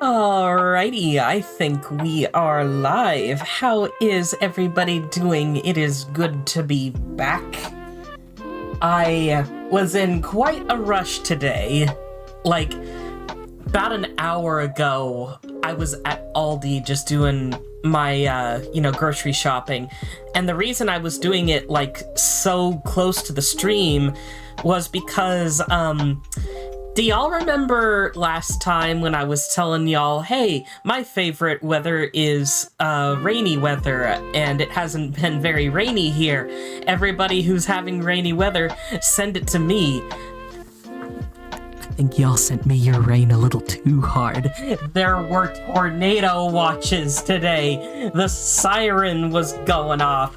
Alrighty, I think we are live. How is everybody doing? It is good to be back. I was in quite a rush today. Like, about an hour ago, I was at Aldi just doing my, grocery shopping. And the reason I was doing it, like, so close to the stream was because, do y'all remember last time when I was telling y'all, hey, my favorite weather is rainy weather, and it hasn't been very rainy here. Everybody who's having rainy weather, send it to me. I think y'all sent me your rain a little too hard. There were tornado watches today. The siren was going off.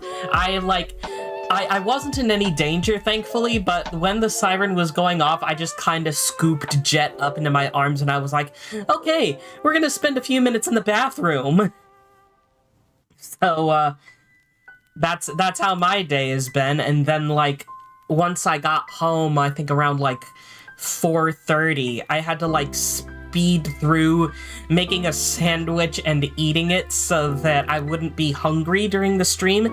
I wasn't in any danger, thankfully, but when the siren was going off, I just kind of scooped Jet up into my arms, and I was like, okay, we're gonna spend a few minutes in the bathroom. So, that's how my day has been, and then, like, once I got home, I think around, like, 4:30, I had to, like, speed through making a sandwich and eating it so that I wouldn't be hungry during the stream.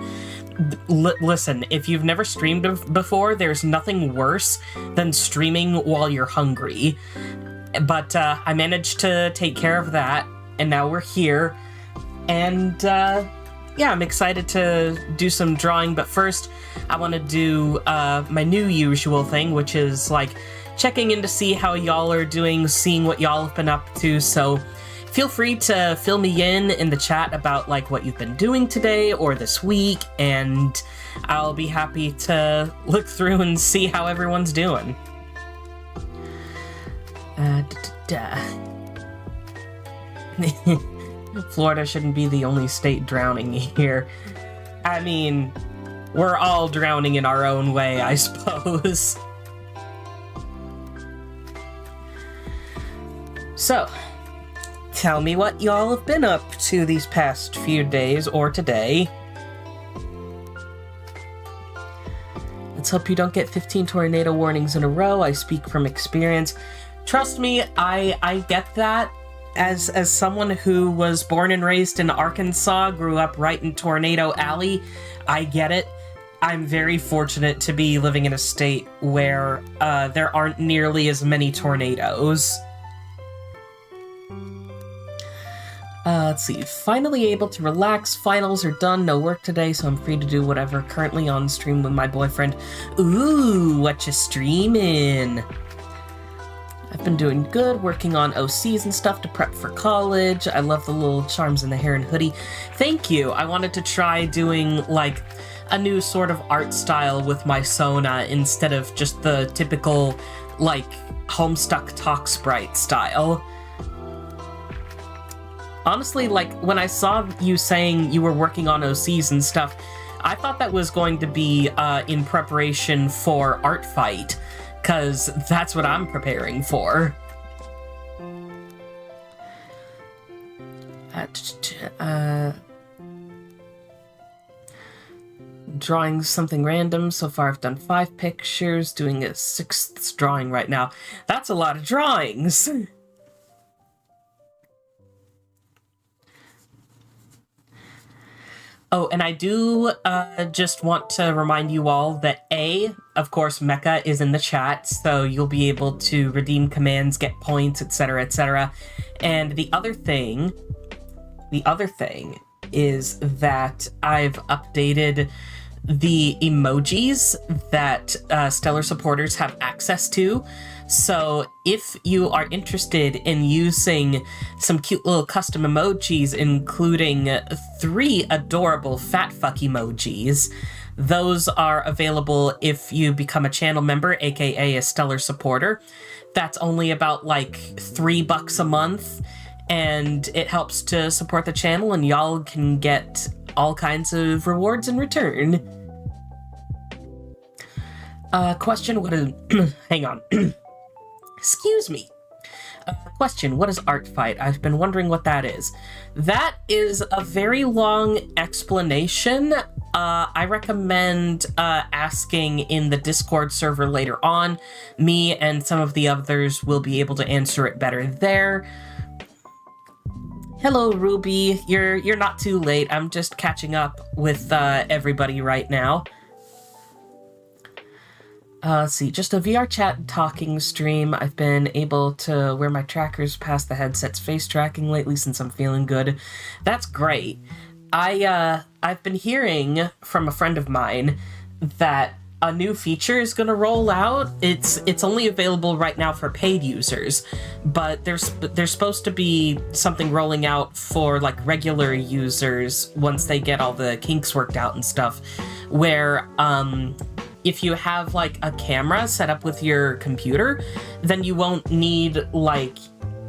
Listen, if you've never streamed before, there's nothing worse than streaming while you're hungry. But I managed to take care of that, and now we're here. And yeah, I'm excited to do some drawing, but first I want to do my new usual thing, which is like checking in to see how y'all are doing, seeing what y'all have been up to. So feel free to fill me in the chat about like what you've been doing today or this week, and I'll be happy to look through and see how everyone's doing. Florida shouldn't be the only state drowning here. I mean, we're all drowning in our own way, I suppose. So, tell me what y'all have been up to these past few days or today. Let's hope you don't get 15 tornado warnings in a row. I speak from experience. Trust me, I get that. As someone who was born and raised in Arkansas, grew up right in Tornado Alley, I get it. I'm very fortunate to be living in a state where there aren't nearly as many tornadoes. Let's see. Finally able to relax. Finals are done. No work today, so I'm free to do whatever. Currently on stream with my boyfriend. Ooh, what you streaming? I've been doing good, working on OCs and stuff to prep for college. I love the little charms in the hair and hoodie. Thank you. I wanted to try doing, like, a new sort of art style with my Sona instead of just the typical, like, Homestuck Talk Sprite style. Honestly, like, when I saw you saying you were working on OCs and stuff, I thought that was going to be in preparation for Art Fight, because that's what I'm preparing for. Drawing something random. So far I've done 5 pictures, doing a 6th drawing right now. That's a lot of drawings! Oh, and I do just want to remind you all that of course, Mecha is in the chat, so you'll be able to redeem commands, get points, etc., etc. And the other thing is that I've updated the emojis that Stellar supporters have access to. So if you are interested in using some cute little custom emojis, including 3 adorable fat fuck emojis, those are available if you become a channel member, aka a Stellar supporter. That's only about like $3 a month, and it helps to support the channel, and y'all can get all kinds of rewards in return. Question, what is... hang on. Excuse me. Question, what is Art Fight? I've been wondering what that is. That is a very long explanation. I recommend asking in the Discord server later on. Me and some of the others will be able to answer it better there. Hello, Ruby. You're not too late. I'm just catching up with everybody right now. Let's see, just a VR chat and talking stream. I've been able to wear my trackers past the headset's face tracking lately since I'm feeling good. That's great. I've been hearing from a friend of mine that a new feature is going to roll out. It's only available right now for paid users, but there's supposed to be something rolling out for like regular users once they get all the kinks worked out and stuff, where if you have like a camera set up with your computer, then you won't need like,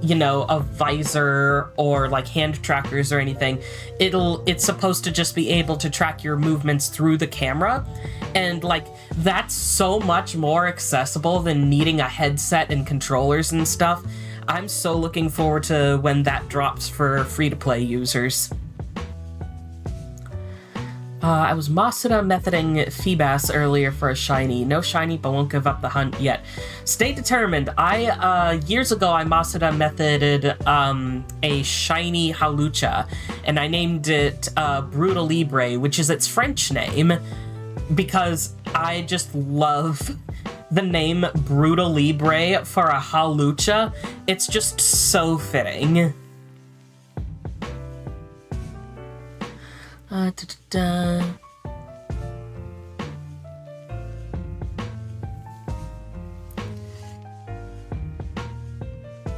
you know, a visor or like hand trackers or anything. It's supposed to just be able to track your movements through the camera. And like, that's so much more accessible than needing a headset and controllers and stuff. I'm so looking forward to when that drops for free-to-play users. I was Masada methoding Feebas earlier for a shiny. No shiny, but won't give up the hunt yet. Stay determined. Years ago, I Masada methoded a shiny Halucha, and I named it Brutal Libre, which is its French name, because I just love the name Brutal Libre for a Halucha. It's just so fitting.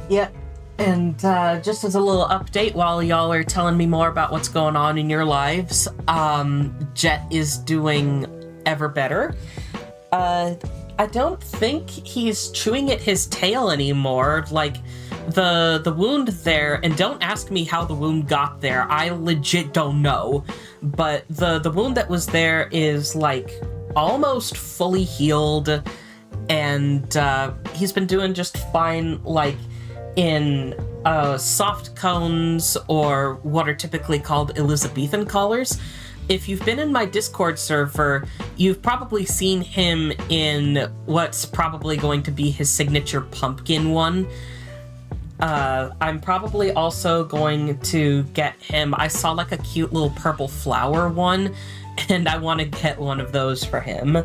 Yeah, and just as a little update while y'all are telling me more about what's going on in your lives, Jet is doing ever better. I don't think he's chewing at his tail anymore. Like, the wound there, and don't ask me how the wound got there, I legit don't know, but the wound that was there is like almost fully healed, and he's been doing just fine, like in soft cones, or what are typically called Elizabethan collars. If you've been in my Discord server, you've probably seen him in what's probably going to be his signature pumpkin one. I'm probably also going to get him, I saw like a cute little purple flower one, and I want to get one of those for him.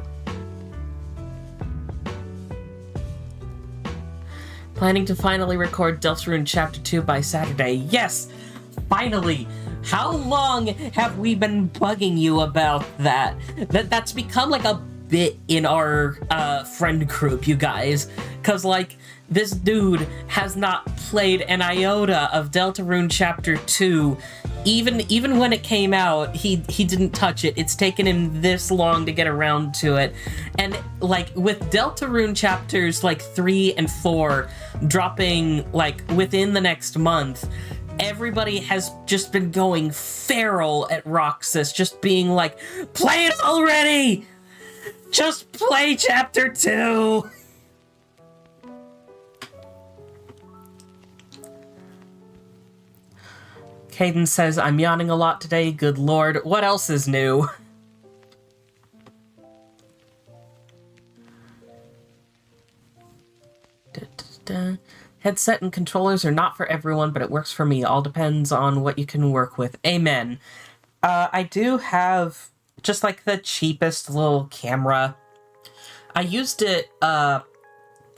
Planning to finally record Deltarune Chapter 2 by Saturday. Yes! Finally! How long have we been bugging you about that? That's become like a bit in our friend group, you guys. Cause like, this dude has not played an iota of Deltarune Chapter 2. Even when it came out, he didn't touch it. It's taken him this long to get around to it. And like, with Deltarune Chapters like 3 and 4 dropping like within the next month, everybody has just been going feral at Roxas, just being like, play it already! Just play Chapter 2! Caden says, I'm yawning a lot today, good lord. What else is new? Headset and controllers are not for everyone, but it works for me. All depends on what you can work with. Amen. I do have just like the cheapest little camera. I used it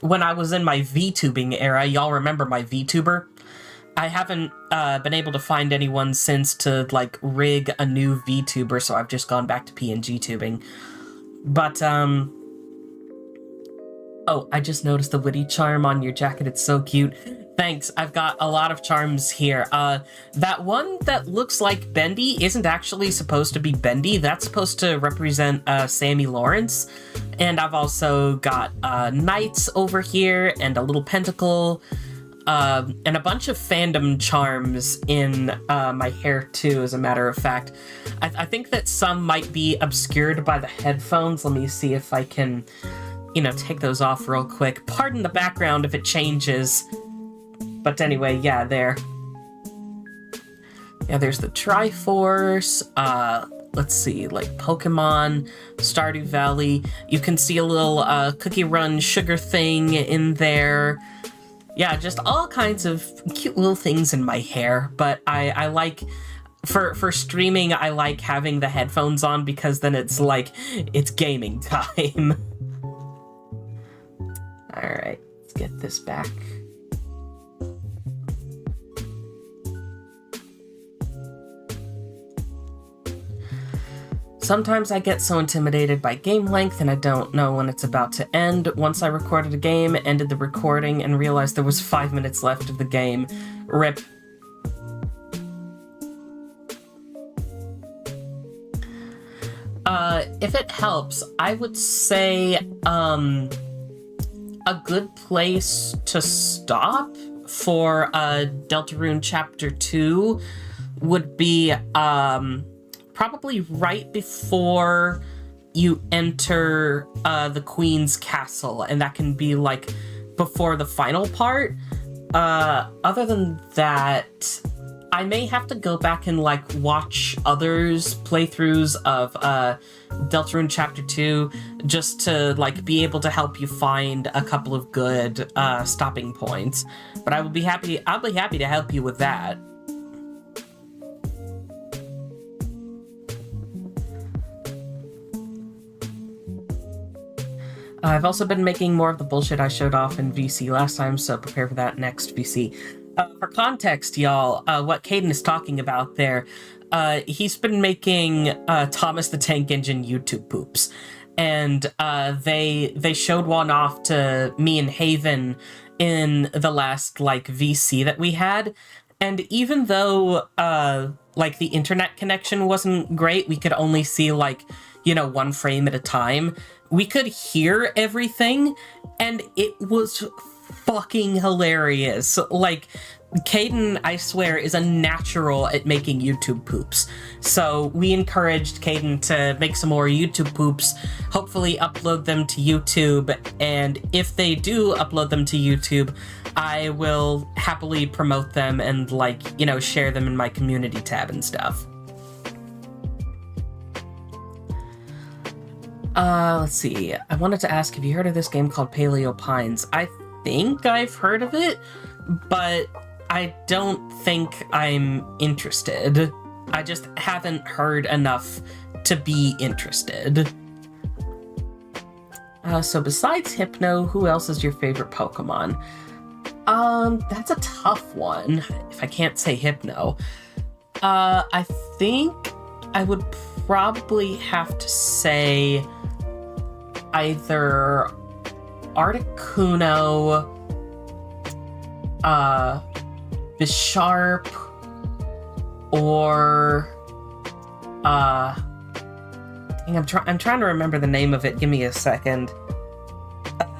when I was in my VTubing era. Y'all remember my VTuber? I haven't been able to find anyone since to like rig a new VTuber, so I've just gone back to PNG tubing. But oh, I just noticed the witty charm on your jacket. It's so cute. Thanks. I've got a lot of charms here. That one that looks like Bendy isn't actually supposed to be Bendy. That's supposed to represent Sammy Lawrence. And I've also got knights over here and a little pentacle. And a bunch of fandom charms in my hair too, as a matter of fact. I think that some might be obscured by the headphones. Let me see if I can, you know, take those off real quick. Pardon the background if it changes. But anyway, yeah, there. Yeah, there's the Triforce. Let's see, like Pokemon, Stardew Valley. You can see a little Cookie Run sugar thing in there. Yeah, just all kinds of cute little things in my hair, but I like... For streaming, I like having the headphones on because then it's like, it's gaming time. Alright, let's get this back. Sometimes I get so intimidated by game length and I don't know when it's about to end. Once I recorded a game, ended the recording, and realized there was 5 minutes left of the game. RIP. If it helps, I would say a good place to stop for Deltarune Chapter 2 would be probably right before you enter the Queen's Castle, and that can be like before the final part. Other than that, I may have to go back and like watch others' playthroughs of Deltarune Chapter 2 just to like be able to help you find a couple of good stopping points. But I'll be happy to help you with that. I've also been making more of the bullshit I showed off in VC last time, so prepare for that next VC. For context, y'all, what Caden is talking about there, he's been making Thomas the Tank Engine YouTube poops. And they showed one off to me and Haven in the last, like, VC that we had. And even though, like, the internet connection wasn't great, we could only see, like, you know, one frame at a time, we could hear everything, and it was fucking hilarious. Like, Caden, I swear, is a natural at making YouTube poops. So we encouraged Caden to make some more YouTube poops, hopefully upload them to YouTube, and if they do upload them to YouTube, I will happily promote them and, like, you know, share them in my community tab and stuff. Let's see. I wanted to ask, have you heard of this game called Paleo Pines? I think I've heard of it, but I don't think I'm interested. I just haven't heard enough to be interested. So besides Hypno, who else is your favorite Pokemon? That's a tough one, if I can't say Hypno. I think I would probably have to say either Articuno, Bisharp, or I'm trying to remember the name of it. Give me a second.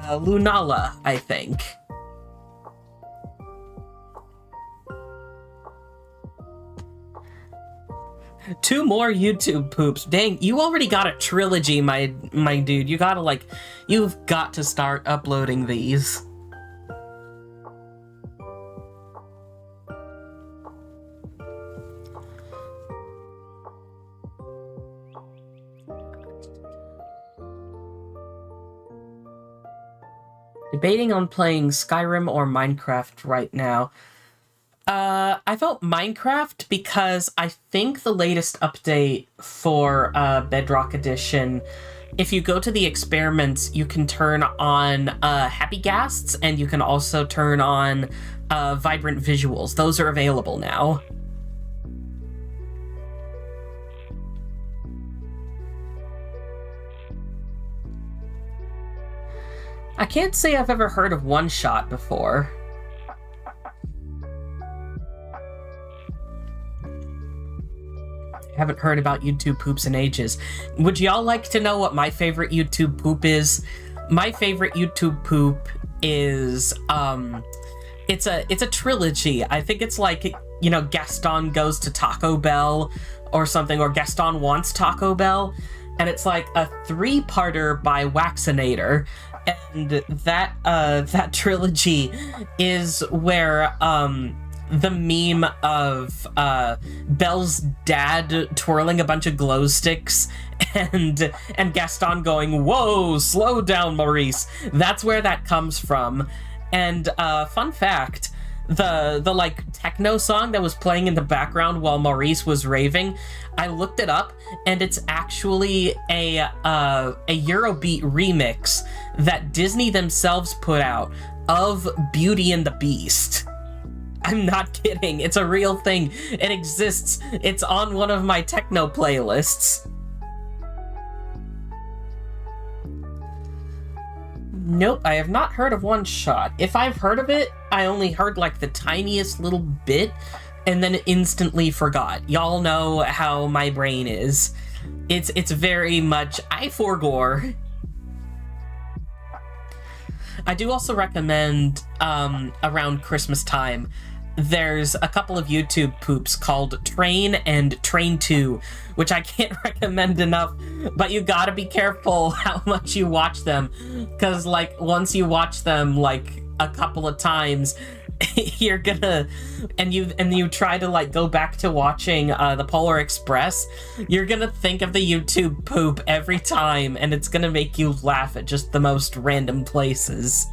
Lunala, I think. Two more YouTube poops. Dang, you already got a trilogy, my dude. You've got to start uploading these. Debating on playing Skyrim or Minecraft right now. I vote Minecraft because I think the latest update for Bedrock Edition, if you go to the experiments, you can turn on Happy Ghasts, and you can also turn on Vibrant Visuals. Those are available now. I can't say I've ever heard of One Shot before. Haven't heard about YouTube poops in ages. Would y'all like to know what my favorite YouTube poop is? My favorite YouTube poop is, it's a trilogy. I think it's like, you know, Gaston goes to Taco Bell or something, or Gaston wants Taco Bell, and it's like a 3-parter by Waxinator. And that trilogy is where, the meme of Belle's dad twirling a bunch of glow sticks and Gaston going, "Whoa, slow down, Maurice." That's where that comes from. And fun fact, the like techno song that was playing in the background while Maurice was raving, I looked it up, and it's actually a Eurobeat remix that Disney themselves put out of Beauty and the Beast. I'm not kidding. It's a real thing. It exists. It's on one of my techno playlists. Nope, I have not heard of One Shot. If I've heard of it, I only heard like the tiniest little bit and then instantly forgot. Y'all know how my brain is. It's very much I forgore. I do also recommend around Christmas time, there's a couple of YouTube poops called Train and Train 2, which I can't recommend enough, but you gotta be careful how much you watch them, because like once you watch them like a couple of times, you're gonna, and you try to like go back to watching the Polar Express, you're gonna think of the YouTube poop every time, and it's gonna make you laugh at just the most random places.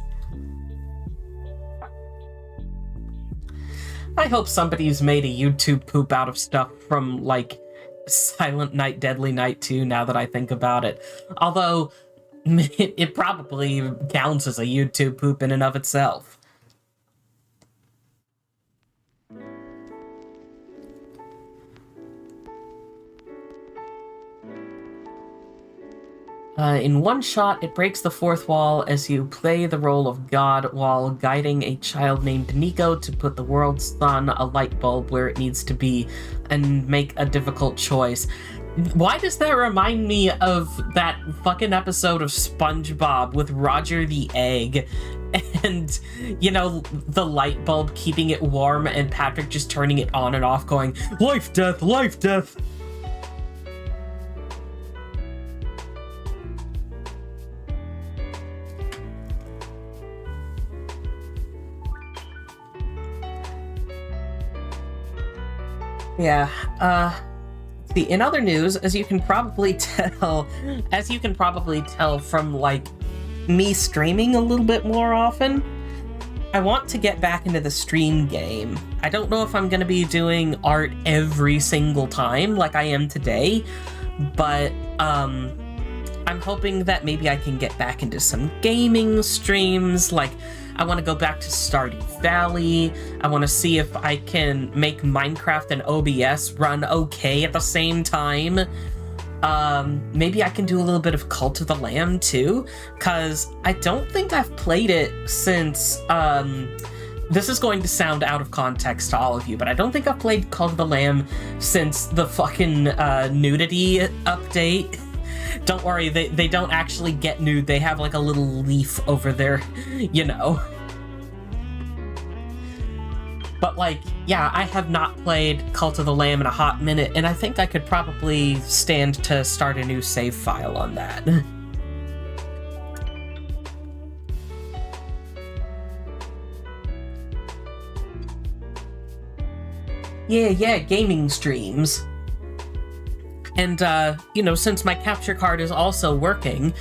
I hope somebody's made a YouTube poop out of stuff from, like, Silent Night, Deadly Night 2, now that I think about it. Although, it probably counts as a YouTube poop in and of itself. In One Shot, it breaks the fourth wall as you play the role of God while guiding a child named Nico to put the world's sun a light bulb where it needs to be and make a difficult choice. Why does that remind me of that fucking episode of SpongeBob with Roger the Egg and, you know, the light bulb keeping it warm and Patrick just turning it on and off going, life, death, life, death. Yeah, see, in other news, as you can probably tell from, like, me streaming a little bit more often, I want to get back into the stream game. I don't know if I'm gonna be doing art every single time like I am today, but, I'm hoping that maybe I can get back into some gaming streams. Like, I want to go back to Stardew Valley. I want to see if I can make Minecraft and OBS run okay at the same time. Maybe I can do a little bit of Cult of the Lamb too, because I don't think I've played it since, this is going to sound out of context to all of you, but I don't think I've played Cult of the Lamb since the fucking nudity update. Don't worry, they don't actually get nude. They have like a little leaf over their, you know. But like, yeah, I have not played Cult of the Lamb in a hot minute, and I think I could probably stand to start a new save file on that. Yeah, gaming streams. And, you know, since my capture card is also working,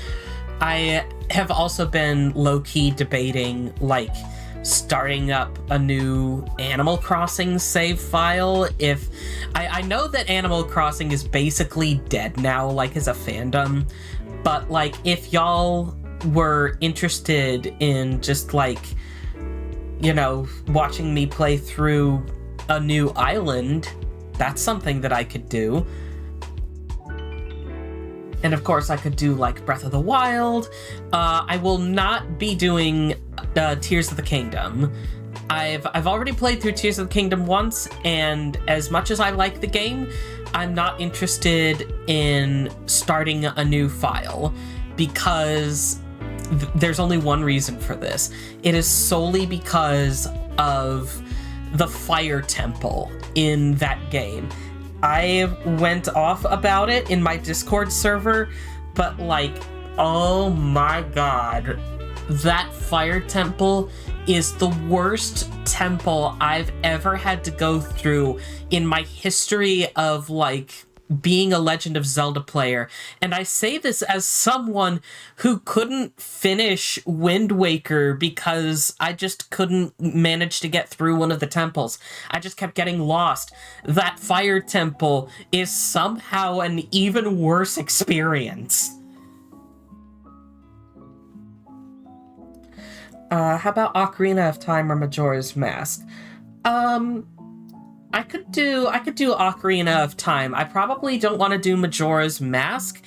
I have also been low-key debating, like, starting up a new Animal Crossing save file. If I know that Animal Crossing is basically dead now, like, as a fandom, but, like, if y'all were interested in just, like, you know, watching me play through a new island, that's something that I could do. And of course, I could do, like, Breath of the Wild. I will not be doing Tears of the Kingdom. I've already played through Tears of the Kingdom once, and as much as I like the game, I'm not interested in starting a new file, because there's only one reason for this. It is solely because of the fire temple in that game. I went off about it in my Discord server, but like, oh my god, that fire temple is the worst temple I've ever had to go through in my history of, like, being a Legend of Zelda player, and I say this as someone who couldn't finish Wind Waker because I just couldn't manage to get through one of the temples. I just kept getting lost. That fire temple is somehow an even worse experience. How about Ocarina of Time or Majora's Mask? I could do Ocarina of Time. I probably don't want to do Majora's Mask,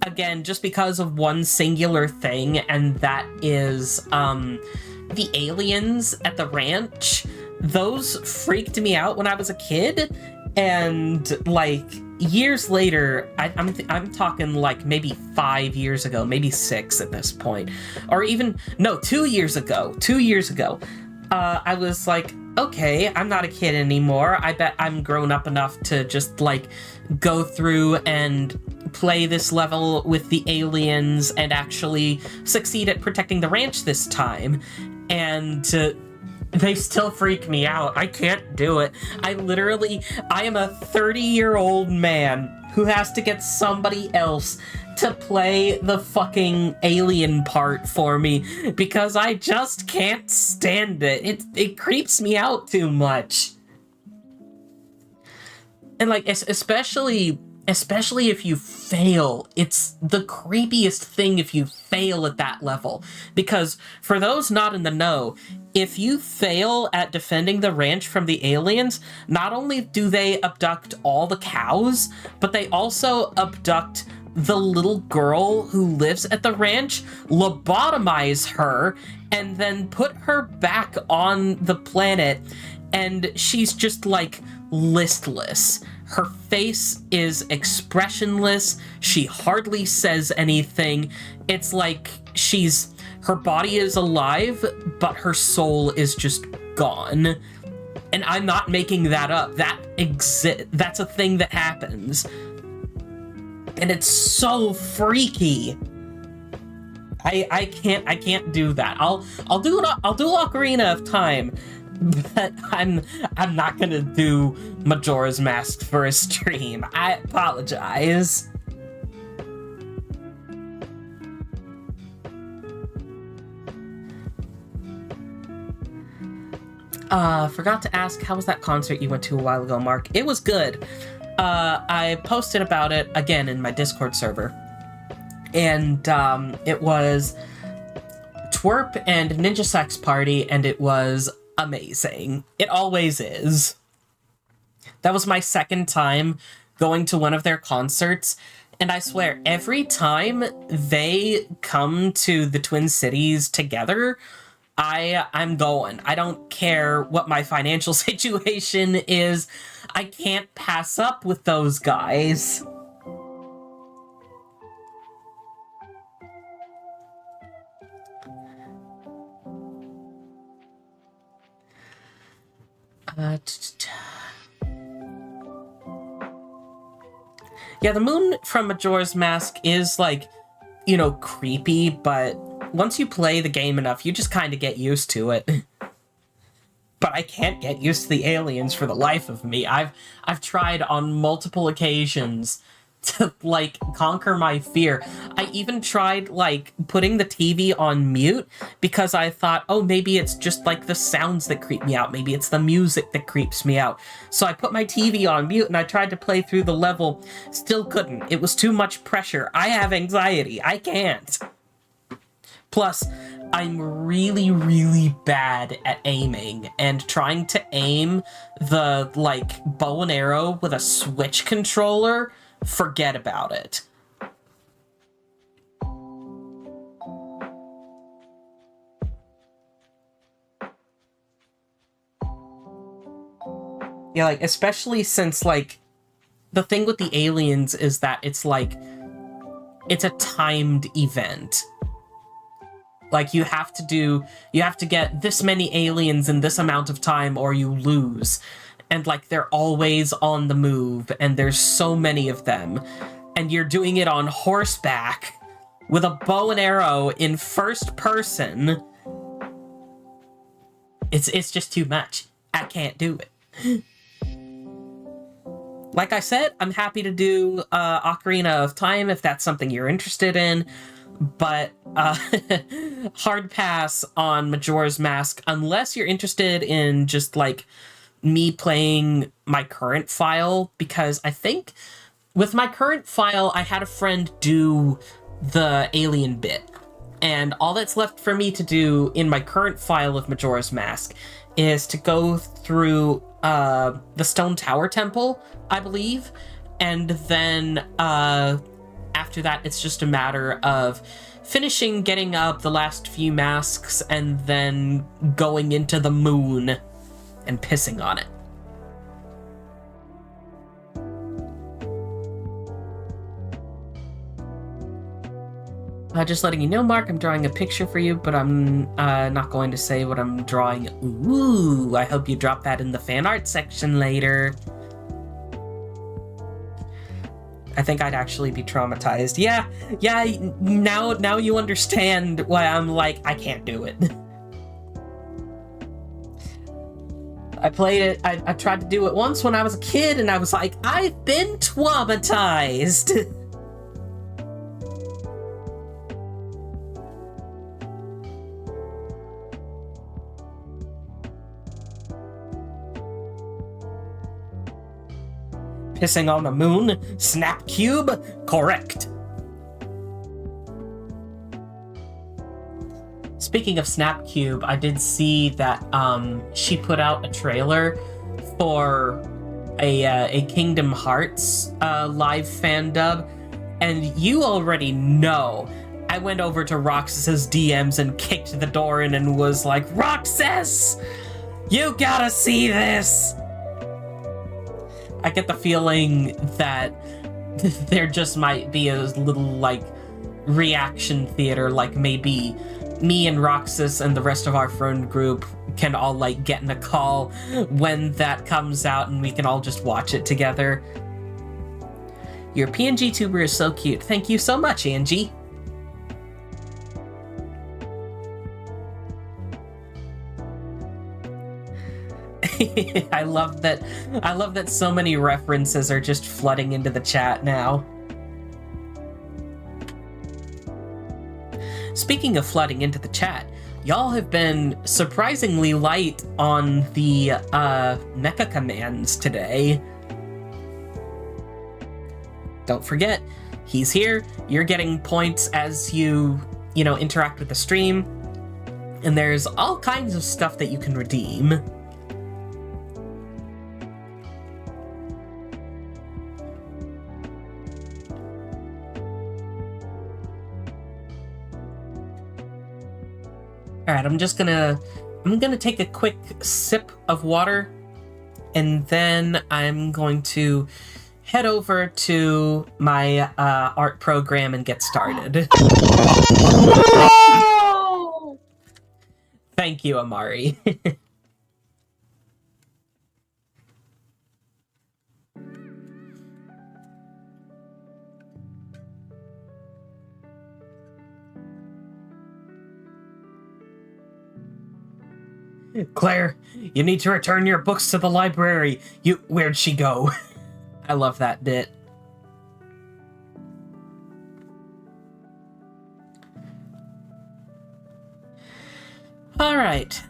again, just because of one singular thing, and that is, the aliens at the ranch. Those freaked me out when I was a kid, and, like, years later, I'm talking, like, maybe 5 years ago, maybe 6 at this point, or even, no, 2 years ago, I was like, okay, I'm not a kid anymore. I bet I'm grown up enough to just, like, go through and play this level with the aliens and actually succeed at protecting the ranch this time. And they still freak me out. I can't do it. I am a 30-year-old man who has to get somebody else to play the fucking alien part for me because I just can't stand it. It creeps me out too much. And, like, especially if you fail, it's the creepiest thing if you fail at that level. Because for those not in the know, if you fail at defending the ranch from the aliens, not only do they abduct all the cows, but they also abduct the little girl who lives at the ranch, lobotomize her, and then put her back on the planet, and she's just, like, listless. Her face is expressionless. She hardly says anything. It's like her body is alive, but her soul is just gone. And I'm not making that up. That's a thing that happens. And it's so freaky. I can't do that. I'll do Ocarina of Time, but I'm not gonna do Majora's Mask for a stream. I apologize. Forgot to ask, how was that concert you went to a while ago, Mark? It was good. I posted about it again in my Discord server. And it was Twerp and Ninja Sex Party, and it was amazing. It always is. That was my second time going to one of their concerts, and I swear, every time they come to the Twin Cities together, I'm going. I don't care what my financial situation is. I can't pass up with those guys. Yeah, the moon from Majora's Mask is, like, you know, creepy, but once you play the game enough, you just kind of get used to it. But I can't get used to the aliens for the life of me. I've tried on multiple occasions to, like, conquer my fear. I even tried, like, putting the TV on mute because I thought, oh, maybe it's just, like, the sounds that creep me out. Maybe it's the music that creeps me out. So I put my TV on mute and I tried to play through the level. Still couldn't. It was too much pressure. I have anxiety. I can't. Plus, I'm really, really bad at aiming, and trying to aim the, like, bow and arrow with a Switch controller, forget about it. Yeah, like, especially since, like, the thing with the aliens is that it's, like, it's a timed event. Like, you have to get this many aliens in this amount of time or you lose. And, like, they're always on the move, and there's so many of them. And you're doing it on horseback with a bow and arrow in first person. It's just too much. I can't do it. like I said, I'm happy to do Ocarina of Time if that's something you're interested in, but hard pass on Majora's Mask unless you're interested in just like me playing my current file, because I think with my current file I had a friend do the alien bit, and all that's left for me to do in my current file of Majora's Mask is to go through the Stone Tower Temple, I believe, and then after that it's just a matter of finishing getting up the last few masks and then going into the moon and pissing on it. Just letting you know, Mark, I'm drawing a picture for you, but I'm not going to say what I'm drawing. Ooh, I hope you drop that in the fan art section later. I think I'd actually be traumatized. Yeah, now you understand why I'm like, I can't do it. I played it, I tried to do it once when I was a kid, and I was like, I've been traumatized. Pissing on the moon? Snap cube? Correct. Speaking of Snap Cube, I did see that she put out a trailer for a Kingdom Hearts live fan dub, and you already know I went over to Roxas's DMs and kicked the door in and was like, Roxas, you gotta see this! I get the feeling that there just might be a little, like, reaction theater, like maybe me and Roxas and the rest of our friend group can all, like, get in a call when that comes out and we can all just watch it together. Your PNG tuber is so cute. Thank you so much, Angie. I love that so many references are just flooding into the chat now. Speaking of flooding into the chat, y'all have been surprisingly light on the mecha commands today. Don't forget, he's here, you're getting points as you interact with the stream, and there's all kinds of stuff that you can redeem. Alright, I'm gonna take a quick sip of water, and then I'm going to head over to my art program and get started. Thank you, Amari. Claire, you need to return your books to the library. Where'd she go? I love that bit. Alright,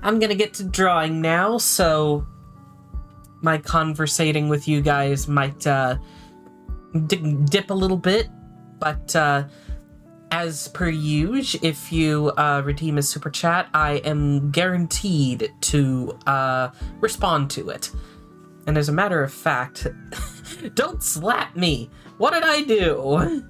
I'm gonna get to drawing now, so my conversating with you guys might dip a little bit, but as per usual, if you redeem a super chat, I am guaranteed to respond to it. And as a matter of fact, don't slap me! What did I do?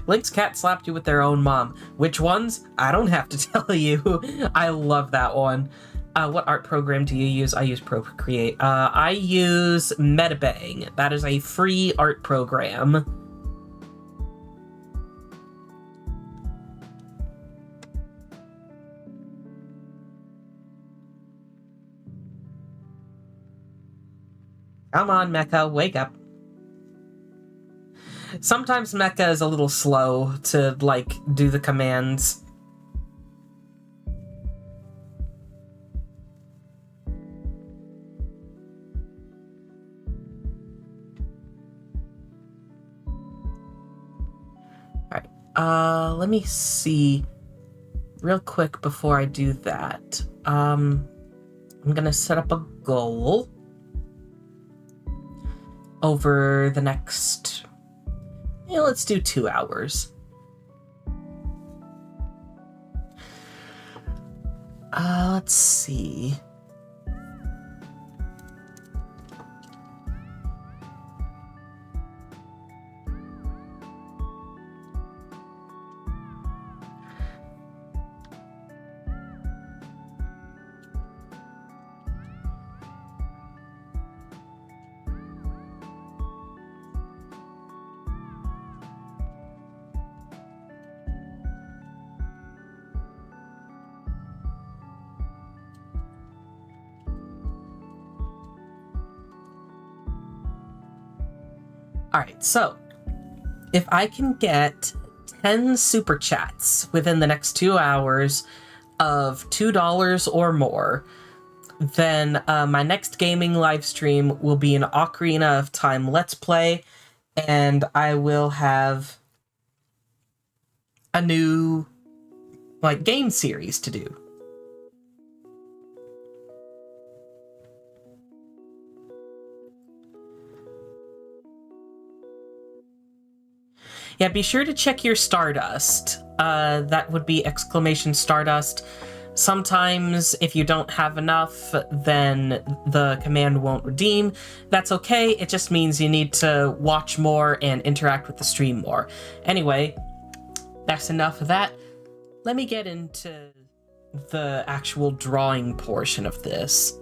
Link's cat slapped you with their own mom. Which ones? I don't have to tell you. I love that one. What art program do you use? I use Procreate. I use Metabang. That is a free art program. Come on, Mecha, wake up. Sometimes Mecha is a little slow to, like, do the commands. Let me see real quick before I do that. I'm gonna set up a goal over the next, let's do 2 hours. Let's see. Alright, so if I can get 10 super chats within the next 2 hours of $2 or more, then my next gaming live stream will be an Ocarina of Time Let's Play, and I will have a new, game series to do. Yeah, be sure to check your Stardust. That would be exclamation Stardust. Sometimes, if you don't have enough, then the command won't redeem. That's okay, it just means you need to watch more and interact with the stream more. Anyway, that's enough of that. Let me get into the actual drawing portion of this.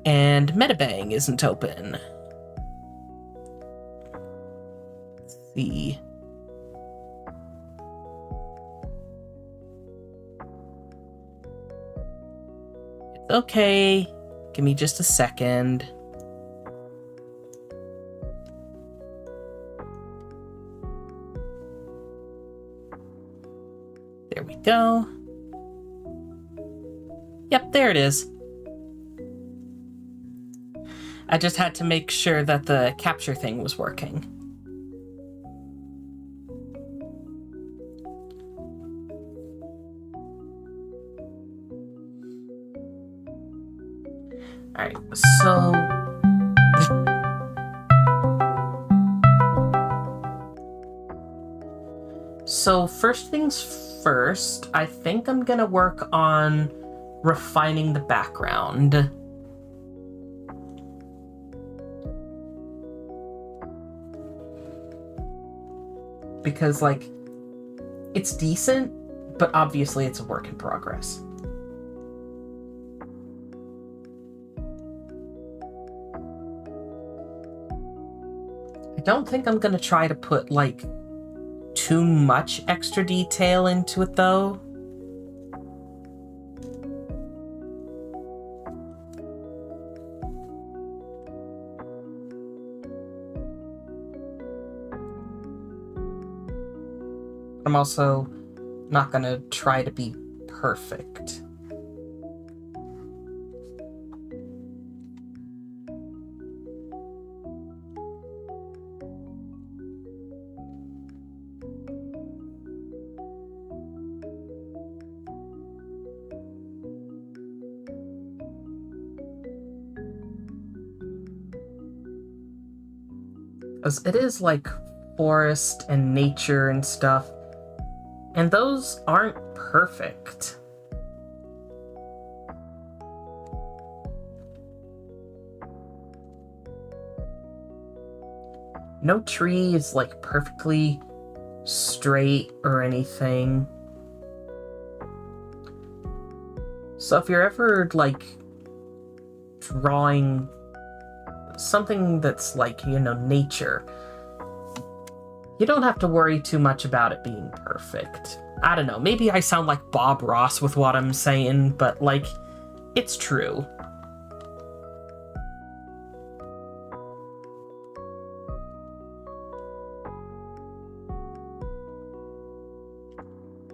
And Metabang isn't open. Let's see. It's okay. Give me just a second. There we go. Yep, there it is. I just had to make sure that the capture thing was working. Alright, So first things first, I think I'm gonna work on refining the background. Because, it's decent, but obviously it's a work in progress. I don't think I'm gonna try to put, too much extra detail into it, though. I'm also not gonna try to be perfect. Because it is forest and nature and stuff, and those aren't perfect. No tree is perfectly straight or anything. So if you're ever drawing something that's nature, you don't have to worry too much about it being perfect. I don't know, maybe I sound like Bob Ross with what I'm saying, but it's true.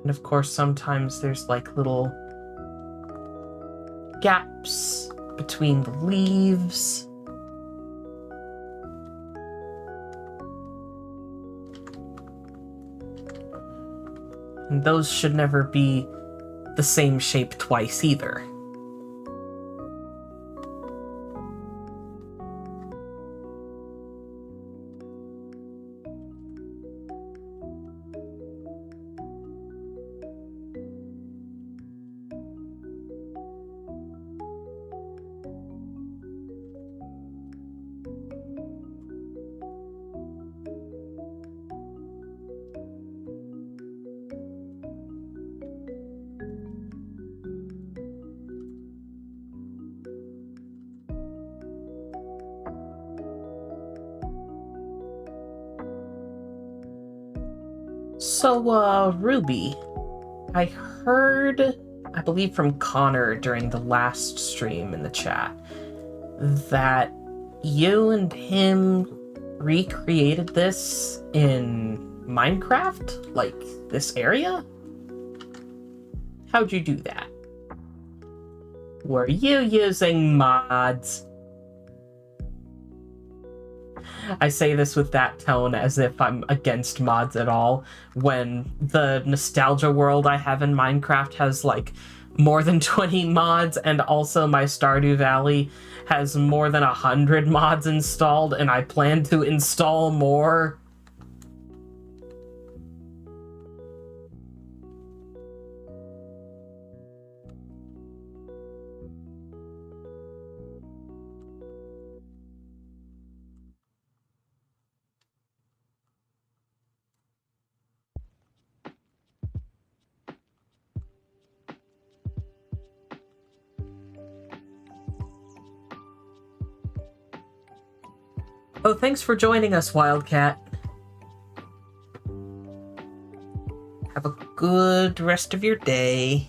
And of course, sometimes there's little gaps between the leaves. And those should never be the same shape twice either. So, Ruby, I heard, I believe from Connor during the last stream in the chat, that you and him recreated this in Minecraft? Like, this area? How'd you do that? Were you using mods? I say this with that tone as if I'm against mods at all, when the nostalgia world I have in Minecraft has, like, more than 20 mods, and also my Stardew Valley has more than 100 mods installed, and I plan to install more. Oh, thanks for joining us, Wildcat. Have a good rest of your day.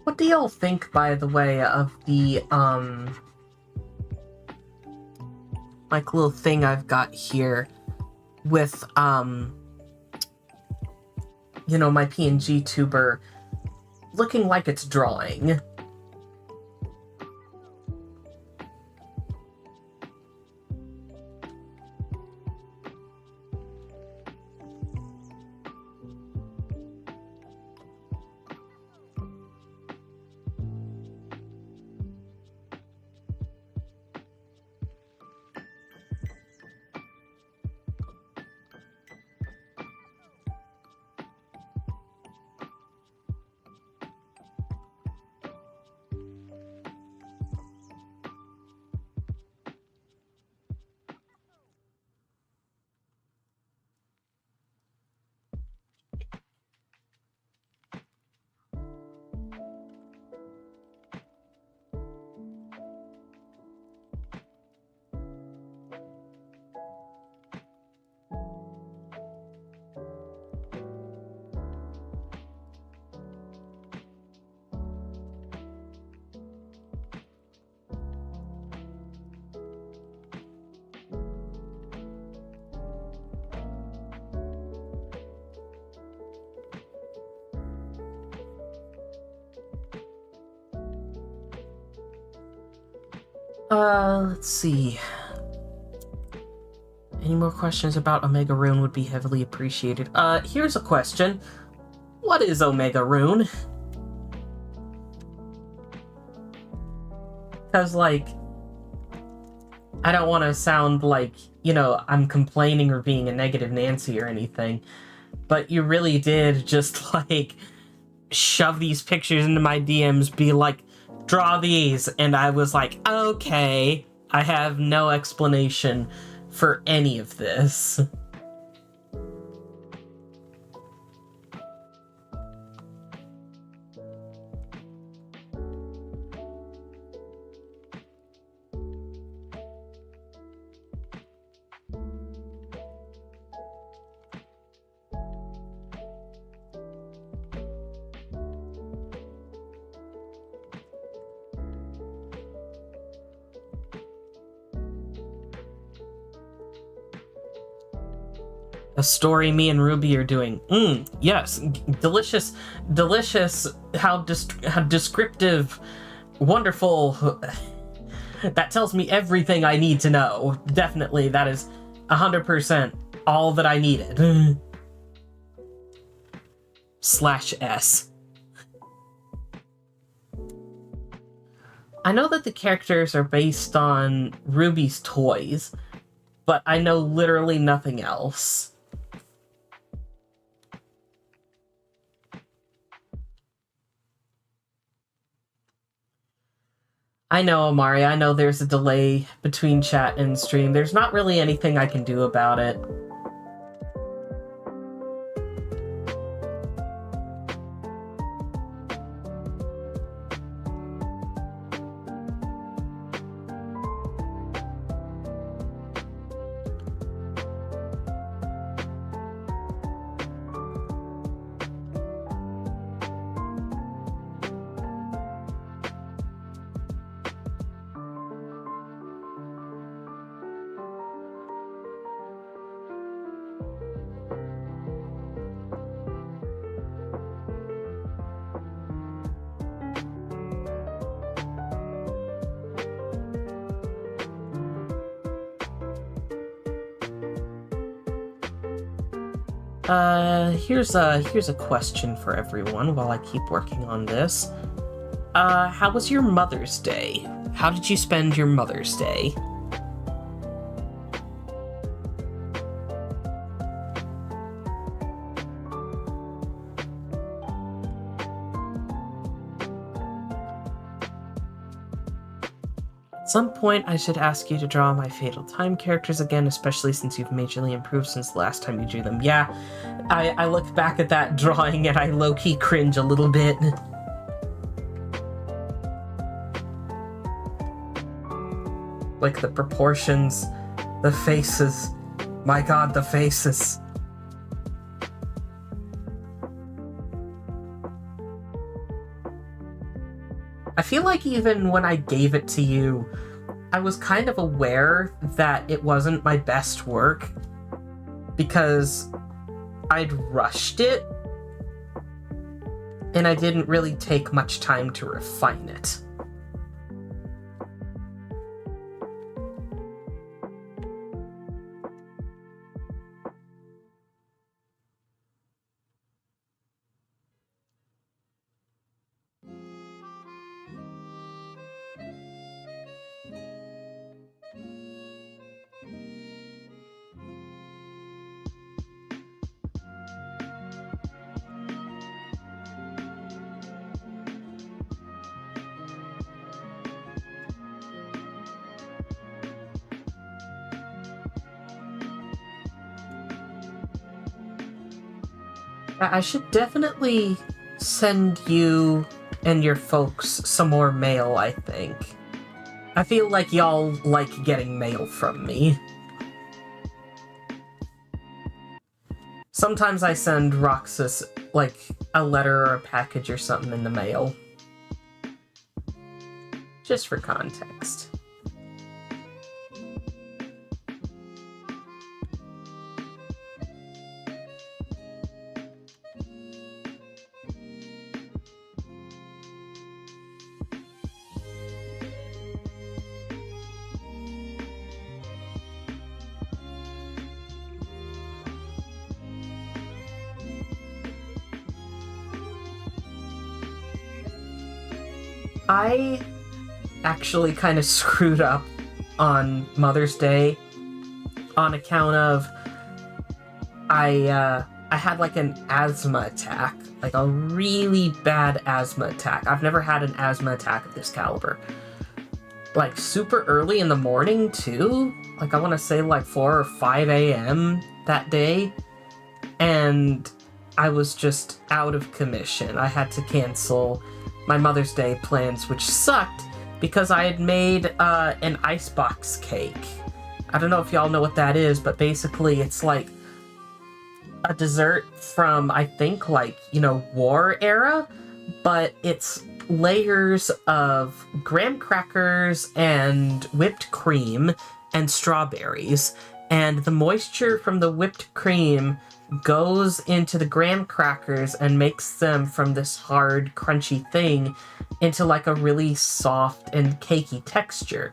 What do y'all think, by the way, of the, like, little thing I've got here with, you know, my PNG tuber looking like it's drawing? Let's see. Any more questions about Omega Rune would be heavily appreciated. Here's a question. What is Omega Rune? Because, like, I don't want to sound like, you know, I'm complaining or being a negative Nancy or anything, but you really did just, like, shove these pictures into my DMs, be like, draw these. And I was like, okay, I have no explanation for any of this. A story me and Ruby are doing. Yes, delicious, delicious. How descriptive, wonderful. That tells me everything I need to know. Definitely, that is 100% all that I needed. /S. I know that the characters are based on Ruby's toys, but I know literally nothing else. I know, Amari, I know there's a delay between chat and stream. There's not really anything I can do about it. Here's a question for everyone while I keep working on this. How was your Mother's Day? How did you spend your Mother's Day? At some point, I should ask you to draw my Fatal Time characters again, especially since you've majorly improved since the last time you drew them. Yeah, I look back at that drawing and I low-key cringe a little bit. Like the proportions, the faces. My god, the faces. I feel like even when I gave it to you, I was kind of aware that it wasn't my best work because I'd rushed it and I didn't really take much time to refine it. I should definitely send you and your folks some more mail, I think. I feel like y'all like getting mail from me. Sometimes I send Roxas, like, a letter or a package or something in the mail. Just for context. I actually kind of screwed up on Mother's Day on account of I I had like an asthma attack, like a really bad asthma attack. I've never had an asthma attack of this caliber. Like super early in the morning too. Like I want to say like 4 or 5 a.m. that day. And I was just out of commission. I had to cancel my Mother's Day plans, which sucked because I had made an icebox cake. I don't know if y'all know what that is, but basically it's like a dessert from, I think, like, you know, war era, but it's layers of graham crackers and whipped cream and strawberries, and the moisture from the whipped cream goes into the graham crackers and makes them from this hard, crunchy thing into like a really soft and cakey texture.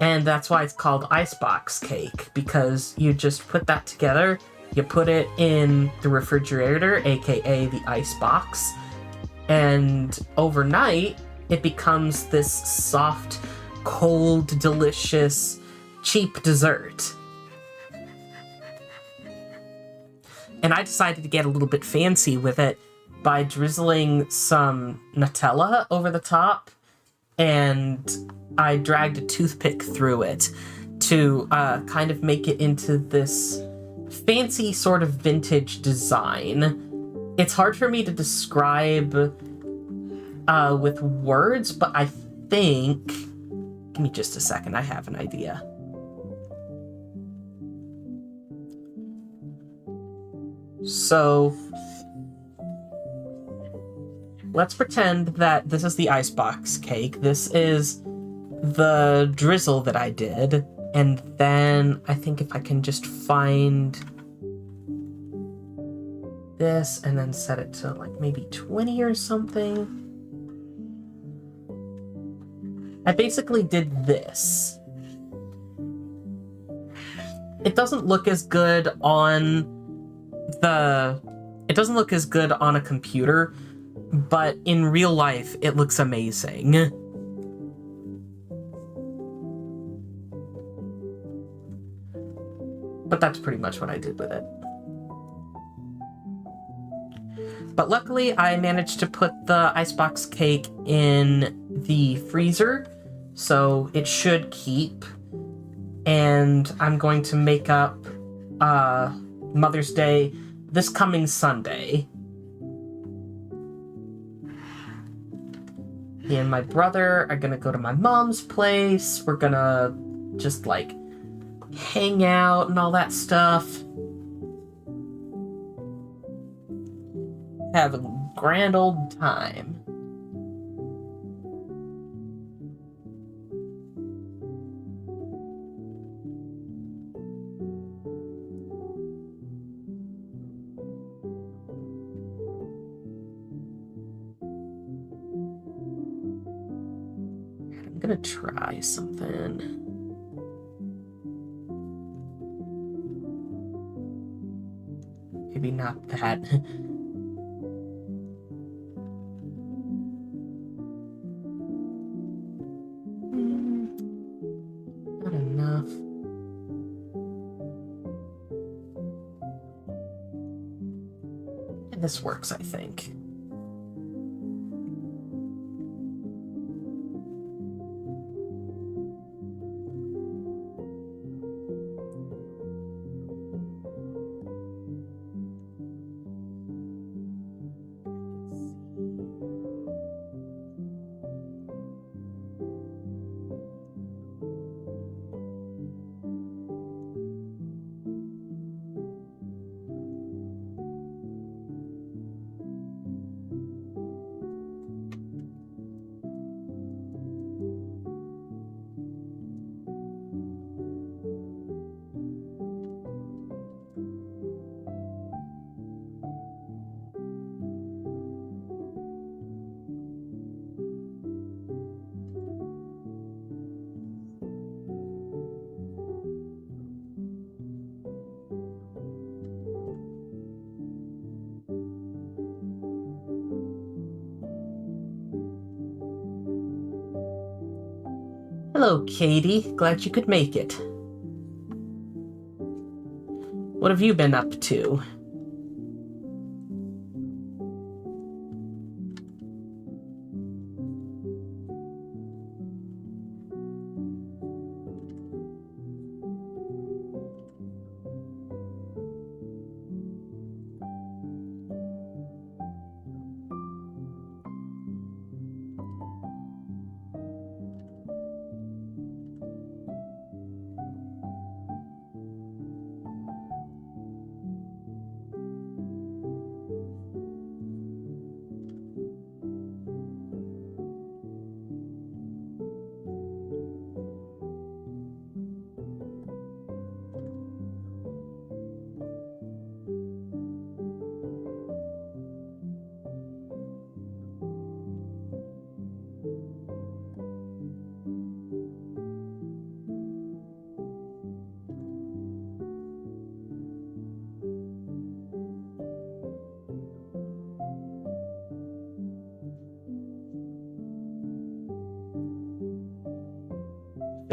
And that's why it's called icebox cake, because you just put that together, you put it in the refrigerator, aka the icebox, and overnight it becomes this soft, cold, delicious, cheap dessert. And I decided to get a little bit fancy with it by drizzling some Nutella over the top, and I dragged a toothpick through it to kind of make it into this fancy sort of vintage design. It's hard for me to describe with words, but I think... Give me just a second, I have an idea. So, let's pretend that this is the icebox cake. This is the drizzle that I did. And then I think if I can just find this and then set it to like maybe 20 or something. I basically did this. It doesn't look as good on a computer, but in real life it looks amazing. But that's pretty much what I did with it. But luckily I managed to put the icebox cake in the freezer, so it should keep. And I'm going to make up Mother's Day this coming Sunday. Me and my brother are gonna go to my mom's place. We're gonna just like hang out and all that stuff. Have a grand old time. I'm gonna try something. Maybe not that. Not enough. And this works, I think. Hello, Katie. Glad you could make it. What have you been up to?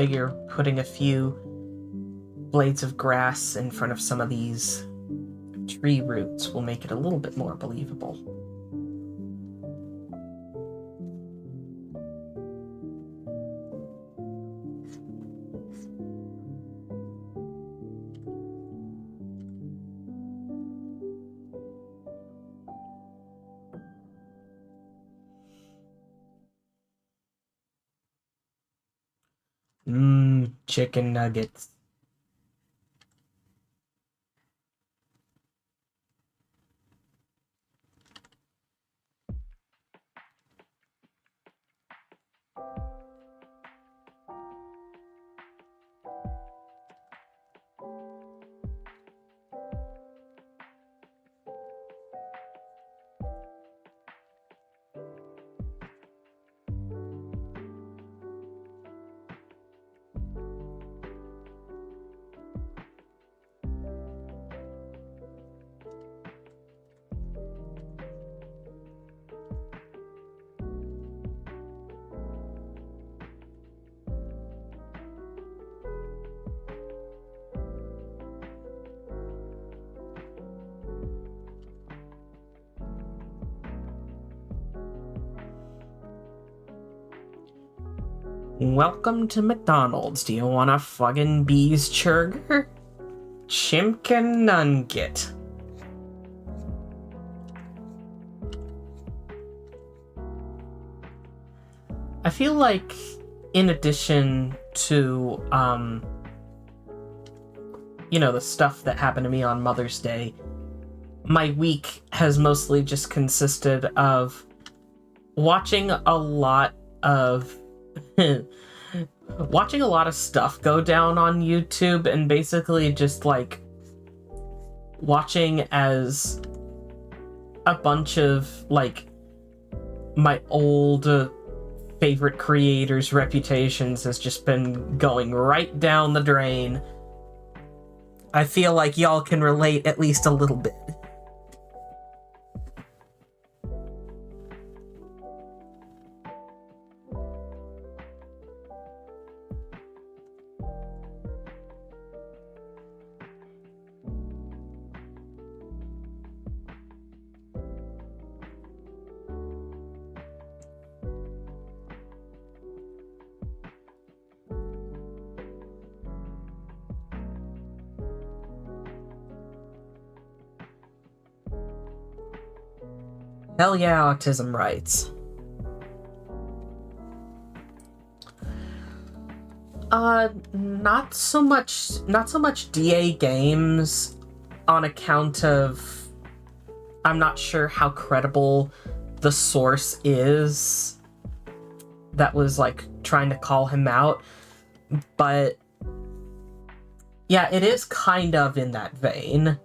figure putting a few blades of grass in front of some of these tree roots will make it a little bit more believable. Chicken nuggets. Welcome to McDonald's. Do you want a fucking bees churger? Chimkin nugget. I feel like, in addition to, the stuff that happened to me on Mother's Day, my week has mostly just consisted of watching a lot of stuff go down on YouTube, and basically just like watching as a bunch of like my old favorite creators' reputations has just been going right down the drain. I feel like y'all can relate at least a little bit. Hell yeah, autism rights. Not so much DA games, on account of I'm not sure how credible the source is that was like trying to call him out, but yeah, it is kind of in that vein.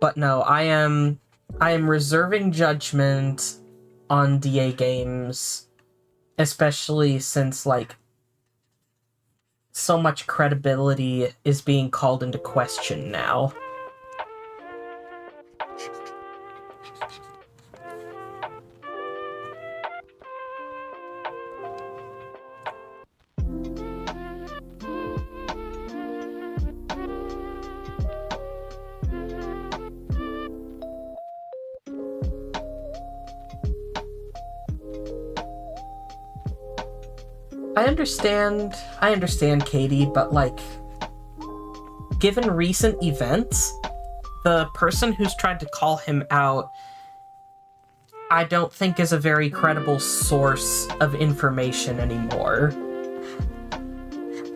But no, I am reserving judgment on DA games, especially since, like, so much credibility is being called into question now. I understand, Katie, but, like, given recent events, the person who's tried to call him out, I don't think is a very credible source of information anymore,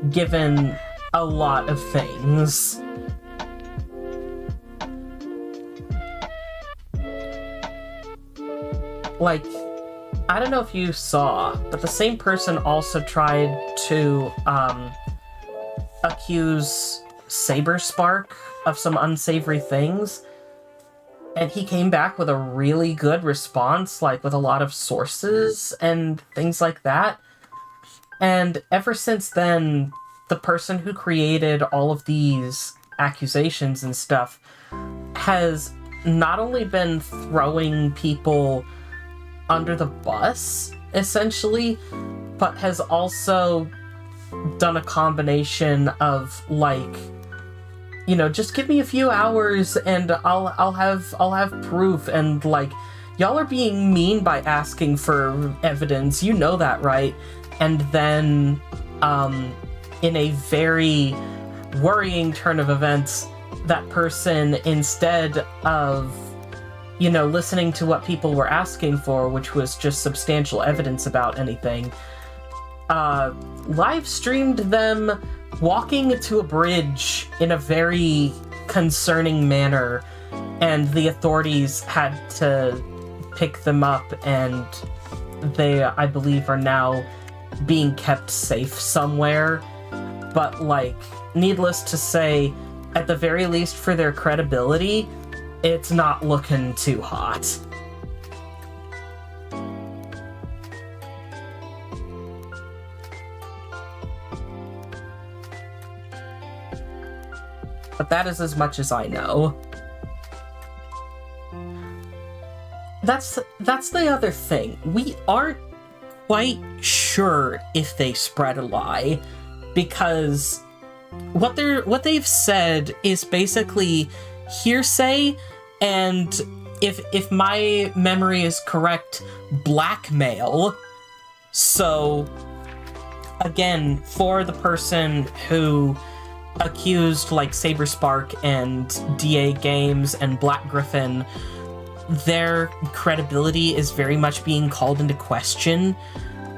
given a lot of things. Like, I don't know if you saw, but the same person also tried to accuse Saberspark of some unsavory things, and he came back with a really good response, like with a lot of sources and things like that. And ever since then, the person who created all of these accusations and stuff has not only been throwing people under the bus, essentially, but has also done a combination of, like, you know, just give me a few hours and I'll have proof, and, like, y'all are being mean by asking for evidence, you know that, right? And then, in a very worrying turn of events, that person, instead of, you know, listening to what people were asking for, which was just substantial evidence about anything, live streamed them walking to a bridge in a very concerning manner, and the authorities had to pick them up, and they, I believe, are now being kept safe somewhere. But, like, needless to say, at the very least for their credibility, it's not looking too hot. But that is as much as I know. That's the other thing. We aren't quite sure if they spread a lie, because what they've said is basically hearsay, and if my memory is correct, blackmail. So again, for the person who accused, like, Saberspark and DA Games and Black Griffin, their credibility is very much being called into question.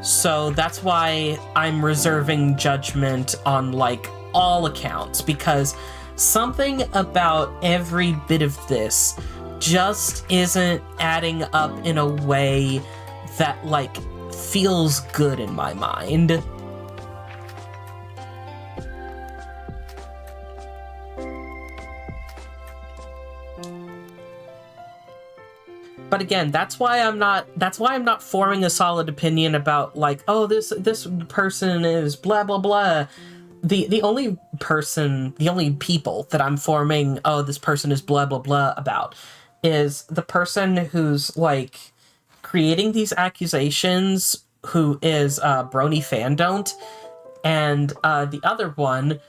So that's why I'm reserving judgment on, like, all accounts, because something about every bit of this just isn't adding up in a way that, like, feels good in my mind. But again, that's why I'm not forming a solid opinion about, like, oh, this person is blah blah blah. The only people that I'm forming, oh, this person is blah blah blah about, is the person who's, like, creating these accusations, who is Brony Fandon't, and the other one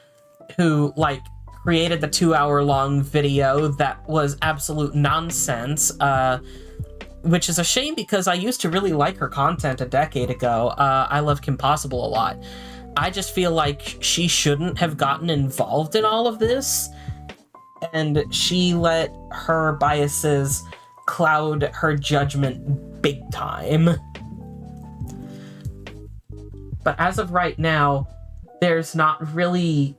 who, like, created the 2-hour-long video that was absolute nonsense, which is a shame because I used to really like her content a decade ago. I love Kim Possible a lot. I just feel like she shouldn't have gotten involved in all of this, and she let her biases cloud her judgment big time. But as of right now, there's not really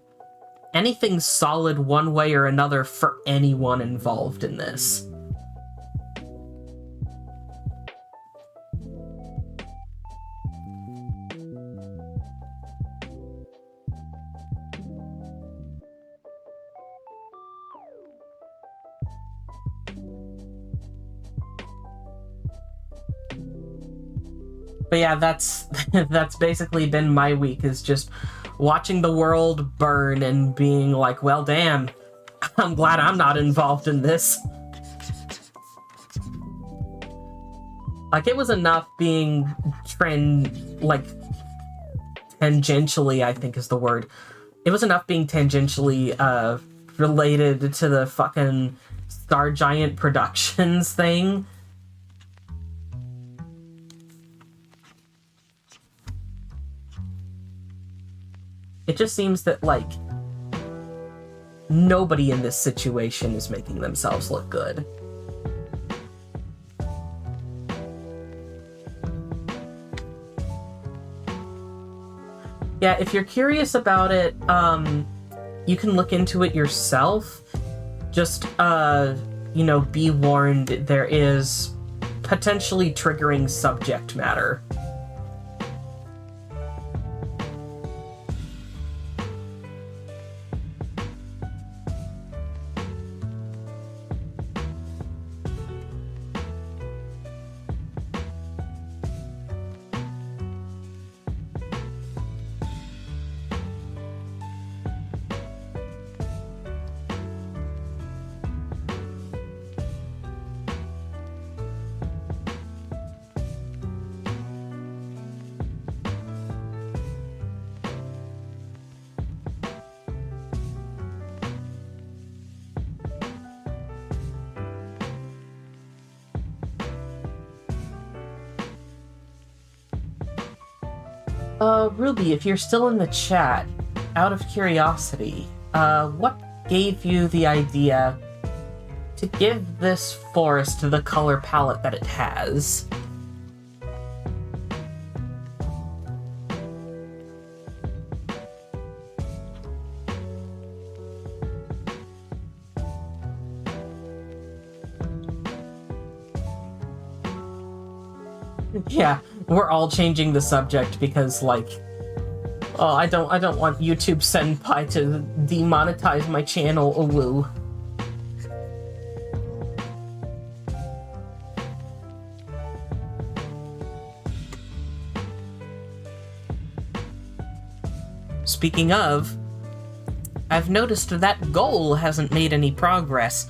anything solid one way or another for anyone involved in this. But yeah, that's basically been my week, is just watching the world burn and being like, well, damn, I'm glad I'm not involved in this. Like, it was enough being tangentially, I think is the word. It was enough being tangentially related to the fucking Star Giant Productions thing. It just seems that, like, nobody in this situation is making themselves look good. Yeah, if you're curious about it, you can look into it yourself. Just, you know, be warned, there is potentially triggering subject matter. Ruby, if you're still in the chat, out of curiosity, what gave you the idea to give this forest the color palette that it has? Yeah, we're all changing the subject because, like, oh, I don't want YouTube Senpai to demonetize my channel, woo. Speaking of, I've noticed that goal hasn't made any progress.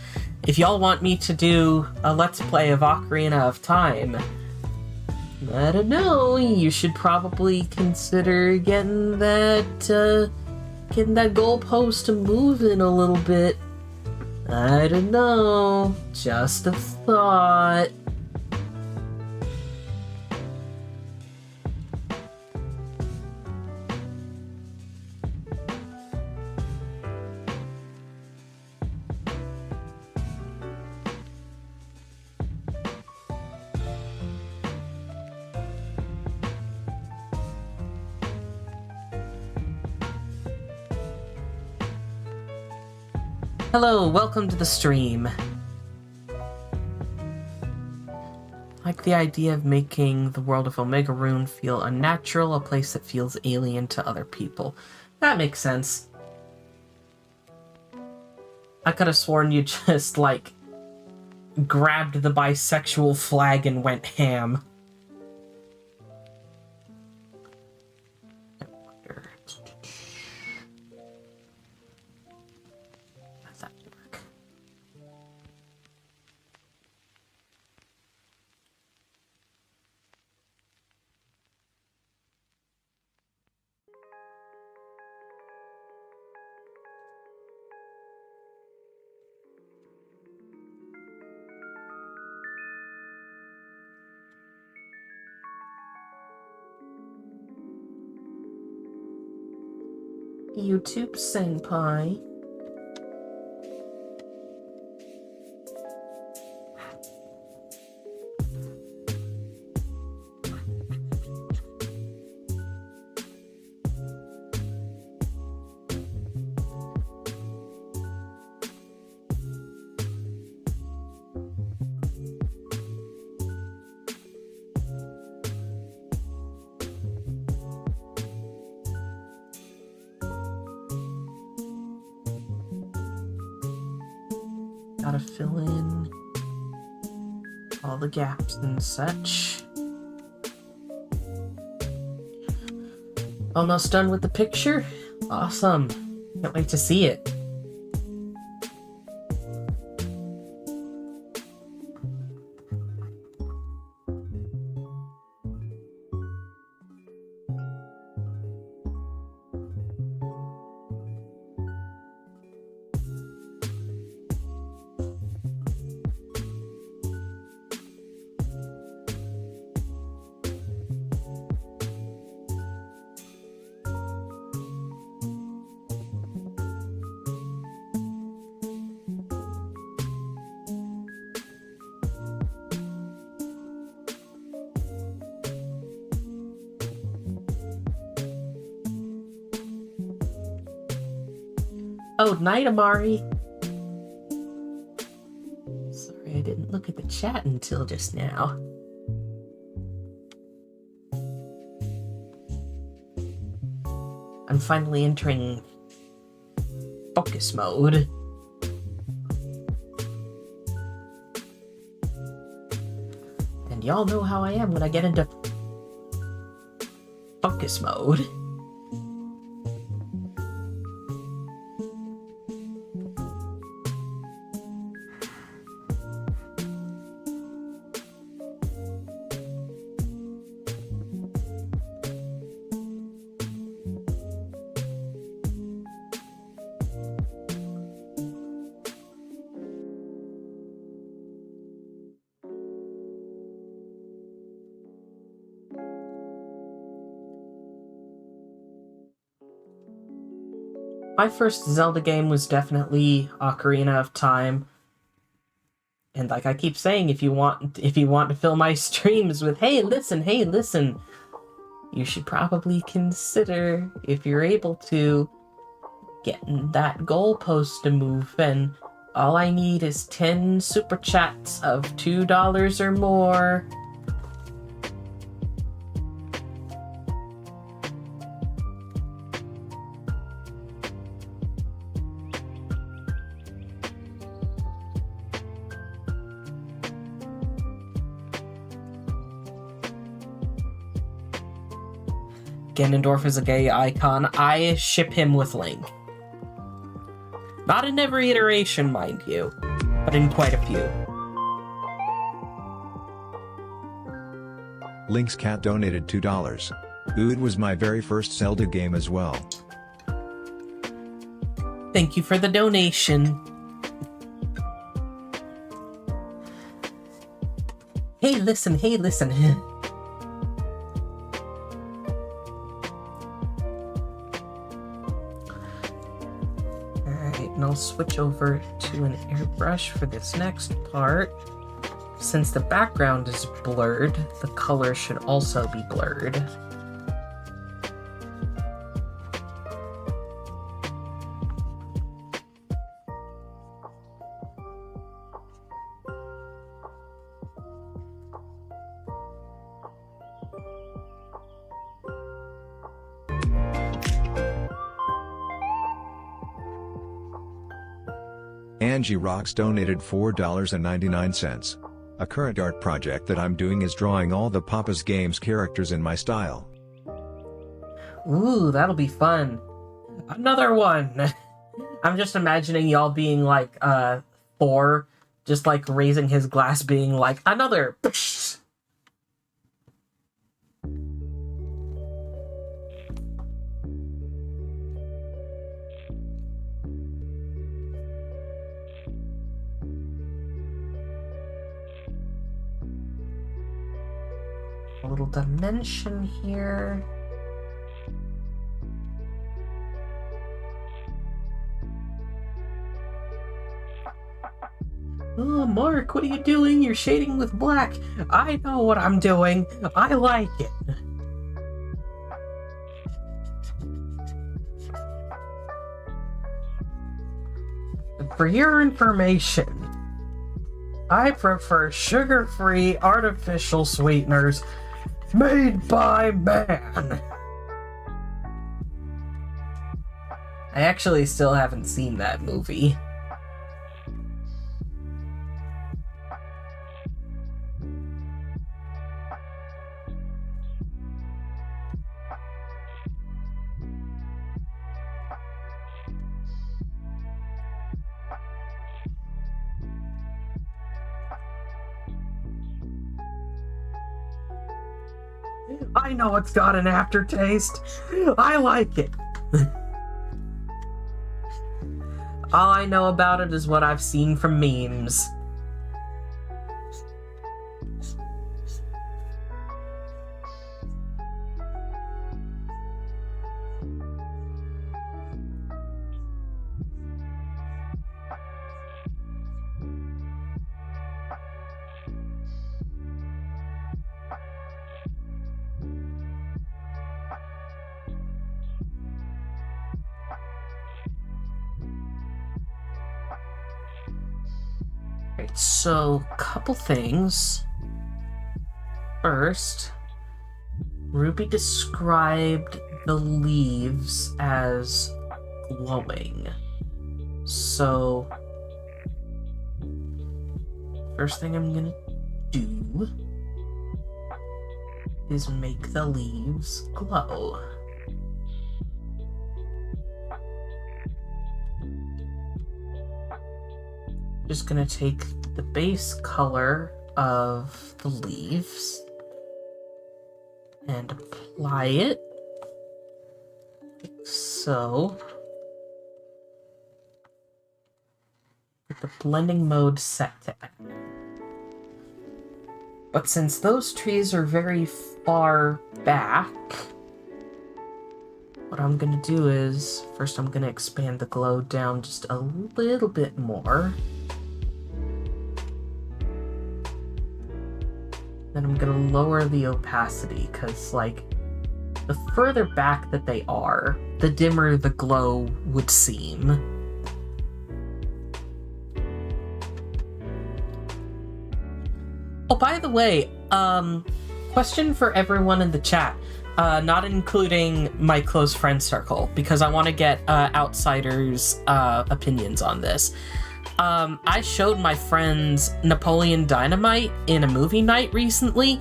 If y'all want me to do a Let's Play of Ocarina of Time, I don't know, you should probably consider getting that goalpost moving a little bit. I don't know, just a thought. Hello, welcome to the stream. Like the idea of making the world of Omega Rune feel unnatural, a place that feels alien to other people. That makes sense. I could have sworn you just, like, grabbed the bisexual flag and went ham. YouTube Senpai. Gotta fill in all the gaps and such. Almost done with the picture? Awesome. Can't wait to see it. Oh, night, Amari. Sorry, I didn't look at the chat until just now. I'm finally entering focus mode. And y'all know how I am when I get into focus mode. My first Zelda game was definitely Ocarina of Time. And like I keep saying, if you want to fill my streams with, hey, listen, you should probably consider, if you're able to, getting that goalpost to move. And all I need is 10 super chats of $2 or more. Ganondorf is a gay icon. I ship him with Link. Not in every iteration, mind you, but in quite a few. Link's cat donated $2. Ood was my very first Zelda game as well. Thank you for the donation. Hey, listen. And I'll switch over to an airbrush for this next part. Since the background is blurred, the color should also be blurred. Angie Rocks donated $4.99. A current art project that I'm doing is drawing all the Papa's Games characters in my style. Ooh, that'll be fun. Another one! I'm just imagining y'all being like, Thor, just like raising his glass being like, another! A little dimension here. Oh, Mark, what are you doing? You're shading with black. I know what I'm doing. I like it. For your information, I prefer sugar-free artificial sweeteners made by man. I actually still haven't seen that movie. I know it's got an aftertaste. I like it. All I know about it is what I've seen from memes. So, couple things. First, Ruby described the leaves as glowing. So, first thing I'm gonna do is make the leaves glow. Just gonna take the base color of the leaves and apply it like so. With the blending mode set to N. But since those trees are very far back, What I'm gonna do is, first I'm gonna expand the glow down just a little bit more. Then I'm gonna lower the opacity, because, like, the further back that they are, the dimmer the glow would seem. Oh, by the way, question for everyone in the chat, not including my close friend circle, because I want to get outsiders' opinions on this. I showed my friends Napoleon Dynamite in a movie night recently,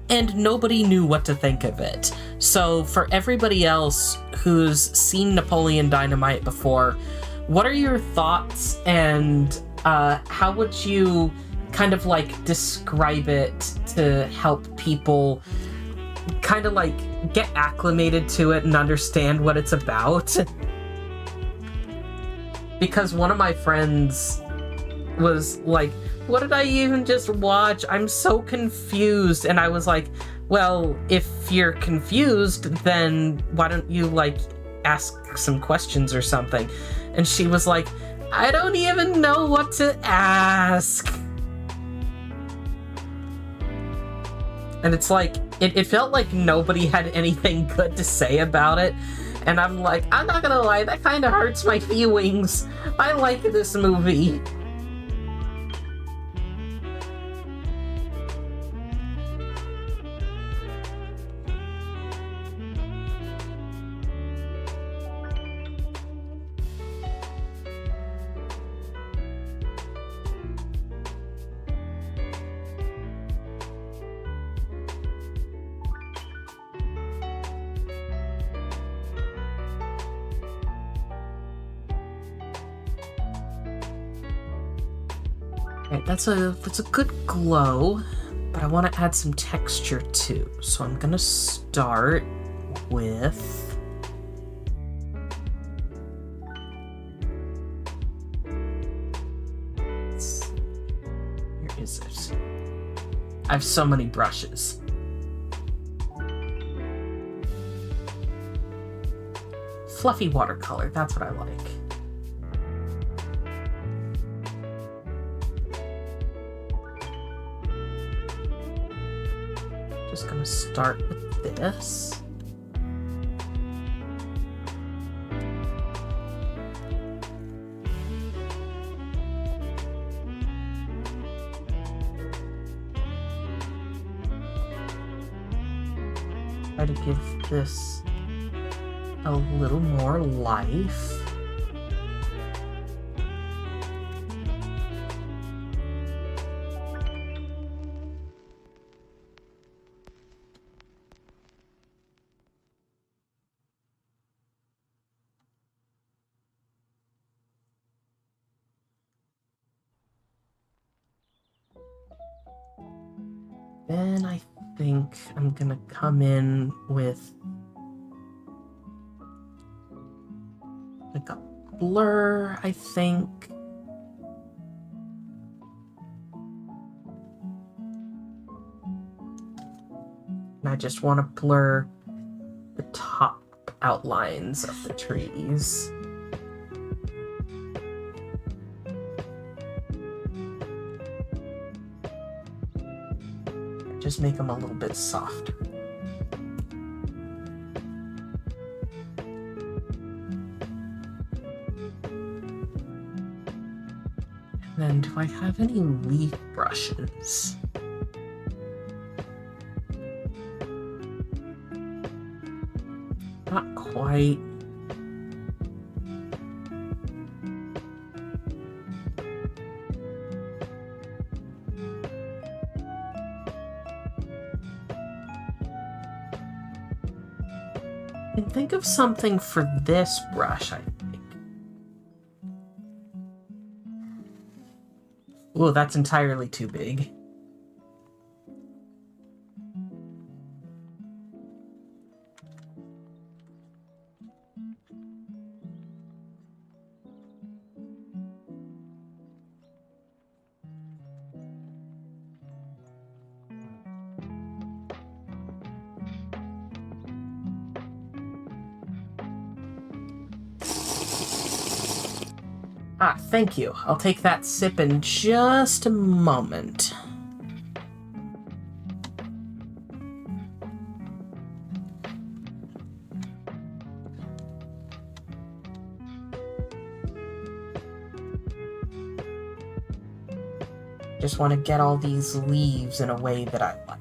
and nobody knew what to think of it. So for everybody else who's seen Napoleon Dynamite before, what are your thoughts, and how would you kind of like describe it to help people kind of like get acclimated to it and understand what it's about? Because one of my friends was like, what did I even just watch? I'm so confused. And I was like, well, if you're confused, then why don't you like ask some questions or something? And she was like, I don't even know what to ask. And it's like, it felt like nobody had anything good to say about it. And I'm like, I'm not gonna lie, that kind of hurts my feelings. I like this movie. Right, that's a good glow, but I want to add some texture too. So I'm gonna start with where is it? I have so many brushes. Fluffy watercolor, that's what I like. Just gonna start with this. Try to give this a little more life. Then I think I'm gonna come in with like a blur, I think. And I just want to blur the top outlines of the trees. Just make them a little bit softer. And then, do I have any leaf brushes? Not quite. And think of something for this brush, I think. Ooh, that's entirely too big. Ah, thank you. I'll take that sip in just a moment. Just want to get all these leaves in a way that I like.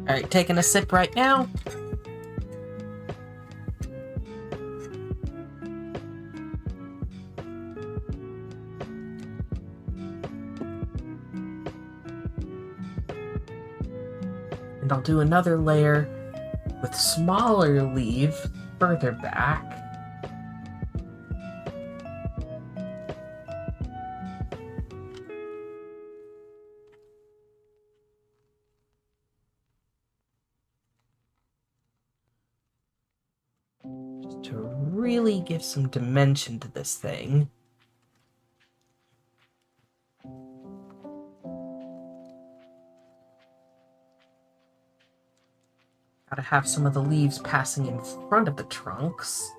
Alright, taking a sip right now. And I'll do another layer with smaller leaf further back. Just to really give some dimension to this thing. Gotta have some of the leaves passing in front of the trunks.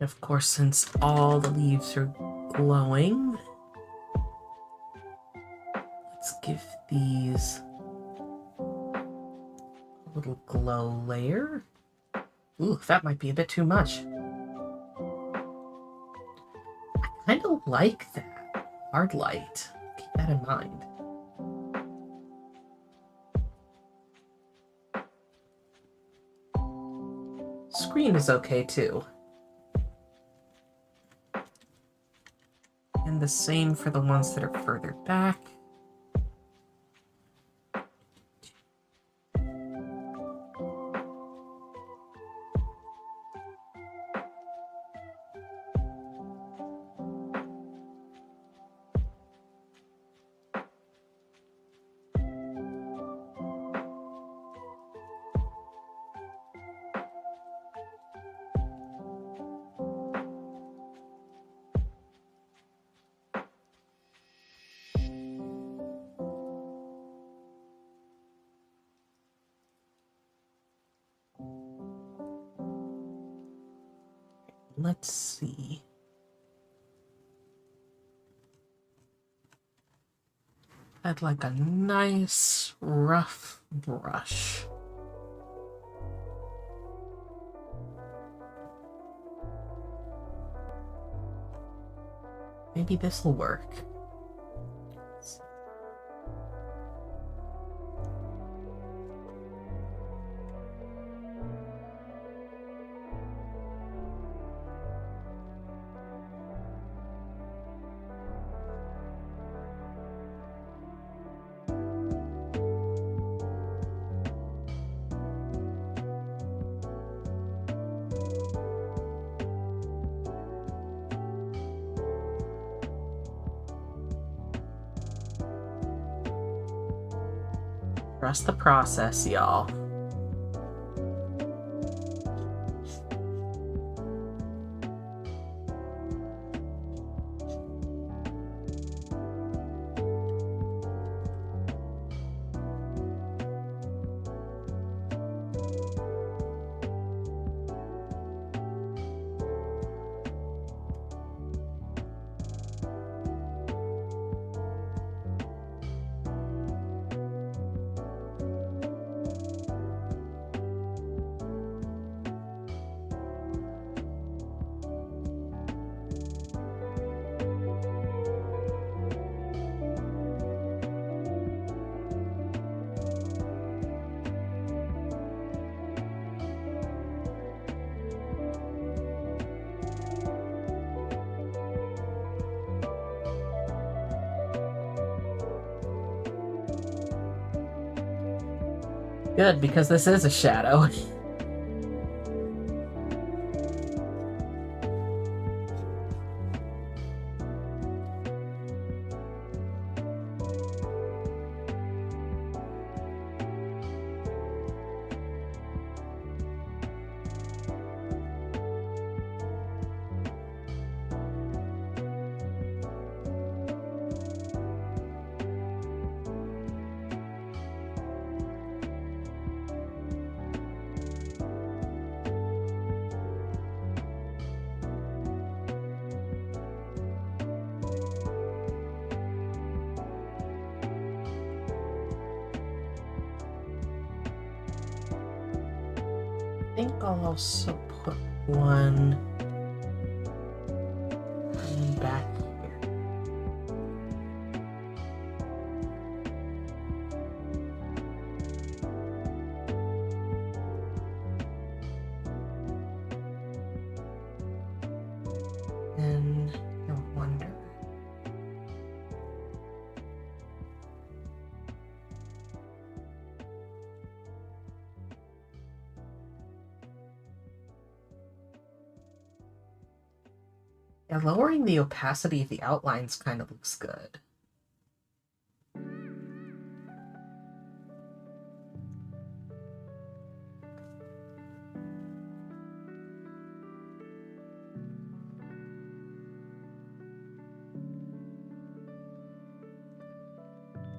Of course, since all the leaves are glowing, let's give these a little glow layer. Ooh, that might be a bit too much. I kind of like that. Hard light. Keep that in mind. Screen is okay too. And the same for the ones that are further back. Let's see. I'd like a nice rough brush. Maybe this will work. Trust the process, y'all. Good, because this is a shadow. I think I'll also put one back here. And I wonder. Yeah, lowering the opacity of the outlines kind of looks good.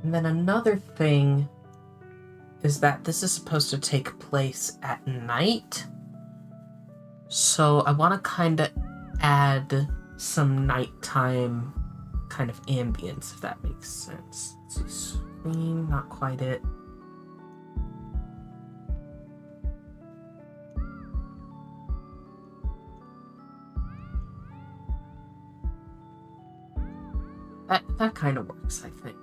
And then another thing is that this is supposed to take place at night. So I want to kind of add some nighttime kind of ambience, if that makes sense. Let's see, screen, not quite it. That kind of works, I think.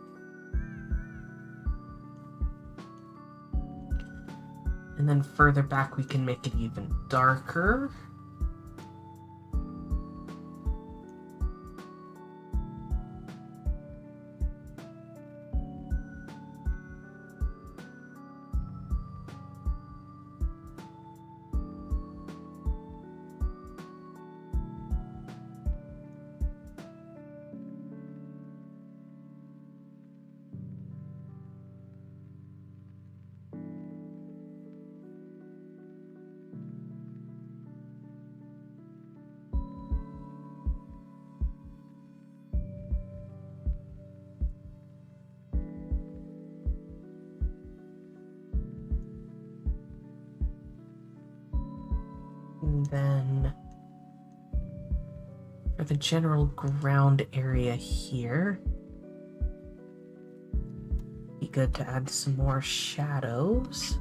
And then further back, we can make it even darker. And then for the general ground area here, be good to add some more shadows.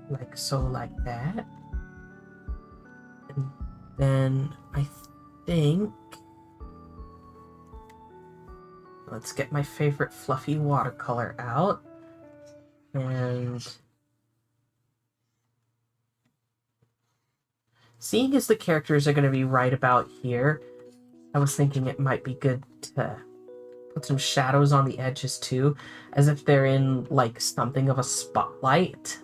Like so, like that. And then I think let's get my favorite fluffy watercolor out. And seeing as the characters are going to be right about here, I was thinking it might be good to put some shadows on the edges too, as if they're in like something of a spotlight.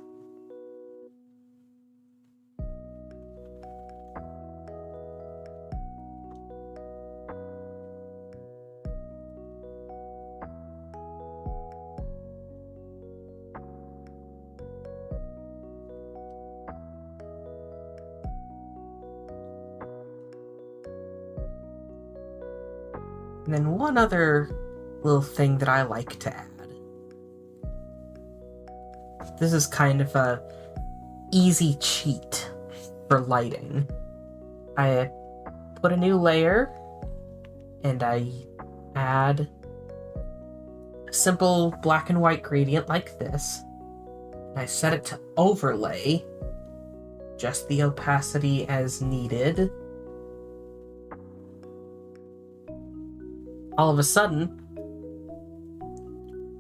And then one other little thing that I like to add this is kind of a easy cheat for lighting. I put a new layer, and I add a simple black and white gradient like this. And I set it to overlay, just the opacity as needed. All of a sudden,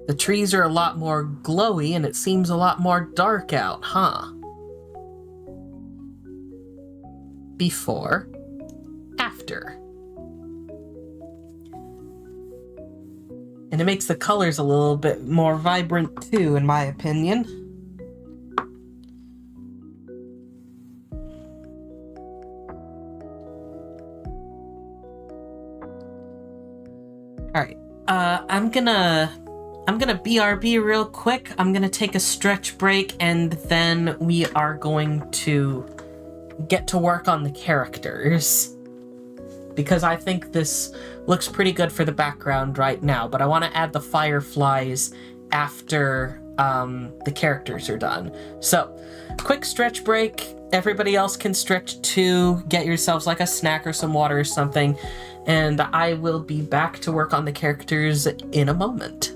the trees are a lot more glowy and it seems a lot more dark out, huh? Before, after. And it makes the colors a little bit more vibrant too, in my opinion. Alright, I'm gonna BRB real quick. I'm gonna take a stretch break, and then we are going to get to work on the characters. Because I think this looks pretty good for the background right now, but I want to add the fireflies after the characters are done. So, quick stretch break. Everybody else can stretch too. Get yourselves like a snack or some water or something. And I will be back to work on the characters in a moment.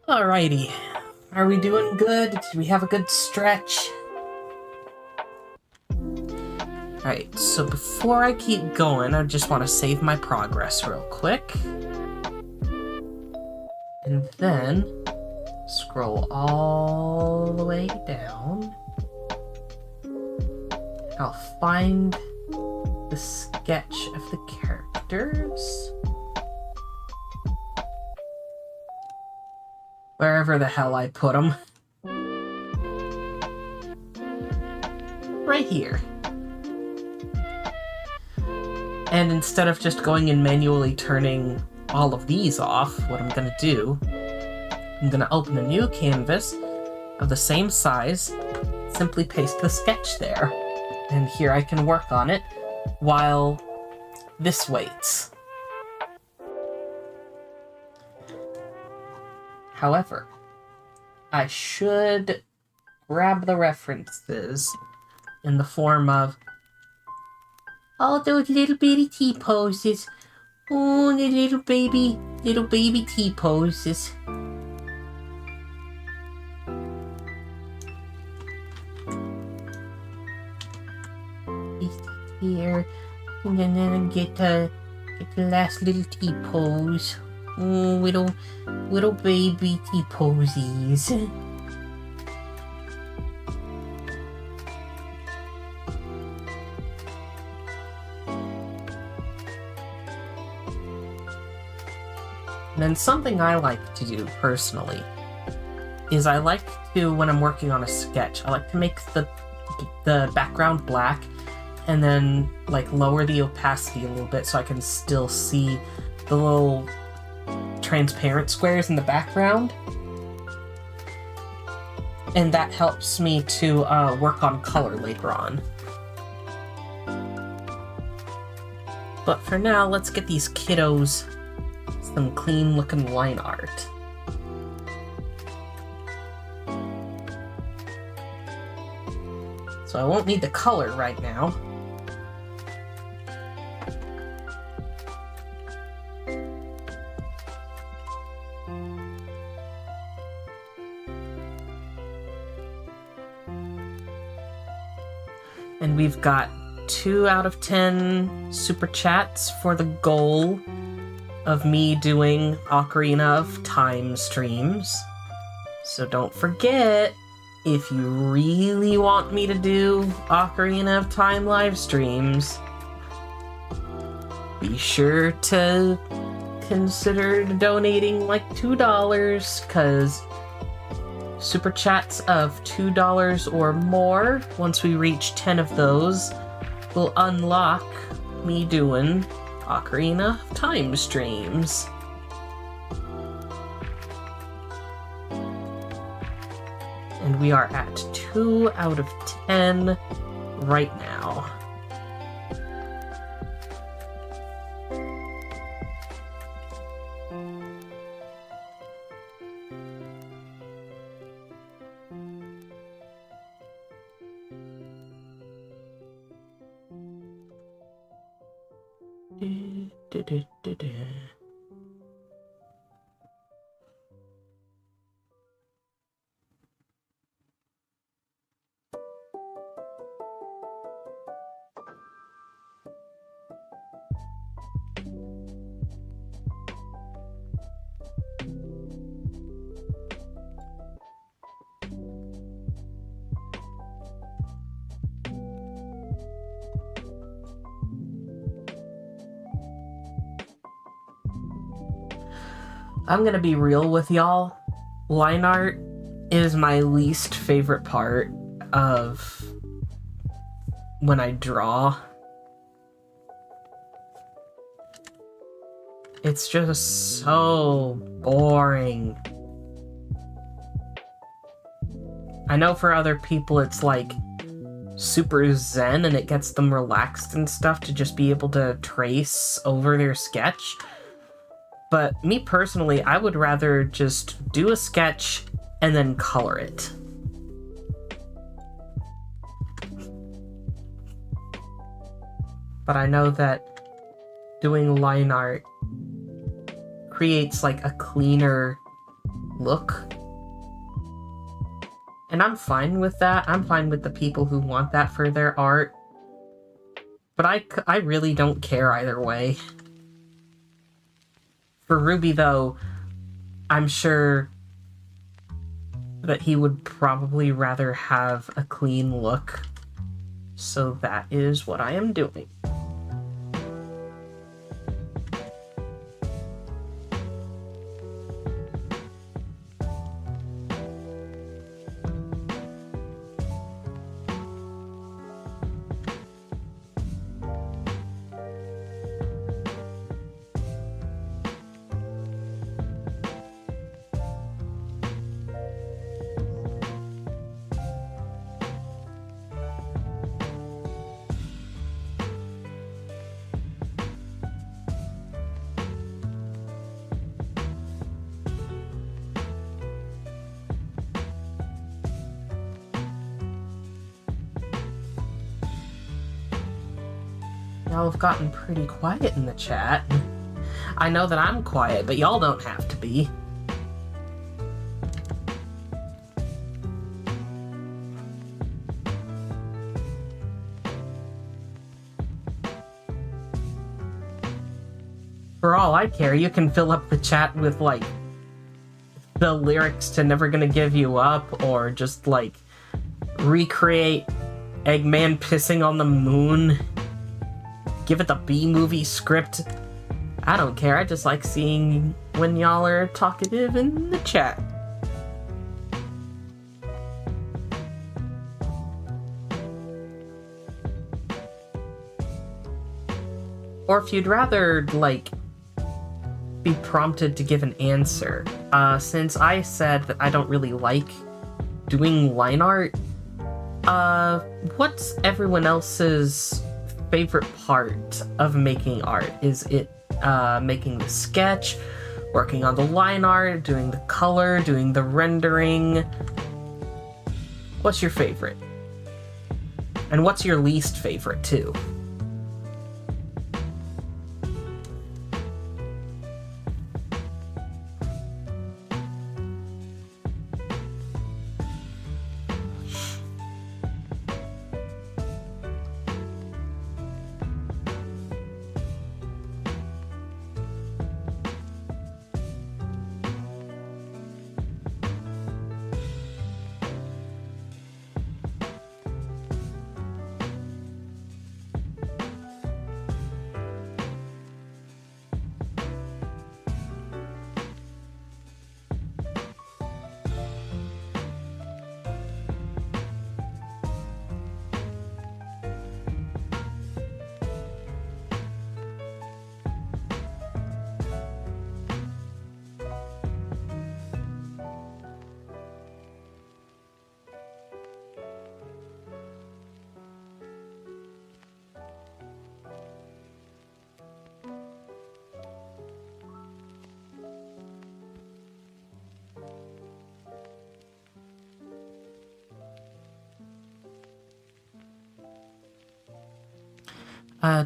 Alrighty. Are we doing good? Did we have a good stretch? Alright, so before I keep going, I just want to save my progress real quick. And then scroll all the way down. I'll find the sketch of the characters. Wherever the hell I put them. Right here. And instead of just going and manually turning all of these off, what I'm going to do, I'm going to open a new canvas of the same size, simply paste the sketch there, and here I can work on it while this waits. However, I should grab the references in the form of all those little bitty T-poses. Oh, the little baby T-poses. Here, and then get the last little T-pose. Oh, little baby T-posies. And then something I like to do personally is I like to, when I'm working on a sketch, I like to make the background black and then like lower the opacity a little bit so I can still see the little transparent squares in the background. And that helps me to work on color later on. But for now, let's get these kiddos some clean looking line art. So I won't need the color right now. And we've got 2 out of 10 super chats for the goal of me doing Ocarina of Time streams. So don't forget, if you really want me to do Ocarina of Time live streams, be sure to consider donating like $2, because super chats of $2 or more, once we reach 10 of those, will unlock me doing Ocarina of Time streams. And we are at 2 out of 10 right now. I'm gonna be real with y'all. Line art is my least favorite part of when I draw. It's just so boring. I know for other people it's like super zen and it gets them relaxed and stuff to just be able to trace over their sketch. But me personally, I would rather just do a sketch and then color it. But I know that doing line art creates like a cleaner look. And I'm fine with that. I'm fine with the people who want that for their art. But I really don't care either way. For Ruby, though, I'm sure that he would probably rather have a clean look. So that is what I am doing. Y'all have gotten pretty quiet in the chat. I know that I'm quiet, but y'all don't have to be. For all I care, you can fill up the chat with, like, the lyrics to Never Gonna Give You Up, or just, like, recreate Eggman pissing on the moon. Give it the B-movie script. I don't care, I just like seeing when y'all are talkative in the chat. Or if you'd rather, like, be prompted to give an answer. Since I said that I don't really like doing line art, what's everyone else's favorite part of making art? Is it making the sketch, working on the line art, doing the color, doing the rendering? What's your favorite? And what's your least favorite too?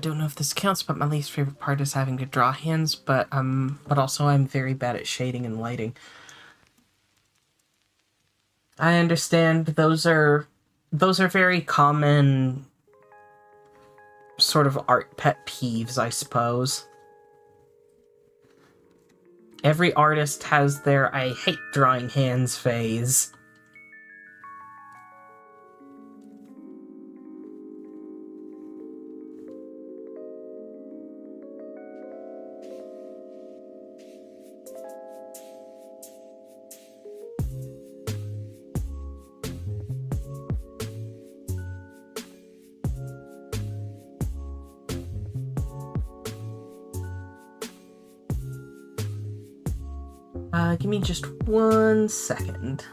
Don't know if this counts, but my least favorite part is having to draw hands, but also I'm very bad at shading and lighting. I understand those are very common sort of art pet peeves, I suppose. Every artist has their I hate drawing hands phase. Give me just 1 second.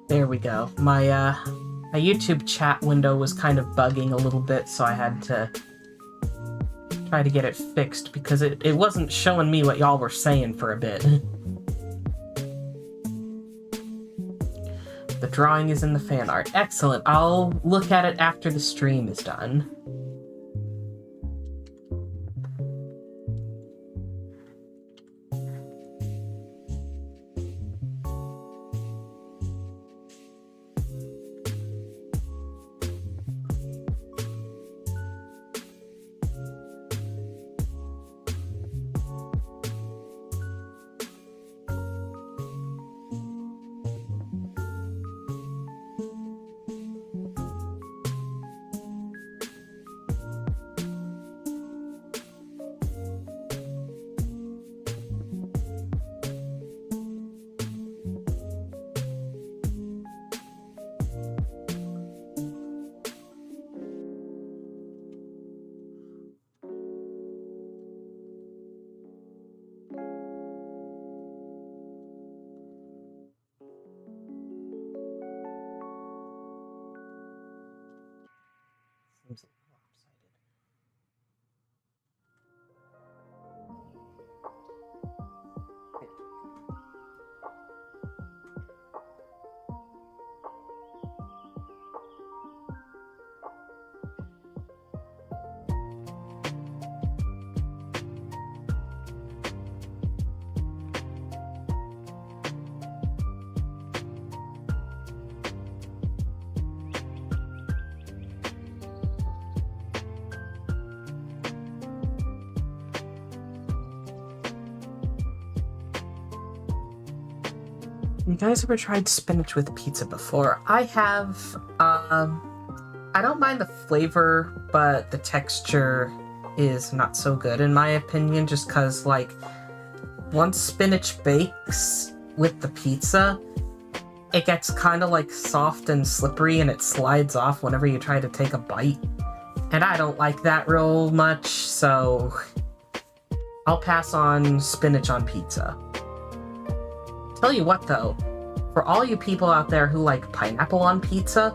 There we go. My YouTube chat window was kind of bugging a little bit, so I had to try to get it fixed because it wasn't showing me what y'all were saying for a bit. The drawing is in the fan art. Excellent. I'll look at it after the stream is done. Seems a little lopsided. You guys ever tried spinach with pizza before? I have. I don't mind the flavor, but the texture is not so good in my opinion, just because, like, once spinach bakes with the pizza, it gets kind of, like, soft and slippery, and it slides off whenever you try to take a bite. And I don't like that real much, so I'll pass on spinach on pizza. Tell you what, though, for all you people out there who like pineapple on pizza,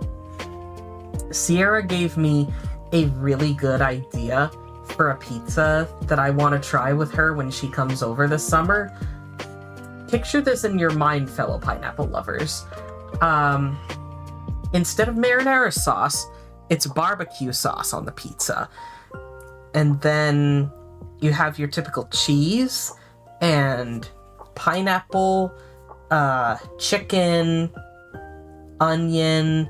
Sierra gave me a really good idea for a pizza that I want to try with her when she comes over this summer. Picture this in your mind, fellow pineapple lovers. Instead of marinara sauce, it's barbecue sauce on the pizza. And then you have your typical cheese and pineapple, chicken, onion,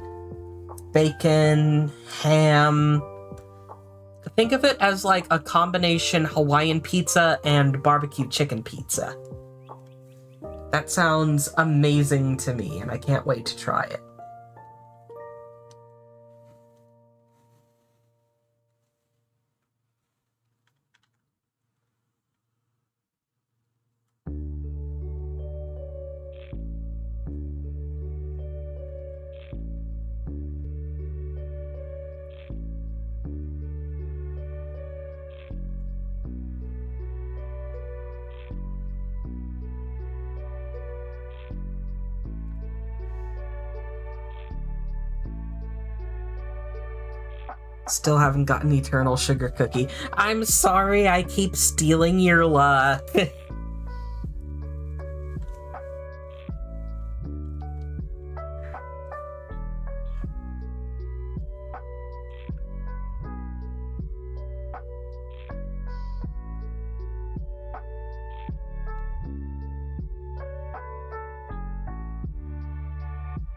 bacon, ham. Think of it as like a combination Hawaiian pizza and barbecue chicken pizza. That sounds amazing to me, and I can't wait to try it. Still haven't gotten Eternal Sugar Cookie. I'm sorry, I keep stealing your luck.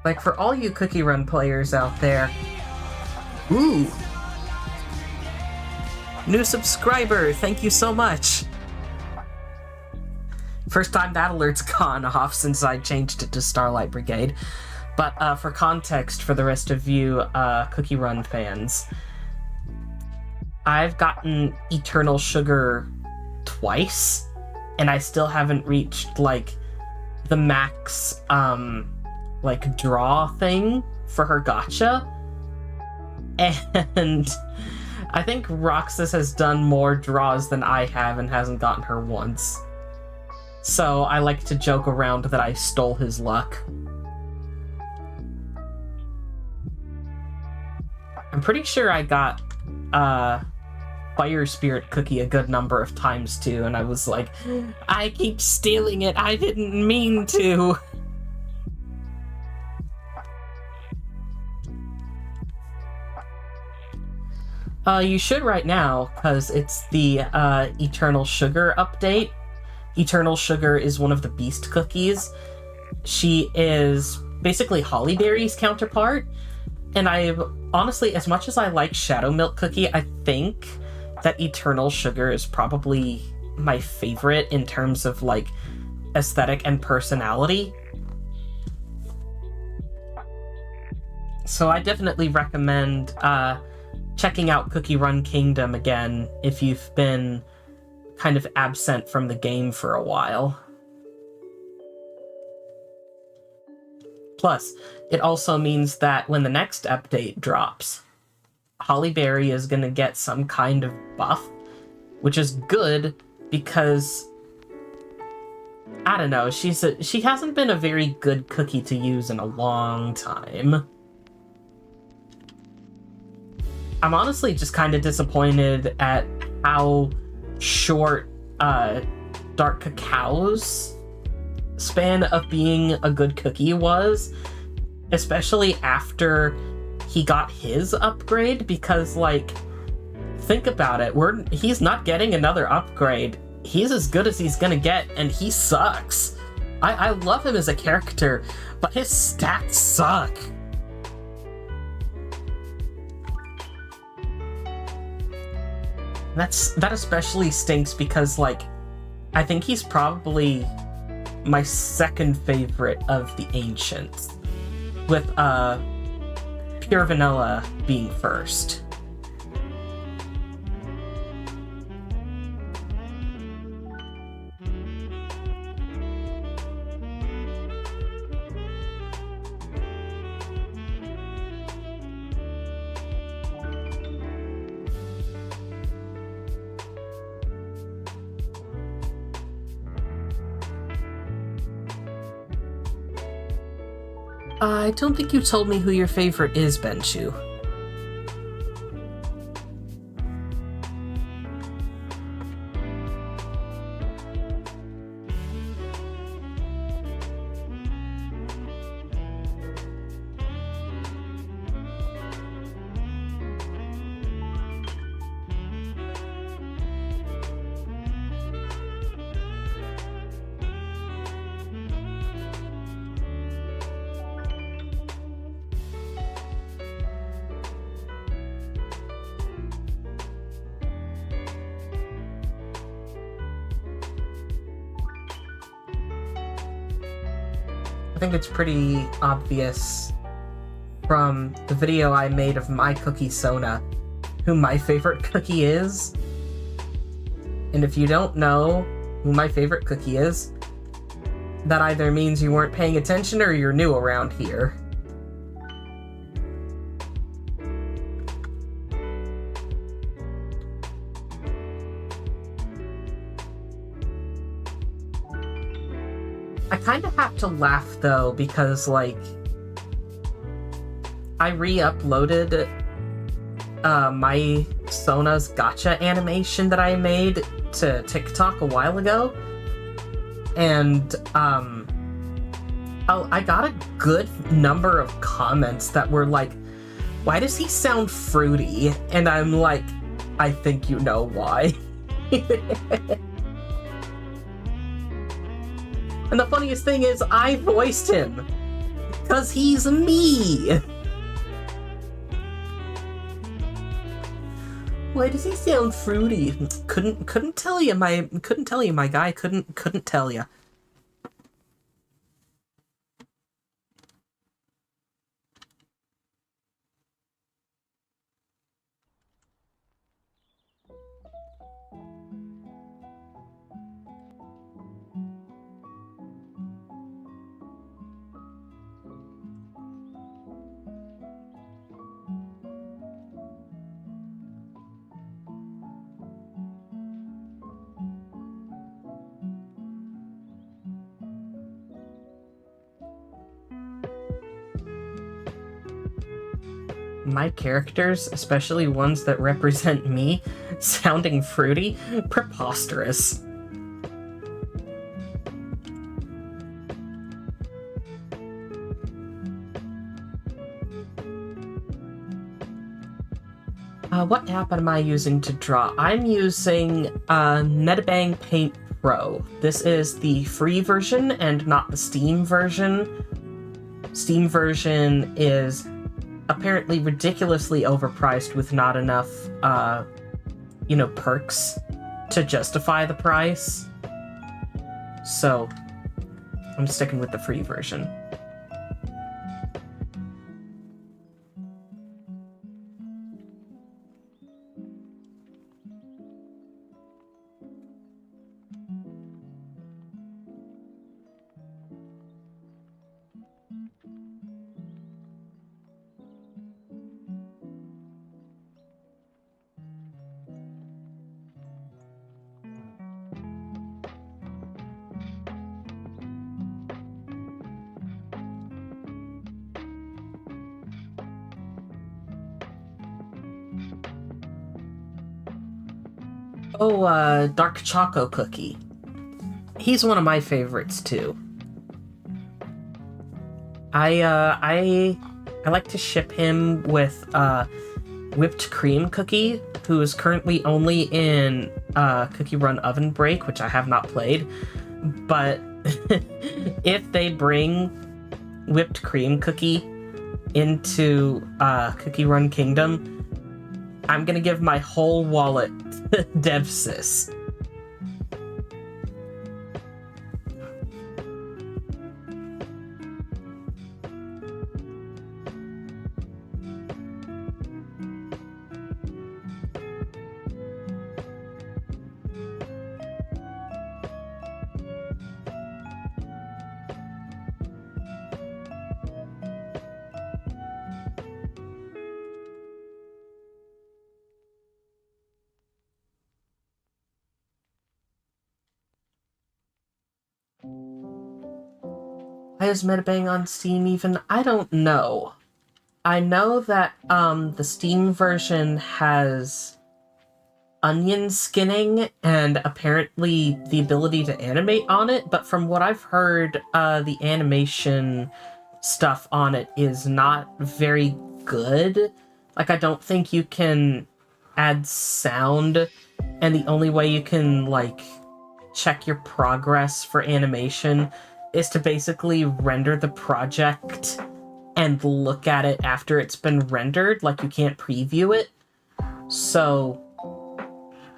Like, for all you Cookie Run players out there, ooh! New subscriber, thank you so much! First time that alert's gone off since I changed it to Starlight Brigade. But for context, for the rest of you Cookie Run fans, I've gotten Eternal Sugar twice, and I still haven't reached, like, the max, like, draw thing for her gacha. And I think Roxas has done more draws than I have and hasn't gotten her once. So I like to joke around that I stole his luck. I'm pretty sure I got Fire Spirit Cookie a good number of times too, and I was like, I keep stealing it, I didn't mean to. You should right now, because it's the Eternal Sugar update. Eternal Sugar is one of the Beast cookies. She is basically Hollyberry's counterpart, and honestly, as much as I like Shadow Milk Cookie, I think that Eternal Sugar is probably my favorite in terms of, like, aesthetic and personality. So I definitely recommend checking out Cookie Run Kingdom again if you've been kind of absent from the game for a while. Plus, it also means that when the next update drops, Holly Berry is going to get some kind of buff, which is good because, I don't know, she hasn't been a very good cookie to use in a long time. I'm honestly just kind of disappointed at how short Dark Cacao's span of being a good cookie was, especially after he got his upgrade, because, like, think about it, he's not getting another upgrade. He's as good as he's gonna get, and he sucks. I love him as a character, but his stats suck. That especially stinks because, like, I think he's probably my second favorite of the Ancients, with Pure Vanilla being first. I don't think you told me who your favorite is, Benchu. I think it's pretty obvious from the video I made of my cookie Sona who my favorite cookie is. And if you don't know who my favorite cookie is, that either means you weren't paying attention or you're new around here. I kind of have to laugh, though, because, like, I re-uploaded my Sona's gacha animation that I made to TikTok a while ago, and I got a good number of comments that were like, why does he sound fruity? And I'm like, I think you know why. And the funniest thing is, I voiced him, because he's me! Why does he sound fruity? Couldn't tell you, my guy, couldn't tell you. my characters, especially ones that represent me, sounding fruity, preposterous. What app am I using to draw? I'm using Metabang Paint Pro. This is the free version and not the Steam version. Steam version is apparently ridiculously overpriced with not enough, perks to justify the price. So, I'm sticking with the free version. Oh, Dark Choco Cookie. He's one of my favorites too. I like to ship him with Whipped Cream Cookie, who is currently only in Cookie Run Oven Break, which I have not played. But if they bring Whipped Cream Cookie into Cookie Run Kingdom, I'm gonna give my whole wallet to DevSys. Why is Metabang on Steam even? I don't know. I know that the Steam version has onion skinning and apparently the ability to animate on it, but from what I've heard, the animation stuff on it is not very good. Like, I don't think you can add sound, and the only way you can, like, check your progress for animation is to basically render the project and look at it after it's been rendered. Like, you can't preview it. So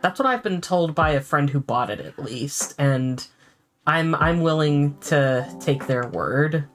that's what I've been told by a friend who bought it, at least, and I'm willing to take their word.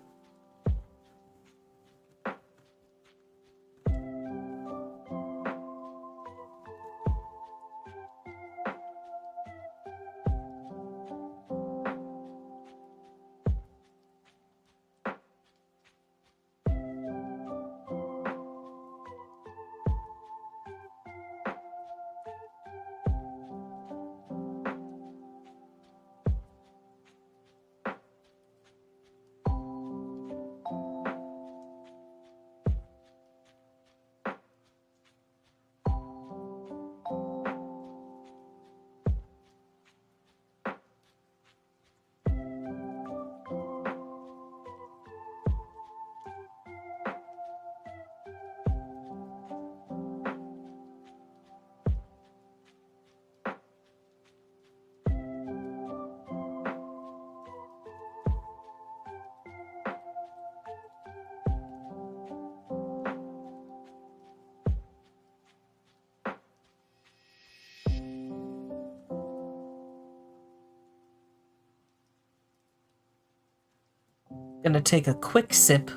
Gonna take a quick sip.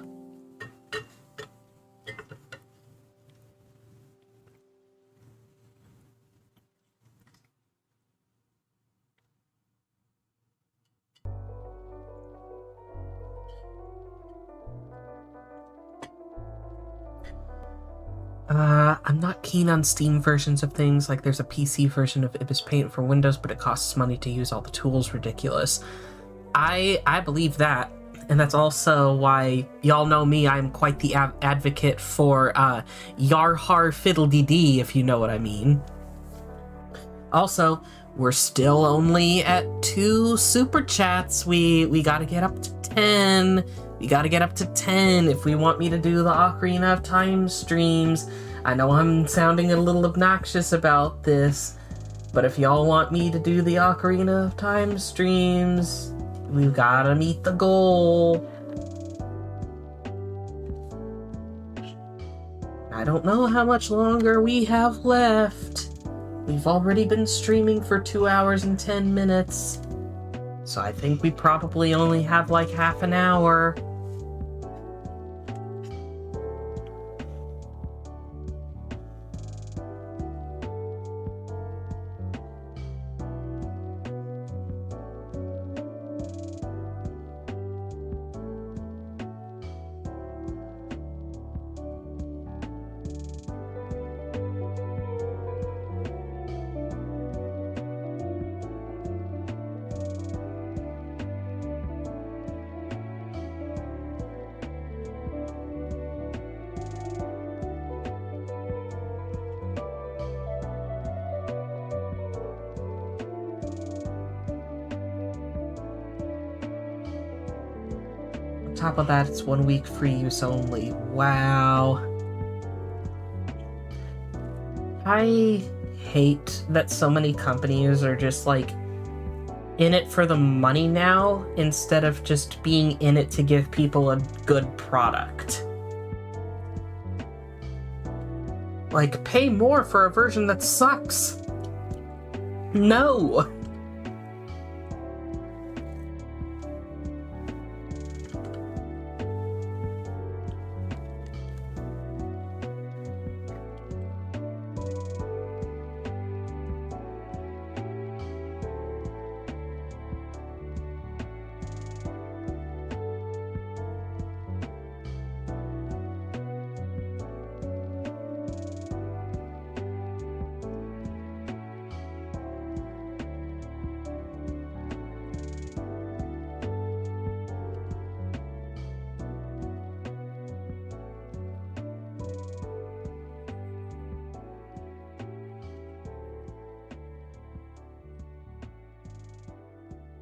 I'm not keen on Steam versions of things. Like, there's a PC version of Ibis Paint for Windows, but it costs money to use all the tools. Ridiculous. I believe that. And that's also why, y'all know me, I'm quite the advocate for Yarhar Fiddle-dee-dee, if you know what I mean. Also, we're still only at 2 Super Chats. We gotta get up to 10. We gotta get up to 10 if we want me to do the Ocarina of Time streams. I know I'm sounding a little obnoxious about this, but if y'all want me to do the Ocarina of Time streams, we've gotta meet the goal. I don't know how much longer we have left. We've already been streaming for 2 hours and 10 minutes, so I think we probably only have like half an hour. On top of that, it's 1 week free use only. Wow. I hate that so many companies are just like in it for the money now instead of just being in it to give people a good product. Like, pay more for a version that sucks. No.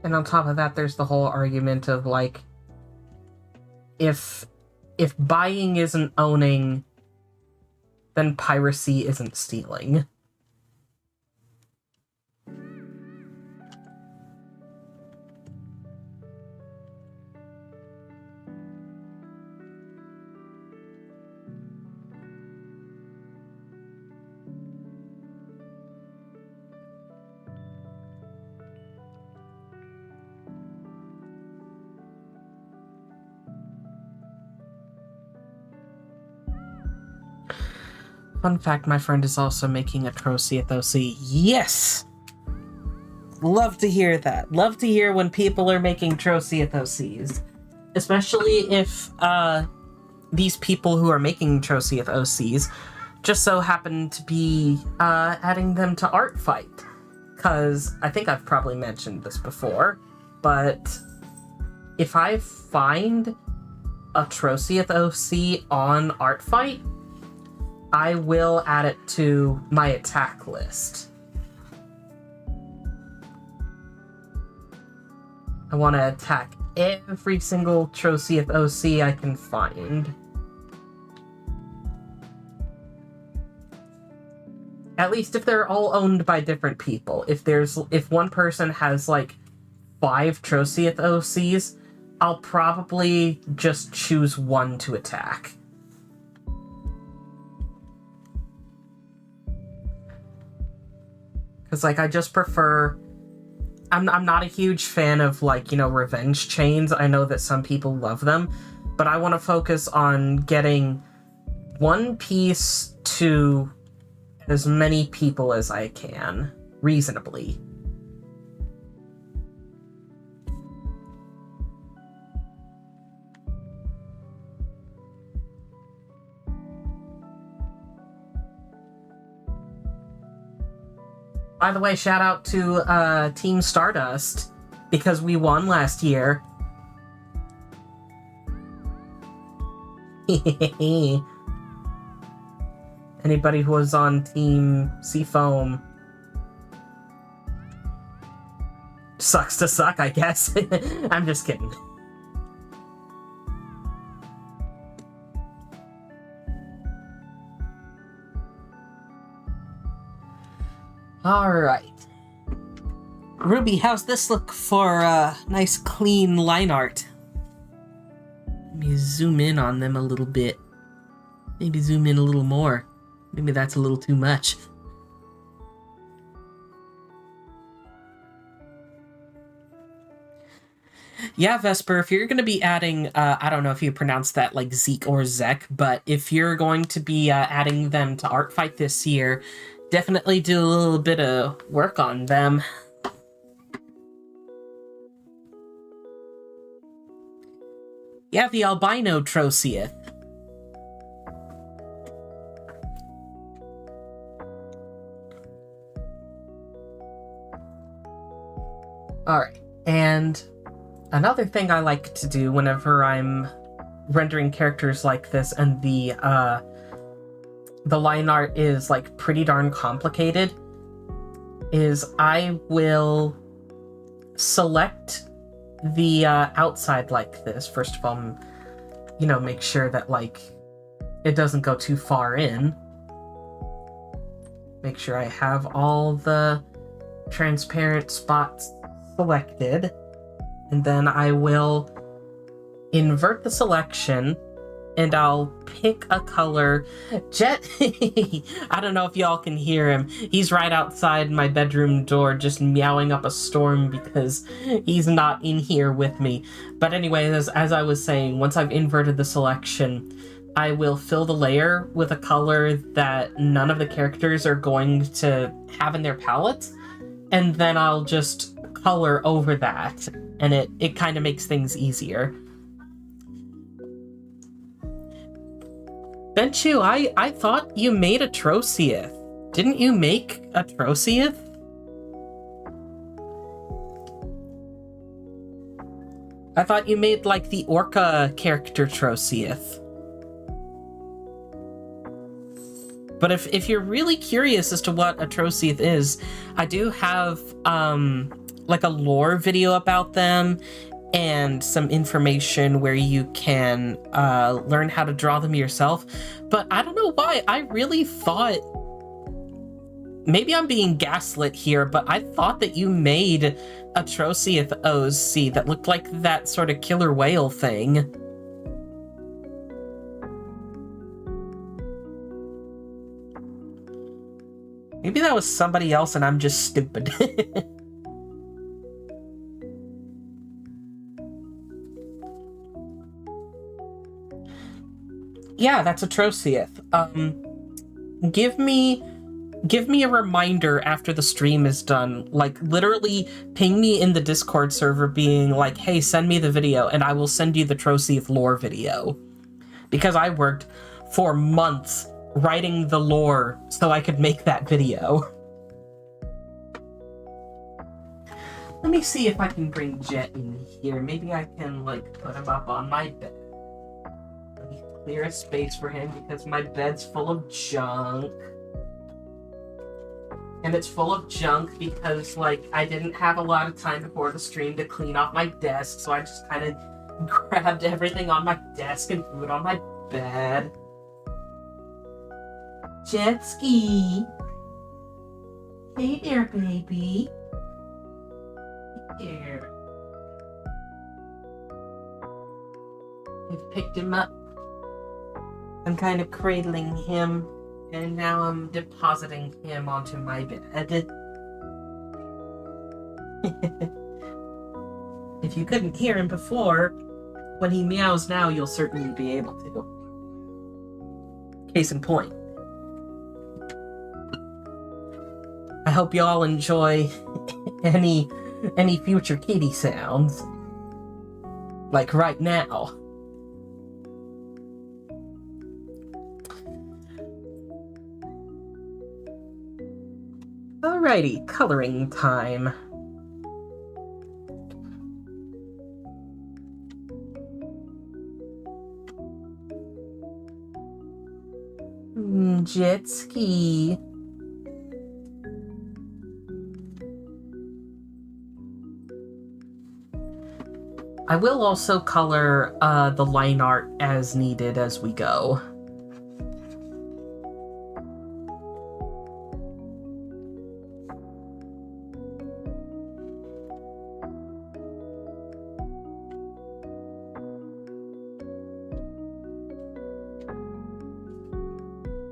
And on top of that, there's the whole argument of, like, if buying isn't owning, then piracy isn't stealing. Fun fact, my friend is also making a Troceath OC. Yes! Love to hear that. Love to hear when people are making Troceath OCs. Especially if these people who are making Troceath OCs just so happen to be adding them to Art Fight. Because I think I've probably mentioned this before, but if I find a Troceath OC on Art Fight, I will add it to my attack list. I want to attack every single Troceath OC I can find. At least if they're all owned by different people. If one person has like 5 Troceath OCs, I'll probably just choose one to attack. Because, like, I just prefer... I'm not a huge fan of, like, you know, revenge chains. I know that some people love them, but I want to focus on getting one piece to as many people as I can, reasonably. By the way, shout out to Team Stardust, because we won last year. Anybody who was on Team Seafoam sucks to suck, I guess. I'm just kidding. Alright. Ruby, how's this look for nice clean line art? Let me zoom in on them a little bit. Maybe zoom in a little more. Maybe that's a little too much. Yeah, Vesper, if you're going to be adding, I don't know if you pronounce that like Zeke or Zek, but if you're going to be adding them to Art Fight this year, definitely do a little bit of work on them. Yeah, the albino Troceus. Alright, and another thing I like to do whenever I'm rendering characters like this and the line art is like pretty darn complicated is I will select the outside like this. First of all, you know, make sure that like it doesn't go too far in. Make sure I have all the transparent spots selected, and then I will invert the selection and I'll pick a color. Jet, I don't know if y'all can hear him. He's right outside my bedroom door just meowing up a storm because he's not in here with me. But anyway, as I was saying, once I've inverted the selection, I will fill the layer with a color that none of the characters are going to have in their palette, and then I'll just color over that, and it kind of makes things easier. Benchu, I thought you made a Troceus. Didn't you make a Troceus? I thought you made, like, the Orca character Troceus. But if you're really curious as to what a Troceus is, I do have, like, a lore video about them, and some information where you can learn how to draw them yourself. But I don't know why, I really thought... Maybe I'm being gaslit here, but I thought that you made a Troceus OC that looked like that sort of killer whale thing. Maybe that was somebody else and I'm just stupid. Yeah, that's a Troceus. Give me a reminder after the stream is done. Like, literally ping me in the Discord server being like, hey, send me the video, and I will send you the Troceus lore video. Because I worked for months writing the lore so I could make that video. Let me see if I can bring Jet in here. Maybe I can, like, put him up on my bed. Let me clear a space for him because my bed's full of junk. And it's full of junk because, like, I didn't have a lot of time before the stream to clean off my desk, so I just kind of grabbed everything on my desk and threw it on my bed. Jet ski. Hey there, baby. Here. I've picked him up. I'm kind of cradling him. And now I'm depositing him onto my bed. If you couldn't hear him before, when he meows now, you'll certainly be able to. Case in point. I hope you all enjoy any future kitty sounds. Like right now. Alrighty, coloring time. jet ski. I will also color the line art as needed as we go.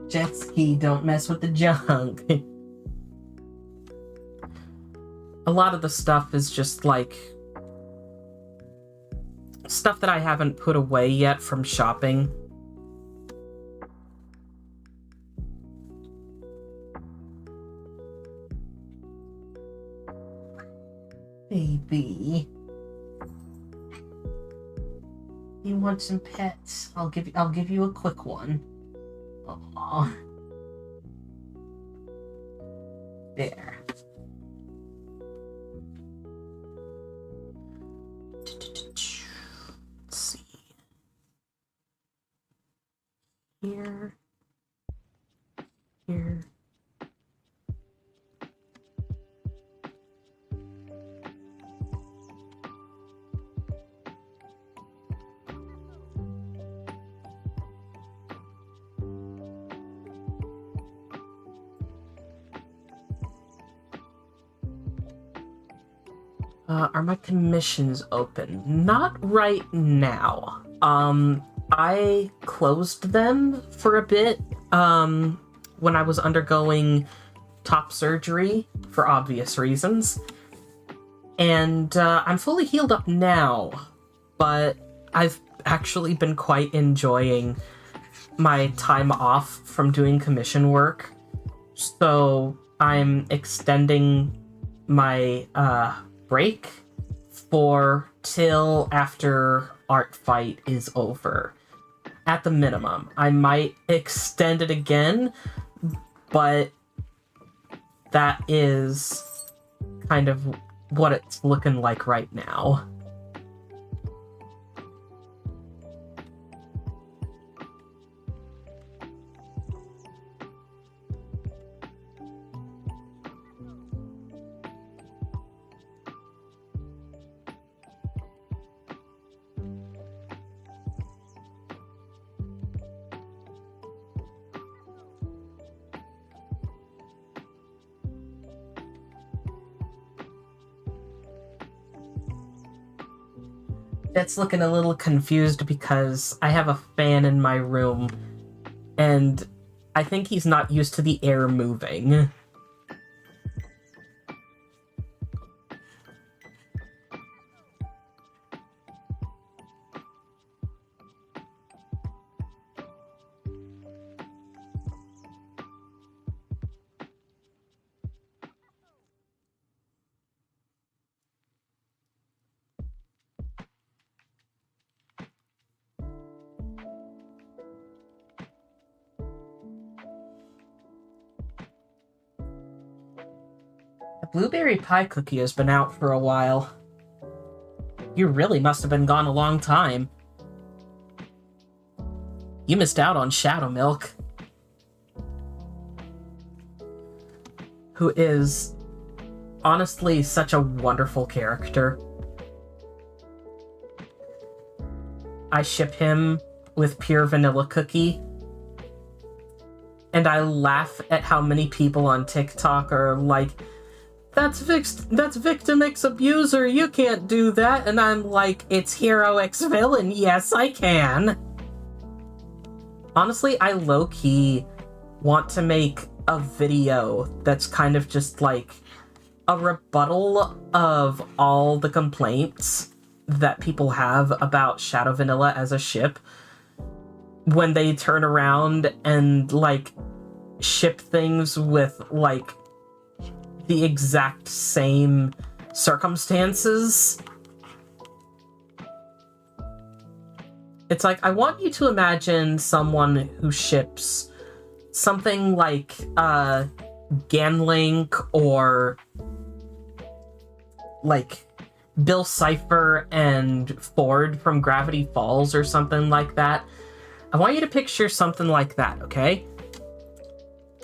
Jet ski, don't mess with the junk. A lot of the stuff is just like stuff that I haven't put away yet from shopping. Baby, you want some pets? I'll give you a quick one. Aww. There. Let's see. Here. Here. Are my commissions open? Not right now. I closed them for a bit, when I was undergoing top surgery, for obvious reasons. And, I'm fully healed up now, but I've actually been quite enjoying my time off from doing commission work. So, I'm extending my, break for till after Art Fight is over. At the minimum. I might extend it again, but that is kind of what it's looking like right now. That's looking a little confused because I have a fan in my room, and I think he's not used to the air moving. Blueberry pie cookie has been out for a while. You really must have been gone a long time. You missed out on Shadow Milk, who is honestly such a wonderful character. I ship him with Pure Vanilla Cookie, and I laugh at how many people on TikTok are like, that's Victim X Abuser, you can't do that. And I'm like, it's Hero X Villain, yes I can. Honestly, I low-key want to make a video that's kind of just like a rebuttal of all the complaints that people have about Shadow Vanilla as a ship when they turn around and like ship things with like the exact same circumstances. It's like, I want you to imagine someone who ships something like Ganlink or like Bill Cipher and Ford from Gravity Falls or something like that. I want you to picture something like that, okay?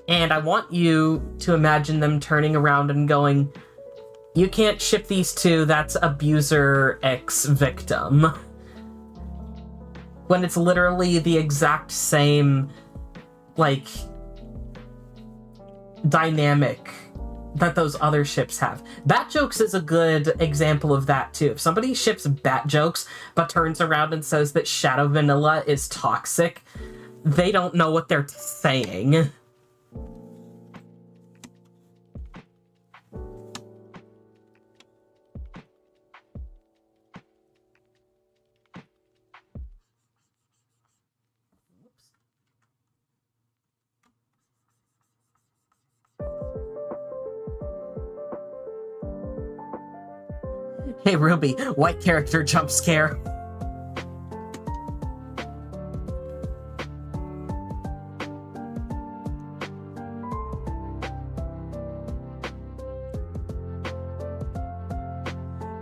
And I want you to imagine them turning around and going, you can't ship these two, that's abuser X victim. When it's literally the exact same, like, dynamic that those other ships have. Bat Jokes is a good example of that, too. If somebody ships Bat Jokes, but turns around and says that Shadow Vanilla is toxic, they don't know what they're saying. Hey Ruby, white character jump scare.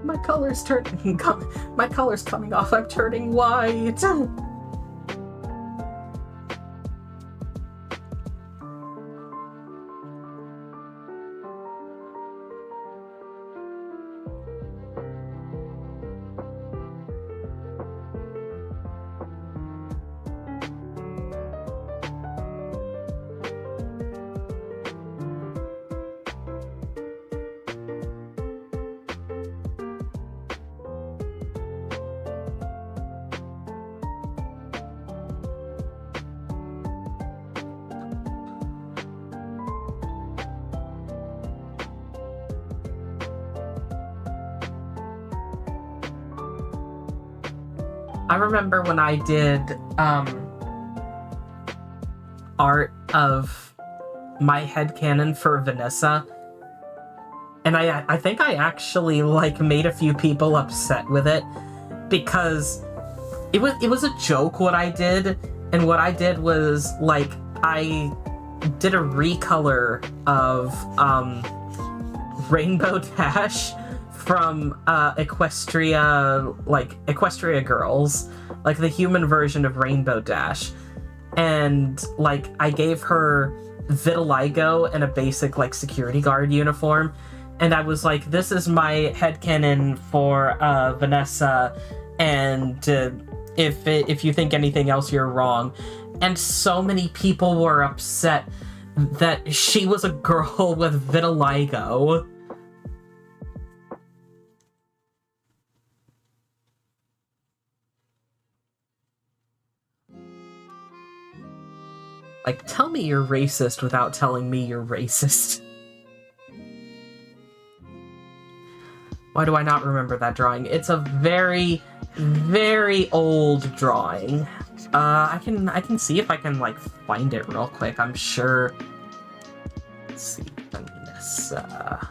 My color's turning. My color's coming off. I'm turning white. I remember when I did art of my headcanon for Vanessa, and I think I actually like made a few people upset with it because it was a joke what I did, and what I did was like I did a recolor of Rainbow Dash from Equestria Girls, like the human version of Rainbow Dash. And like I gave her vitiligo and a basic like security guard uniform, and I was like, this is my headcanon for Vanessa, and if you think anything else, you're wrong. And so many people were upset that she was a girl with vitiligo. Like, tell me you're racist without telling me you're racist. Why do I not remember that drawing? It's a very, very old drawing. I can see if I can, like, find it real quick. I'm sure... Let's see, Vanessa...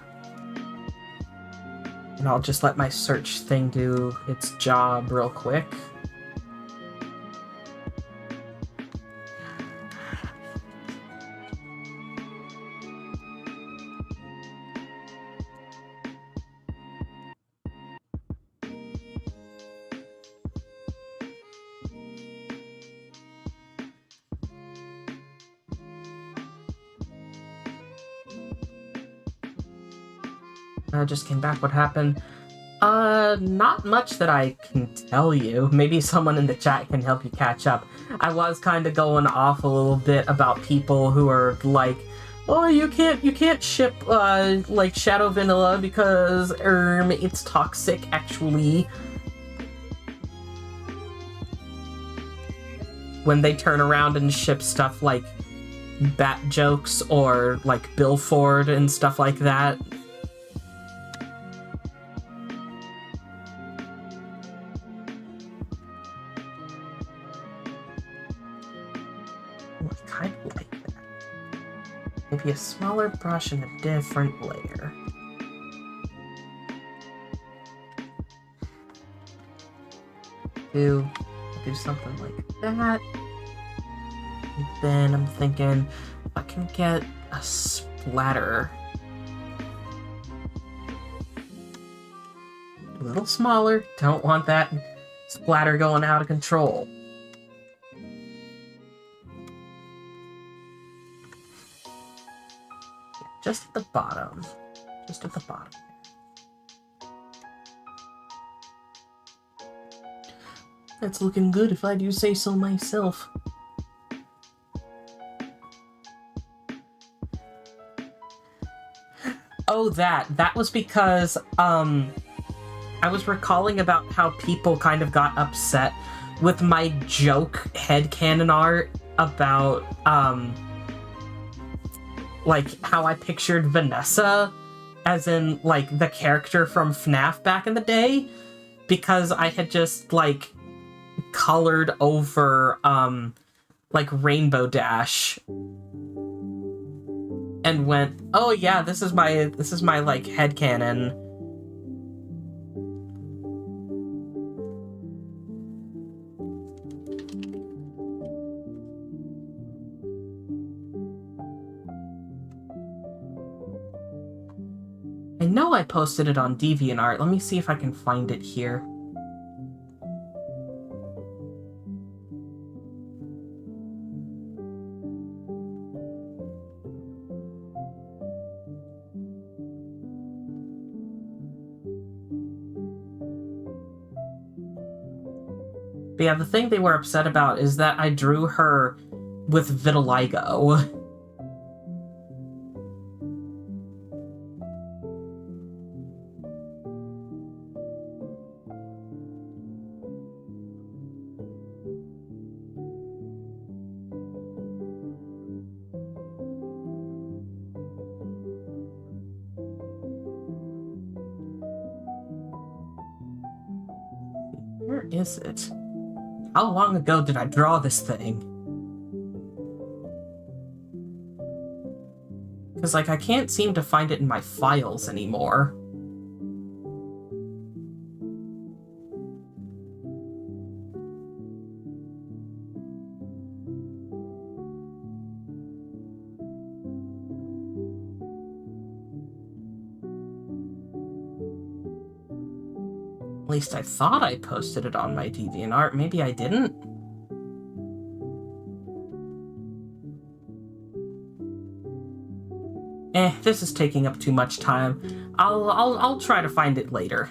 And I'll just let my search thing do its job real quick. Just came back. What happened? Not much that I can tell you. Maybe someone in the chat can help you catch up. I was kind of going off a little bit about people who are like, oh, you can't ship like Shadow Vanilla because it's toxic. Actually, when they turn around and ship stuff like Bat Jokes or like Bill Ford and stuff like that. Maybe a smaller brush and a different layer. Do something like that. And then I'm thinking I can get a splatter. A little smaller. Don't want that splatter going out of Just at the bottom. Just at the bottom. That's looking good if I do say so myself. Oh, that was because, I was recalling about how people kind of got upset with my joke headcanon art about, like, how I pictured Vanessa, as in, like, the character from FNAF back in the day, because I had just, like, colored over, like, Rainbow Dash, and went, oh yeah, this is my, like, headcanon. I know I posted it on DeviantArt. Let me see if I can find it here. But yeah, the thing they were upset about is that I drew her with vitiligo. Where is it? How long ago did I draw this thing? Because, like, I can't seem to find it in my files anymore. At least I thought I posted it on my DeviantArt. Maybe I didn't. This is taking up too much time. I'll try to find it later.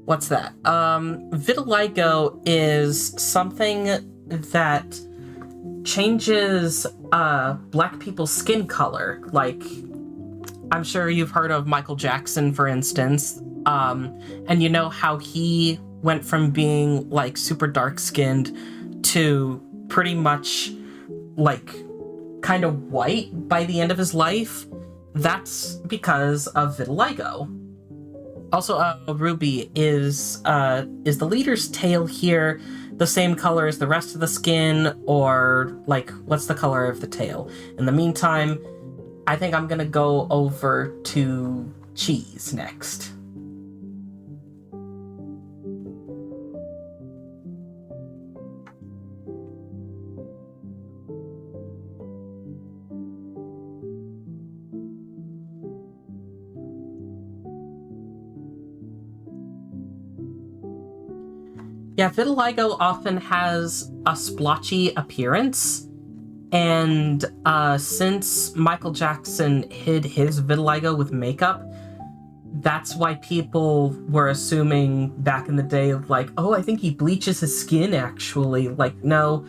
What's that? Vitiligo is something that changes black people's skin color. Like, I'm sure you've heard of Michael Jackson, for instance. And you know how he went from being, like, super dark-skinned to pretty much, like, kind of white by the end of his life? That's because of vitiligo. Also, Ruby, is the leader's tail here the same color as the rest of the skin, or, like, what's the color of the tail? In the meantime, I think I'm gonna go over to Cheese next. Yeah, vitiligo often has a splotchy appearance, and since Michael Jackson hid his vitiligo with makeup, that's why people were assuming back in the day, like, oh, I think he bleaches his skin, actually. Like, no,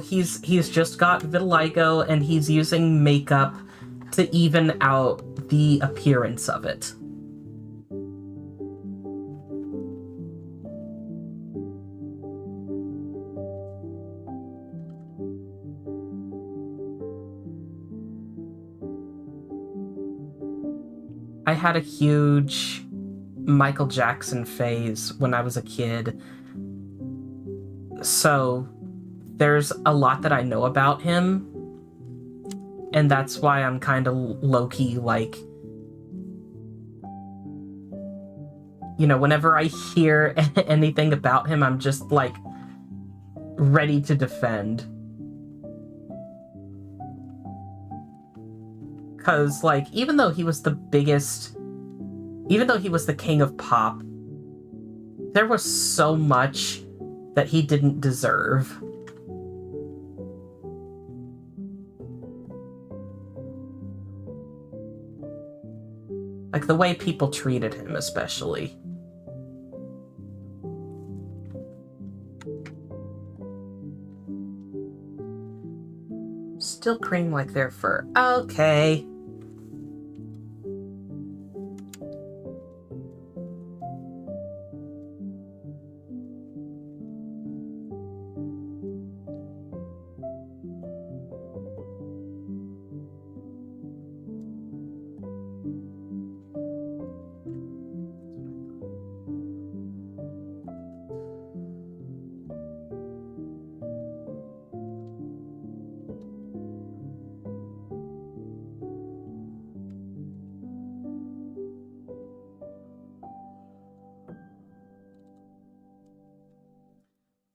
he's just got vitiligo, and he's using makeup to even out the appearance of it. I had a huge Michael Jackson phase when I was a kid, so there's a lot that I know about him, and that's why I'm kind of low-key, like, you know, whenever I hear anything about him, I'm just, like, ready to defend. Because, like, even though he was the king of pop, there was so much that he didn't deserve. Like, the way people treated him, especially. Still cream like their fur. Okay.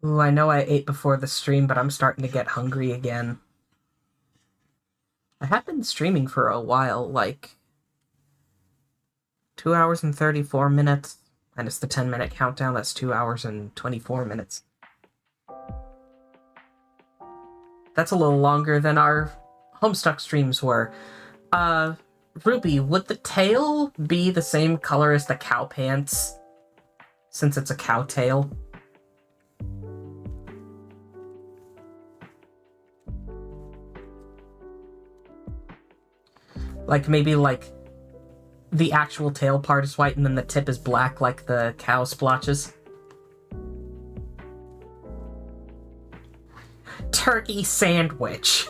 Ooh, I know I ate before the stream, but I'm starting to get hungry again. I have been streaming for a while, like 2 hours and 34 minutes. Minus the 10-minute countdown, that's 2 hours and 24 minutes. That's a little longer than our Homestuck streams were. Ruby, would the tail be the same color as the cow pants? Since it's a cow tail? Like, maybe, like, the actual tail part is white and then the tip is black like the cow splotches. Turkey sandwich.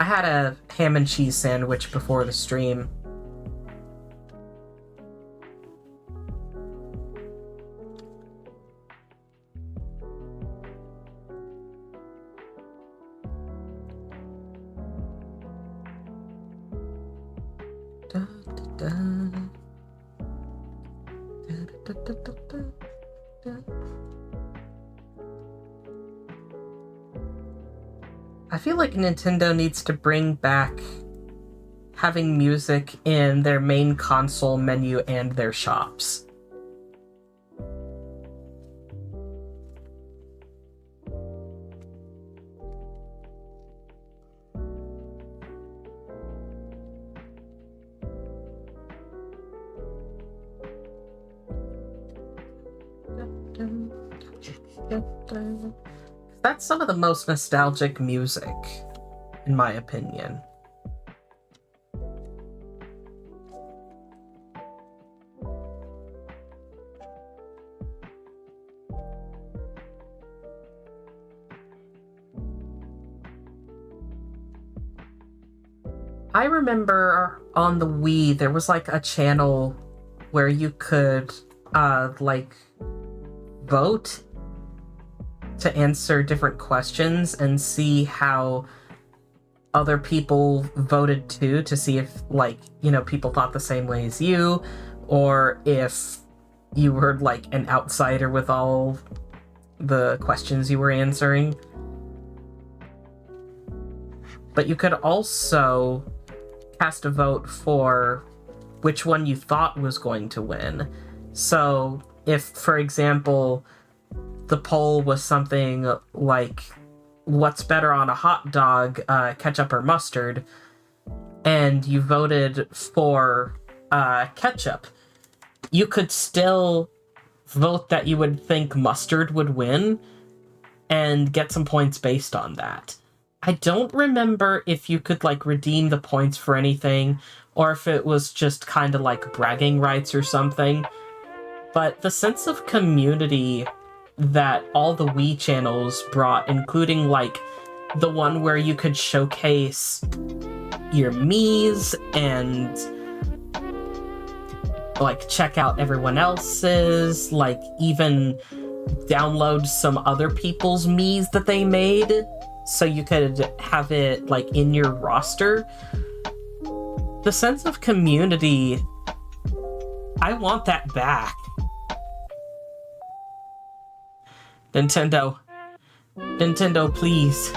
I had a ham and cheese sandwich before the stream. I feel like Nintendo needs to bring back having music in their main console menu and their shops. That's some of the most nostalgic music, in my opinion. I remember on the Wii, there was like a channel where you could, like, vote to answer different questions and see how other people voted too, to see if, like, you know, people thought the same way as you, or if you were, like, an outsider with all the questions you were answering. But you could also cast a vote for which one you thought was going to win. So if, for example, the poll was something like, what's better on a hot dog, ketchup or mustard, and you voted for ketchup, you could still vote that you would think mustard would win and get some points based on that. I don't remember if you could, like, redeem the points for anything, or if it was just kind of like bragging rights or something. But the sense of community that all the Wii channels brought, including, like, the one where you could showcase your Miis and, like, check out everyone else's, like, even download some other people's Miis that they made so you could have it, like, in your roster. The sense of community, I want that back. Nintendo, please.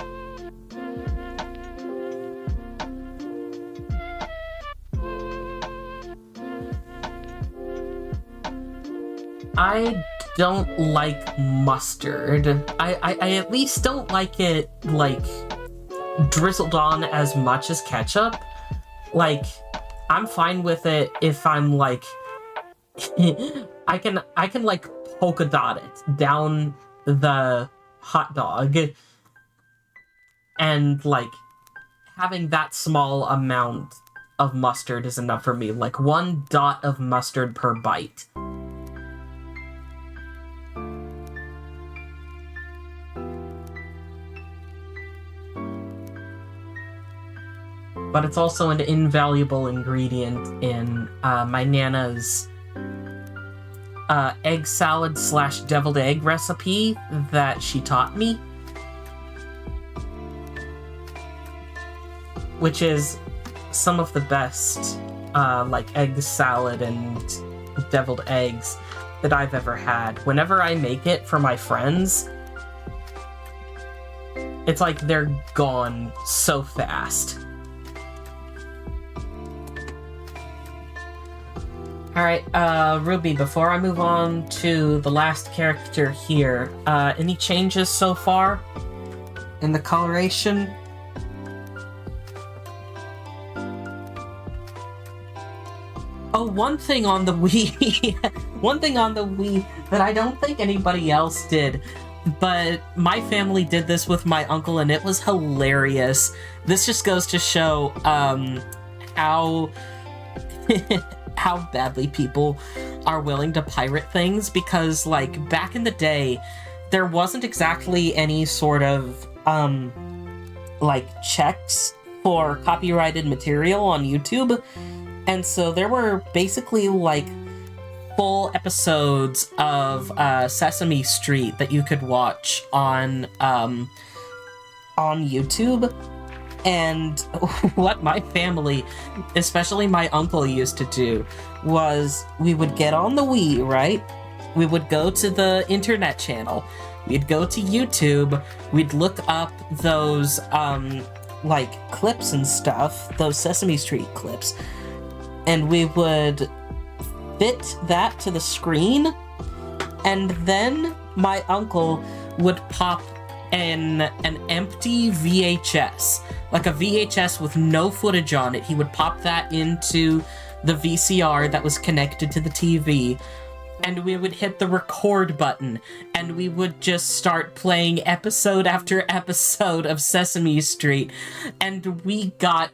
I don't like mustard. I at least don't like it, like, drizzled on as much as ketchup. Like, I'm fine with it if I'm like, I can like polka dot it down the hot dog, and like having that small amount of mustard is enough for me. Like 1 dot of mustard per bite. But it's also an invaluable ingredient in my Nana's egg salad / deviled egg recipe that she taught me. Which is some of the best like egg salad and deviled eggs that I've ever had. Whenever I make it for my friends, it's like they're gone so fast. Alright, Ruby, before I move on to the last character here, any changes so far in the coloration? Oh, one thing on the Wii, that I don't think anybody else did, but my family did this with my uncle and it was hilarious. This just goes to show, how how badly people are willing to pirate things, because like back in the day there wasn't exactly any sort of like checks for copyrighted material on YouTube, and so there were basically like full episodes of Sesame Street that you could watch on YouTube. And what my family, especially my uncle, used to do was we would get on the Wii, right? We would go to the internet channel. We'd go to YouTube. We'd look up those, like, clips and stuff, those Sesame Street clips. And we would fit that to the screen. And then my uncle would pop an empty VHS, like a VHS with no footage on it. He would pop that into the VCR that was connected to the TV, and we would hit the record button, and we would just start playing episode after episode of Sesame Street, and we got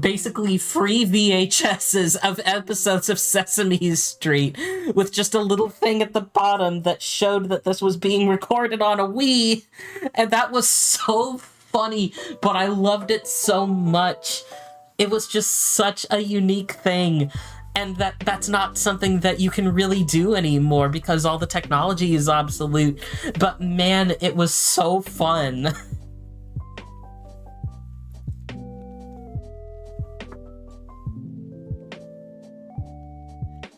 basically free VHSs of episodes of Sesame Street with just a little thing at the bottom that showed that this was being recorded on a Wii, and that was so funny, but I loved it so much. It was just such a unique thing. And that's not something that you can really do anymore because all the technology is obsolete. But man, it was so fun.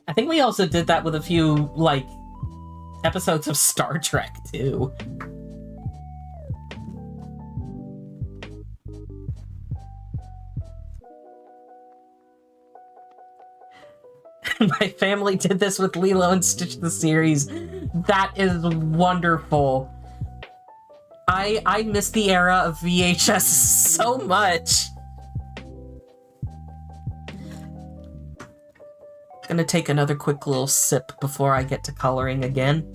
I think we also did that with a few, like, episodes of Star Trek, too. My family did this with Lilo and Stitch the series. That is wonderful. I miss the era of VHS so much. Gonna take another quick little sip before I get to coloring again.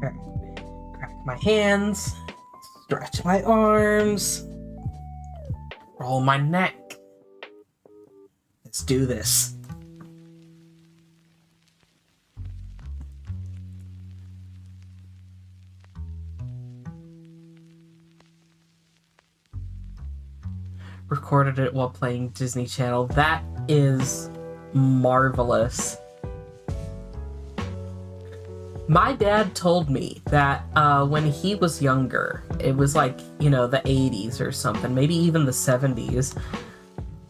Crack my hands, stretch my arms, roll my neck. Let's do this. Recorded it while playing Disney Channel. That is marvelous. My dad told me that when he was younger, it was like, you know, the 80s or something, maybe even the 70s,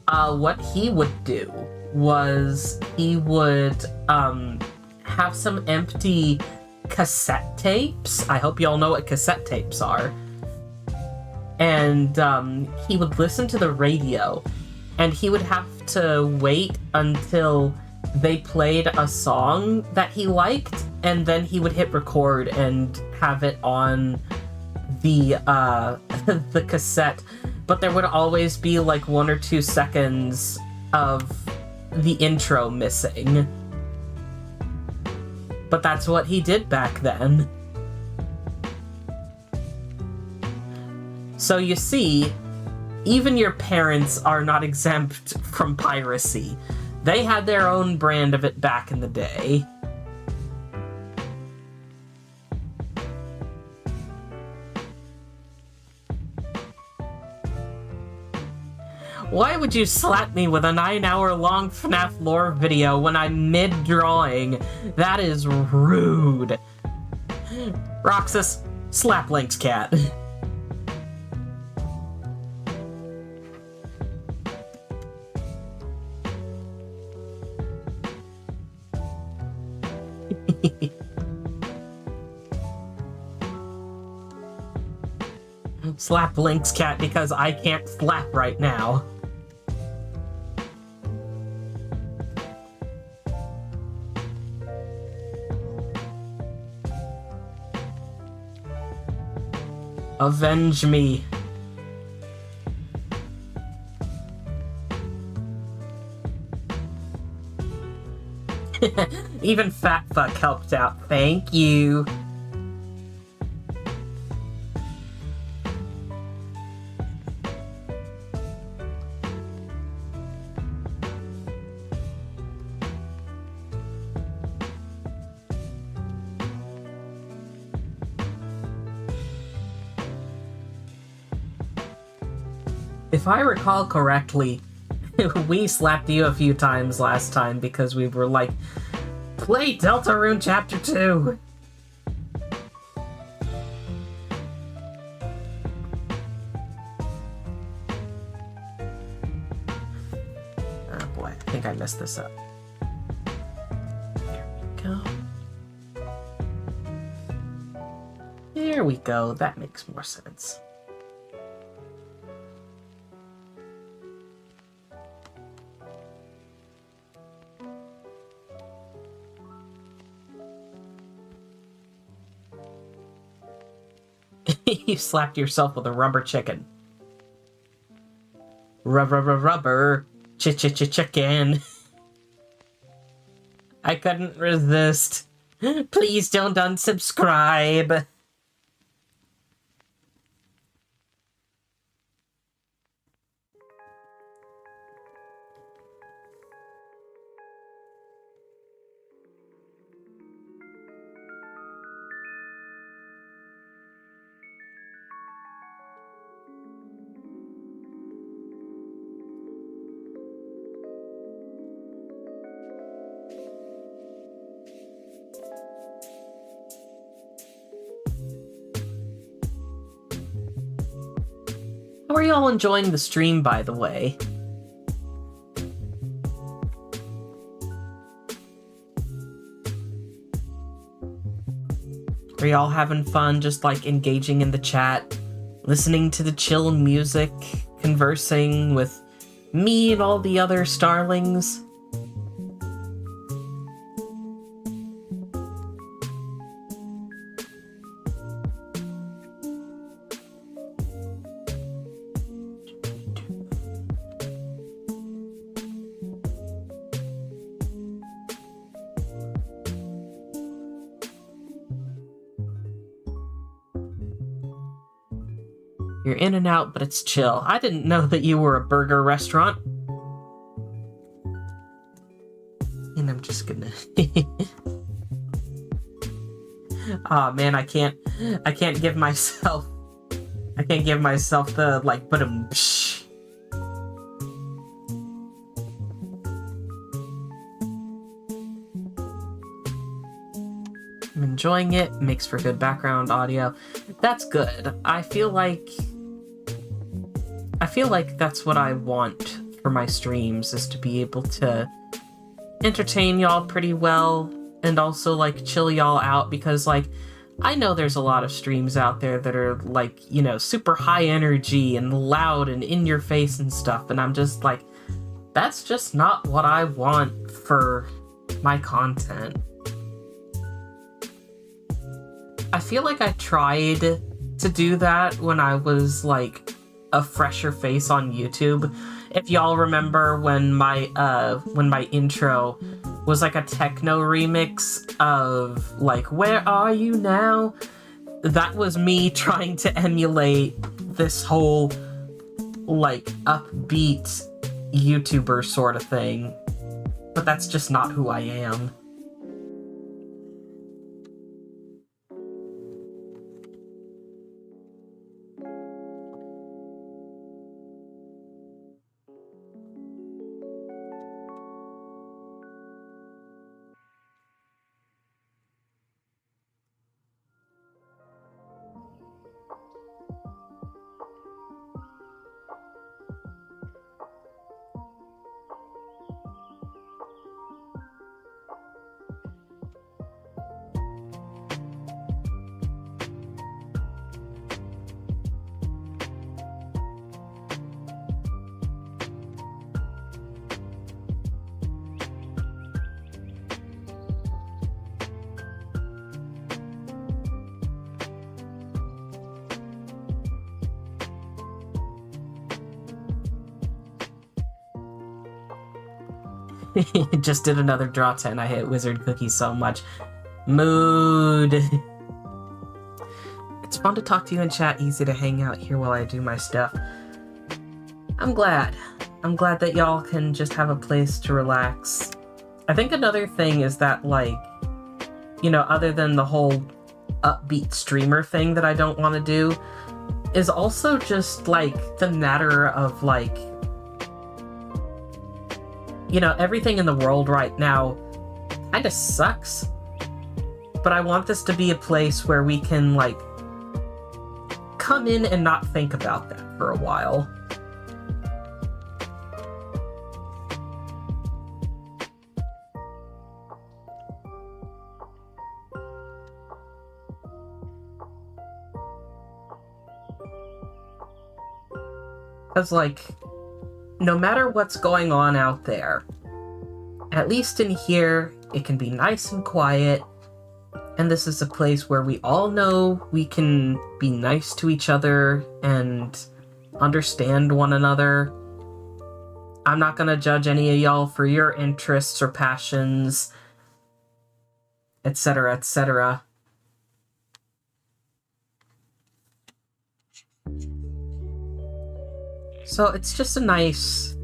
what he would do was he would have some empty cassette tapes. I hope y'all know what cassette tapes are. and he would listen to the radio, and he would have to wait until they played a song that he liked, and then he would hit record and have it on the the cassette. But there would always be like 1 or 2 seconds of the intro missing. But that's what he did back then. So you see, even your parents are not exempt from piracy. They had their own brand of it back in the day. Why would you slap me with a 9-hour-long FNAF lore video when I'm mid-drawing? That is rude. Roxas, slap Link's cat. Slap Link's cat because I can't slap right now. Avenge me. Even Fat Fuck helped out. Thank you. If I recall correctly, we slapped you a few times last time because we were like, play Deltarune Chapter 2! Oh boy, I think I messed this up. There we go. There we go, that makes more sense. You slapped yourself with a rubber chicken. Rubber chicken. I couldn't resist. Please don't unsubscribe. How are y'all enjoying the stream, by the way? Are y'all having fun just like engaging in the chat, listening to the chill music, conversing with me and all the other starlings? You're in and out, but it's chill. I didn't know that you were a burger restaurant. And I'm just gonna... Aw, man, I can't give myself... I can't give myself the, like, ba-dum-psh. I'm enjoying it. Makes for good background audio. That's good. I feel like that's what I want for my streams, is to be able to entertain y'all pretty well and also like chill y'all out, because like I know there's a lot of streams out there that are like, you know, super high energy and loud and in your face and stuff, and I'm just like, that's just not what I want for my content. I feel like I tried to do that when I was like a fresher face on YouTube. If y'all remember when my intro was like a techno remix of like "Where Are You Now?" That was me trying to emulate this whole like upbeat YouTuber sort of thing. But that's just not who I am. Just did another draw 10. I hate Wizard Cookie so much. Mood. It's fun to talk to you in chat, easy to hang out here while I do my stuff. I'm glad. I'm glad that y'all can just have a place to relax. I think another thing is that, like, you know, other than the whole upbeat streamer thing that I don't want to do, is also just, like, the matter of, like, you know, everything in the world right now kind of sucks. But I want this to be a place where we can, like, come in and not think about that for a while. Because, like, no matter what's going on out there, at least in here, it can be nice and quiet, and this is a place where we all know we can be nice to each other and understand one another. I'm not gonna judge any of y'all for your interests or passions, etc., etc. So it's just a nice...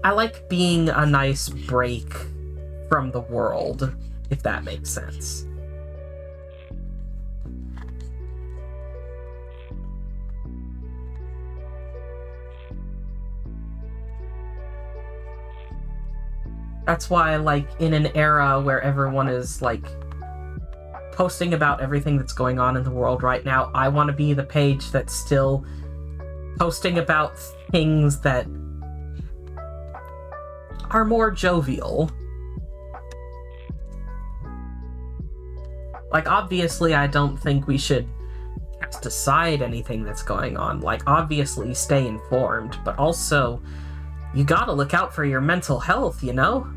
I like being a nice break from the world, if that makes sense. That's why, like, in an era where everyone is, like, posting about everything that's going on in the world right now, I want to be the page that's still posting about things that are more jovial. Like, obviously, I don't think we should cast aside anything that's going on. Like, obviously, stay informed, but also, you gotta look out for your mental health, you know?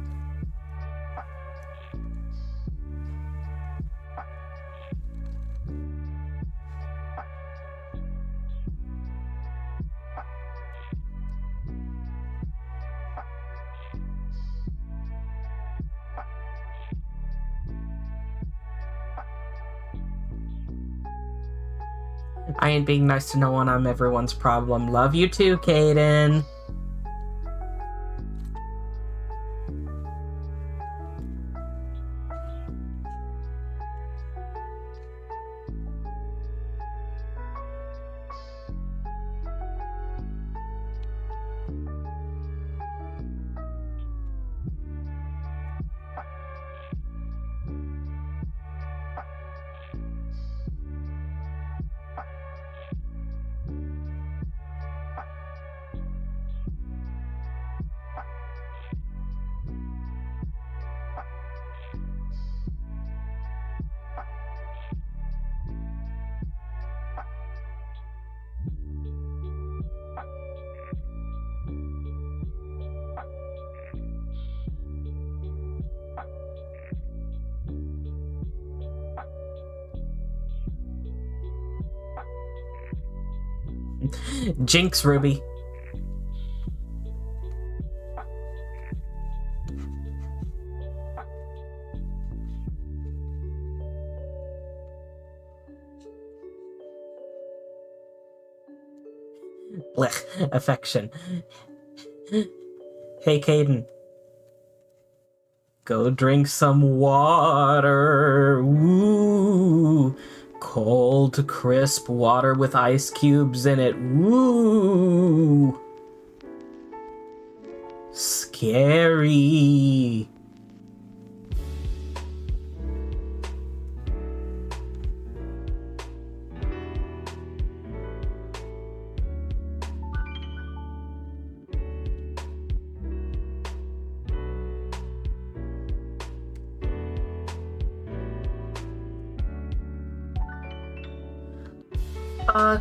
I ain't being nice to no one, I'm everyone's problem. Love you too, Kaden. Jinx, Ruby. Blech, affection. Hey, Caden. Go drink some water. Woo! Cold, crisp water with ice cubes in it. Woo! Scary.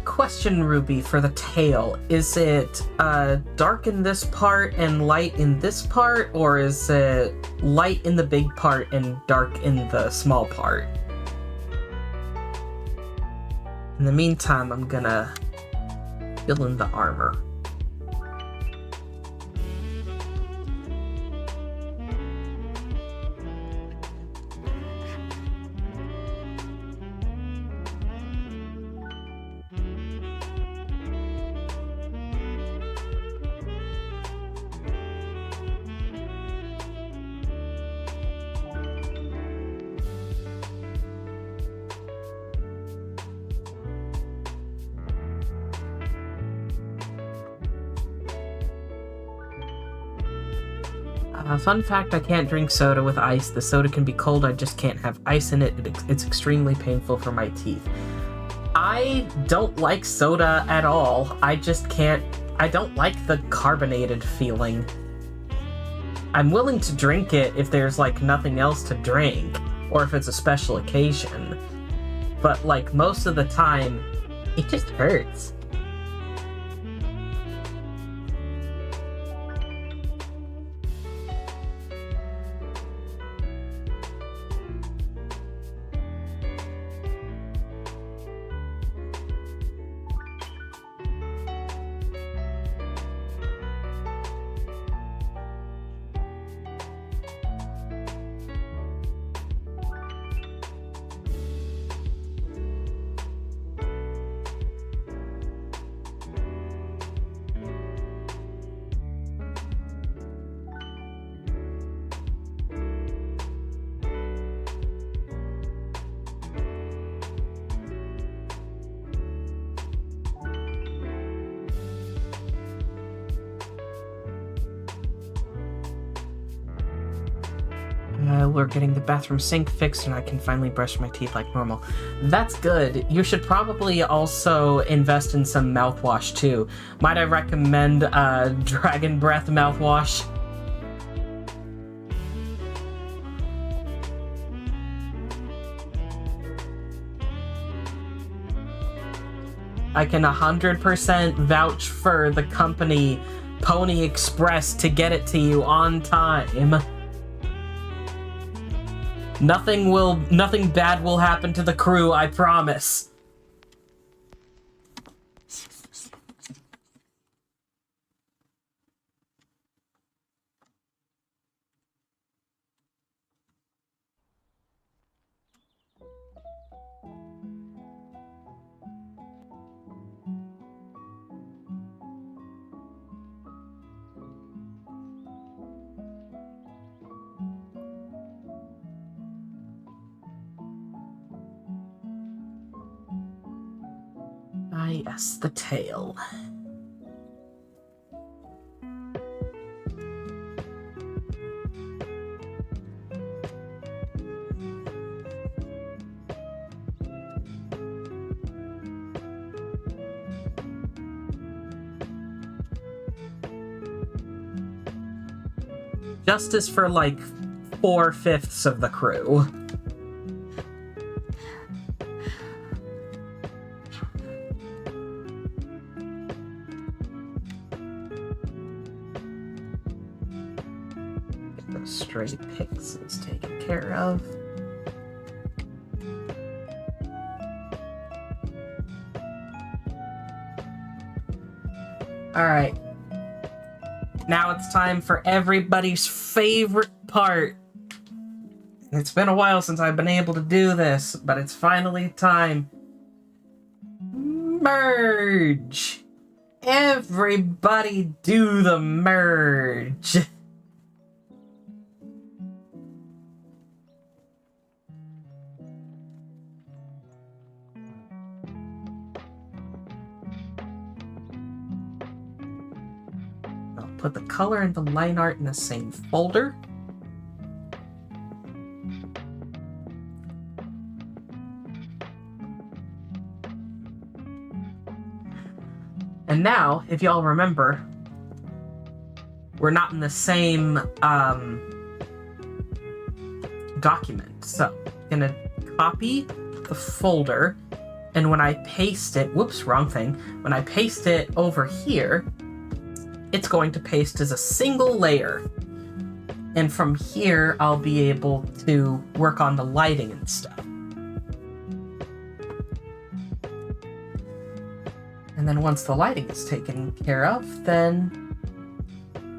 Question, Ruby, for the tail. Is it dark in this part and light in this part, or is it light in the big part and dark in the small part? In the meantime, I'm gonna fill in the armor. Fun fact, I can't drink soda with ice. The soda can be cold, I just can't have ice in it. It's extremely painful for my teeth. I don't like soda at all. I just can't... I don't like the carbonated feeling. I'm willing to drink it if there's, like, nothing else to drink, or if it's a special occasion. But, like, most of the time, it just hurts. We're getting the bathroom sink fixed and I can finally brush my teeth like normal. That's good. You should probably also invest in some mouthwash too. Might I recommend Dragon Breath mouthwash? I can 100% vouch for the company Pony Express to get it to you on time. Nothing bad will happen to the crew, I promise. Ah, yes, the tail. Justice for, like, 4/5 of the crew. Stray pixels taken care of. Alright. Now it's time for everybody's favorite part. It's been a while since I've been able to do this, but it's finally time. Merge! Everybody do the merge! I'll put the color and the line art in the same folder. And now, if y'all remember, we're not in the same document. So, I'm gonna copy the folder, and when I paste it, whoops, wrong thing. When I paste it over here, it's going to paste as a single layer. And from here, I'll be able to work on the lighting and stuff. And then once the lighting is taken care of, then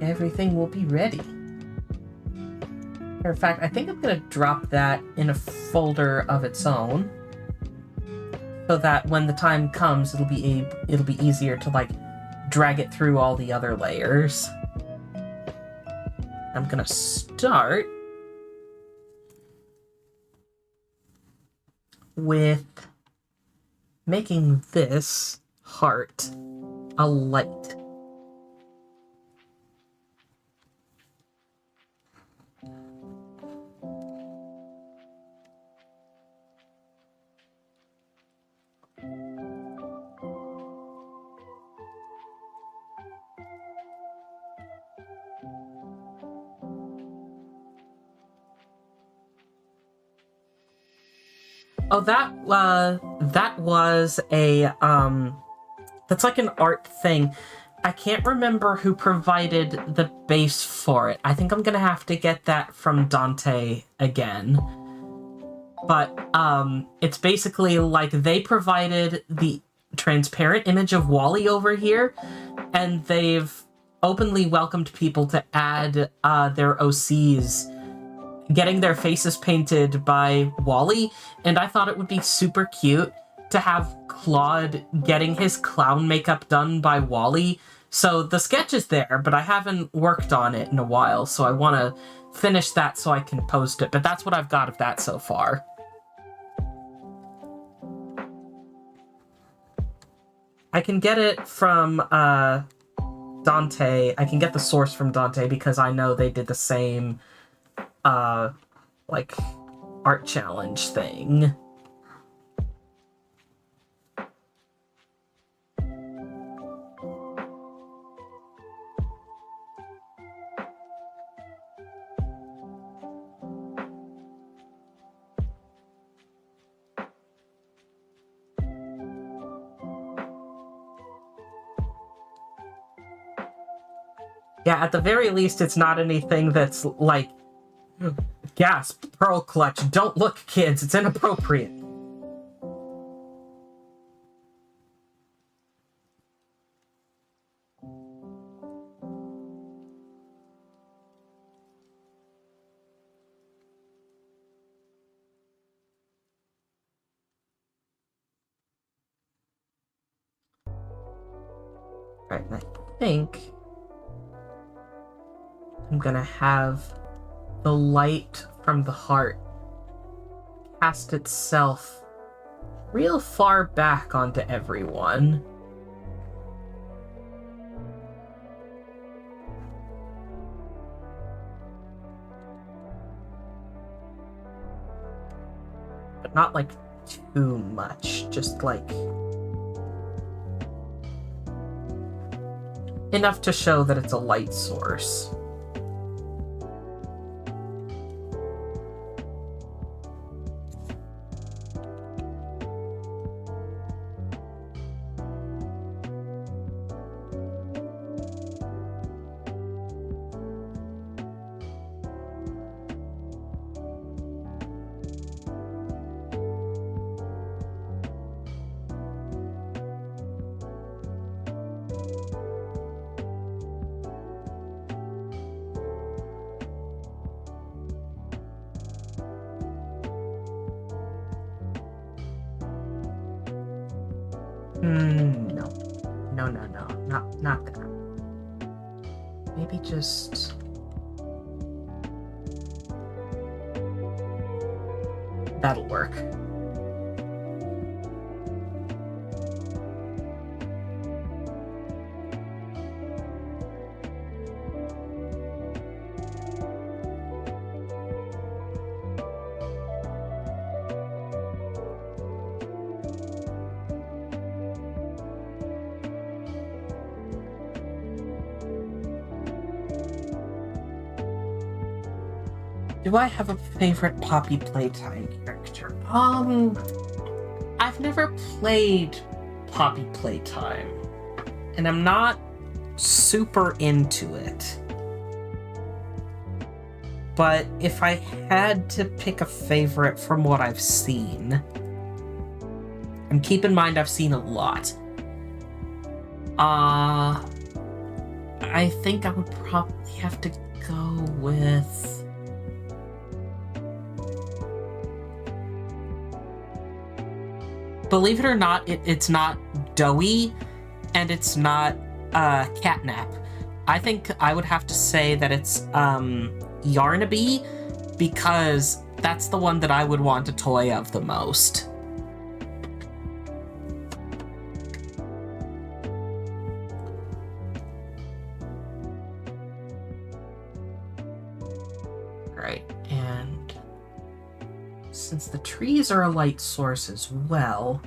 everything will be ready. Matter of fact, I think I'm going to drop that in a folder of its own, so that when the time comes, it'll be easier to like drag it through all the other layers. I'm going to start with making this heart a light. Oh, that was a that's like an art thing. I can't remember who provided the base for it. I think I'm gonna have to get that from Dante again. But it's basically like they provided the transparent image of Wally over here, and they've openly welcomed people to add their OCs, getting their faces painted by Wally, and I thought it would be super cute to have Claude getting his clown makeup done by Wally. So the sketch is there, but I haven't worked on it in a while, so I want to finish that so I can post it, but that's what I've got of that so far. I can get it from Dante. I can get the source from Dante because I know they did the same like art challenge thing. Yeah, at the very least, it's not anything that's like, gasp, pearl clutch, don't look, kids, it's inappropriate. Right, and I think I'm gonna have the light from the heart cast itself real far back onto everyone. But not like too much, just like enough to show that it's a light source. No. No, no, no. Not that. Maybe just... That'll work. Do I have a favorite Poppy Playtime character? I've never played Poppy Playtime, and I'm not super into it. But if I had to pick a favorite from what I've seen, and keep in mind I've seen a lot, I think I would probably have to go with... Believe it or not, it's not Doughy, and it's not Catnap. I think I would have to say that it's Yarnaby, because that's the one that I would want a toy of the most. Right, and since the trees are a light source as well,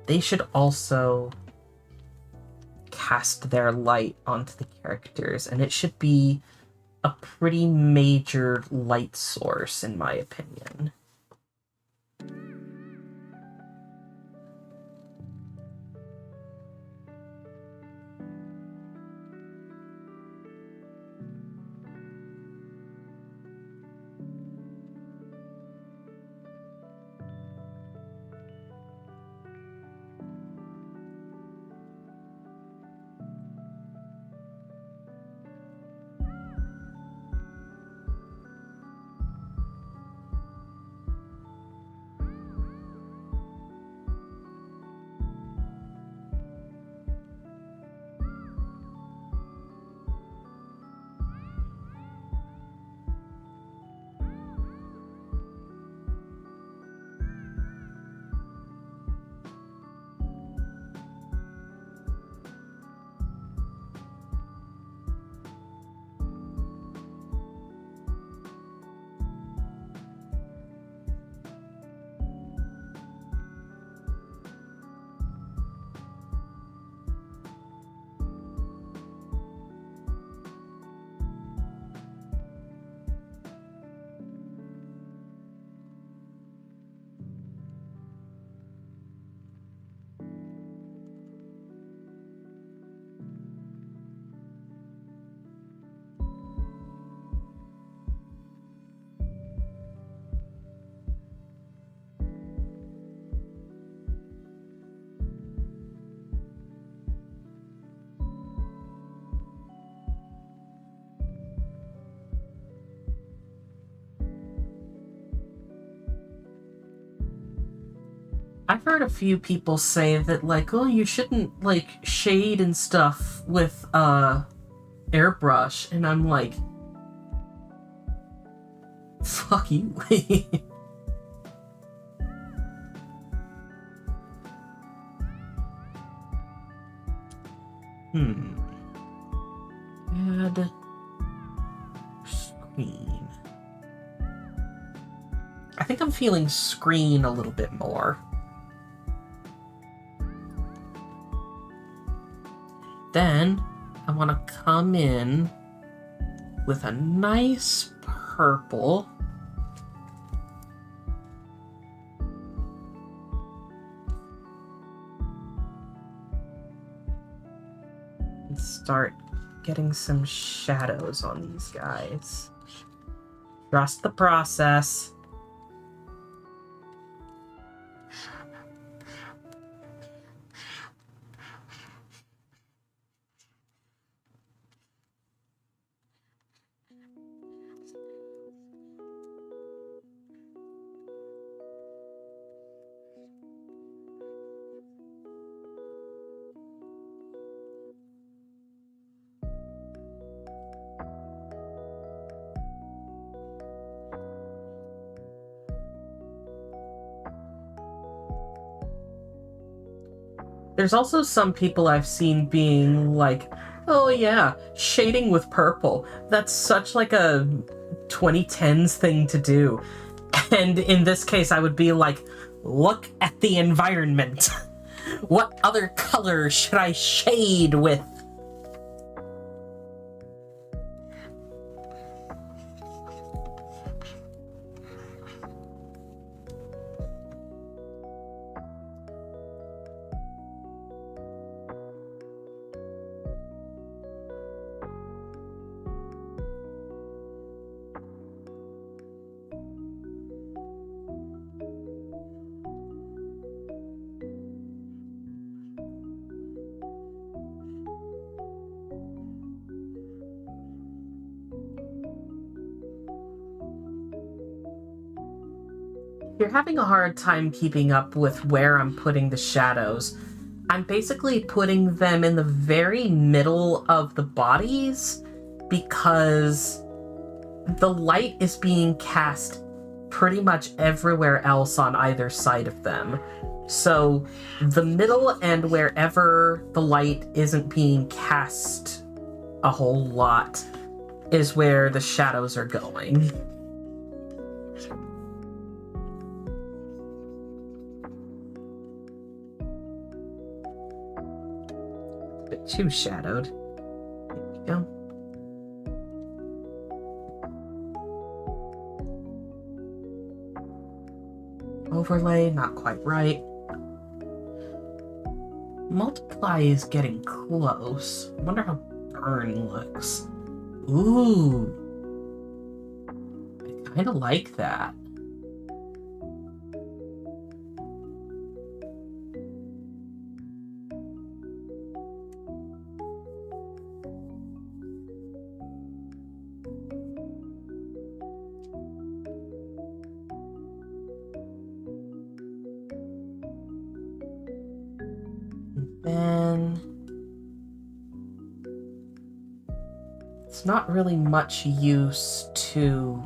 they should also cast their light onto the characters, and it should be a pretty major light source, in my opinion. I've heard a few people say that, like, oh, you shouldn't, like, shade and stuff with, airbrush, and I'm like, fuck you. Add screen. I think I'm feeling screen a little bit more. Then I want to come in with a nice purple. And start getting some shadows on these guys. Trust the process. There's also some people I've seen being like, oh yeah, shading with purple. That's such like a 2010s thing to do. And in this case, I would be like, look at the environment. What other color should I shade with? If you're having a hard time keeping up with where I'm putting the shadows, I'm basically putting them in the very middle of the bodies because the light is being cast pretty much everywhere else on either side of them. So the middle and wherever the light isn't being cast a whole lot is where the shadows are going. A bit too shadowed. There we go. Overlay, not quite right. Multiply is getting close. I wonder how burn looks. Ooh. I kind of like that. Then it's not really much use to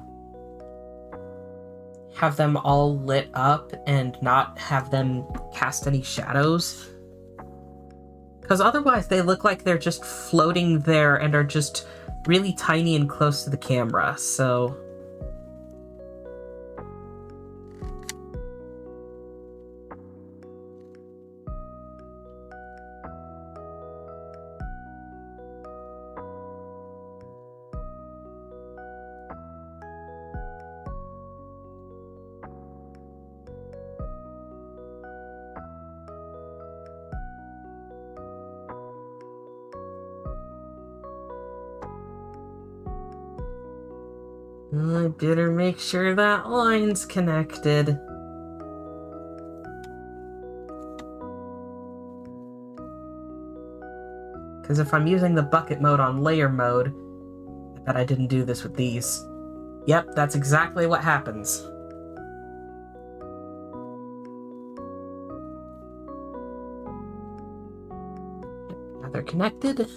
have them all lit up and not have them cast any shadows. Because otherwise they look like they're just floating there and are just really tiny and close to the camera, so... I better make sure that line's connected. Because if I'm using the bucket mode on layer mode, I bet I didn't do this with these. Yep, that's exactly what happens. Now they're connected.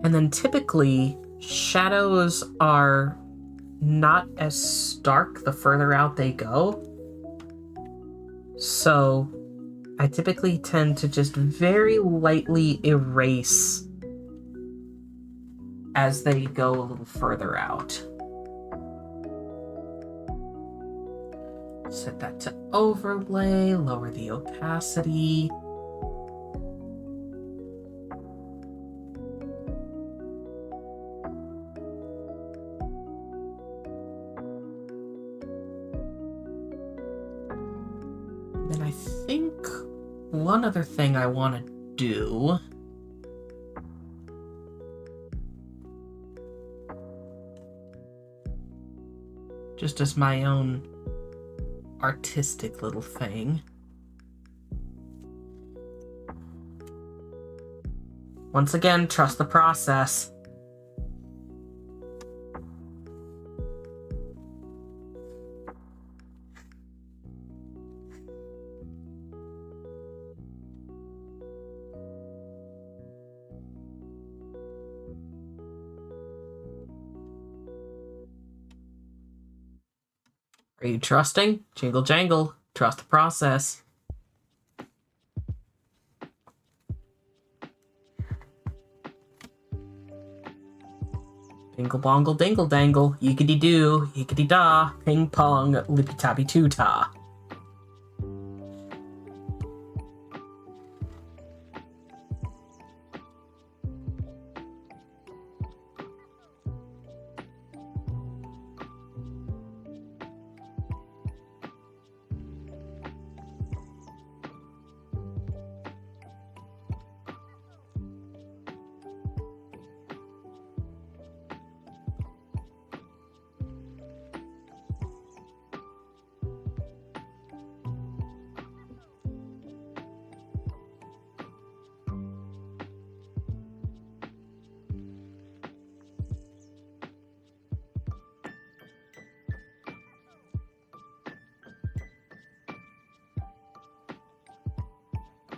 And then typically, shadows are not as stark the further out they go. So I typically tend to just very lightly erase as they go a little further out. Set that to overlay, lower the opacity. Then I think one other thing I want to do just as my own artistic little thing. Once again, trust the process. Are you trusting? Jingle jangle. Trust the process. Bingle bongle dingle dangle. Yickety doo. Yickety da. Ping pong. Lippy tappy too ta.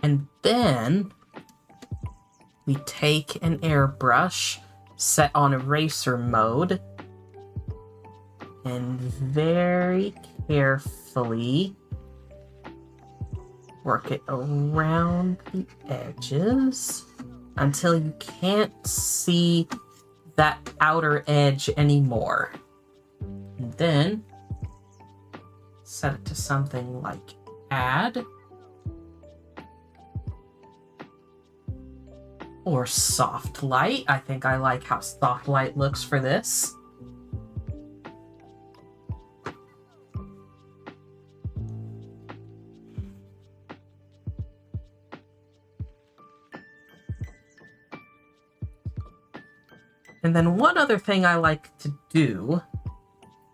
And then we take an airbrush, set on eraser mode, and very carefully work it around the edges until you can't see that outer edge anymore. And then set it to something like add or soft light. I think I like how soft light looks for this. And then one other thing I like to do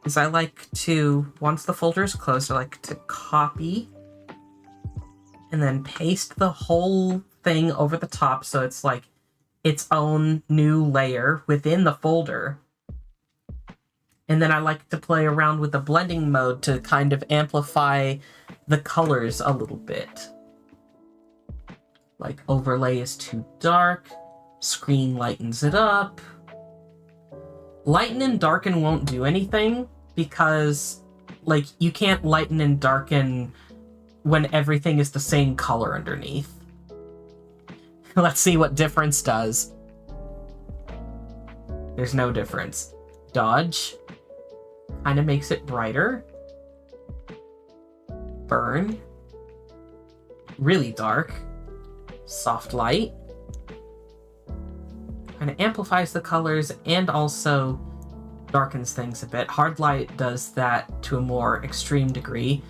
is I like to, once the folder is closed, I like to copy and then paste the whole thing over the top so it's like its own new layer within the folder. And then I like to play around with the blending mode to kind of amplify the colors a little bit. Like overlay is too dark, screen lightens it up. Lighten and darken won't do anything because, like, you can't lighten and darken when everything is the same color underneath. Let's see what difference does. There's no difference. Dodge kind of makes it brighter. Burn. Really dark. Soft light. Kind of amplifies the colors and also darkens things a bit. Hard light does that to a more extreme degree.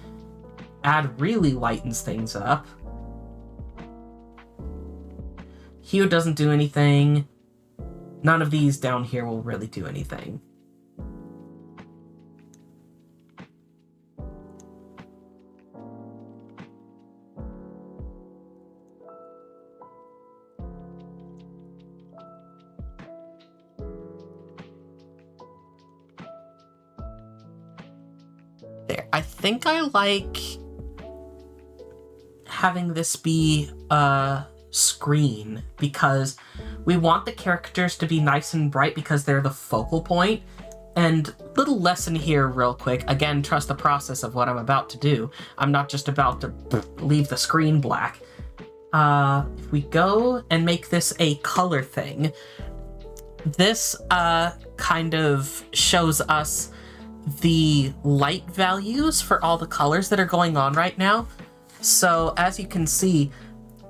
Add really lightens things up. Hue doesn't do anything. None of these down here will really do anything. There. I think I like having this be a screen because we want the characters to be nice and bright because they're the focal point. And little lesson here real quick. Again, trust the process of what I'm about to do. I'm not just about to leave the screen black. If we go and make this a color thing, this kind of shows us the light values for all the colors that are going on right now. So as you can see,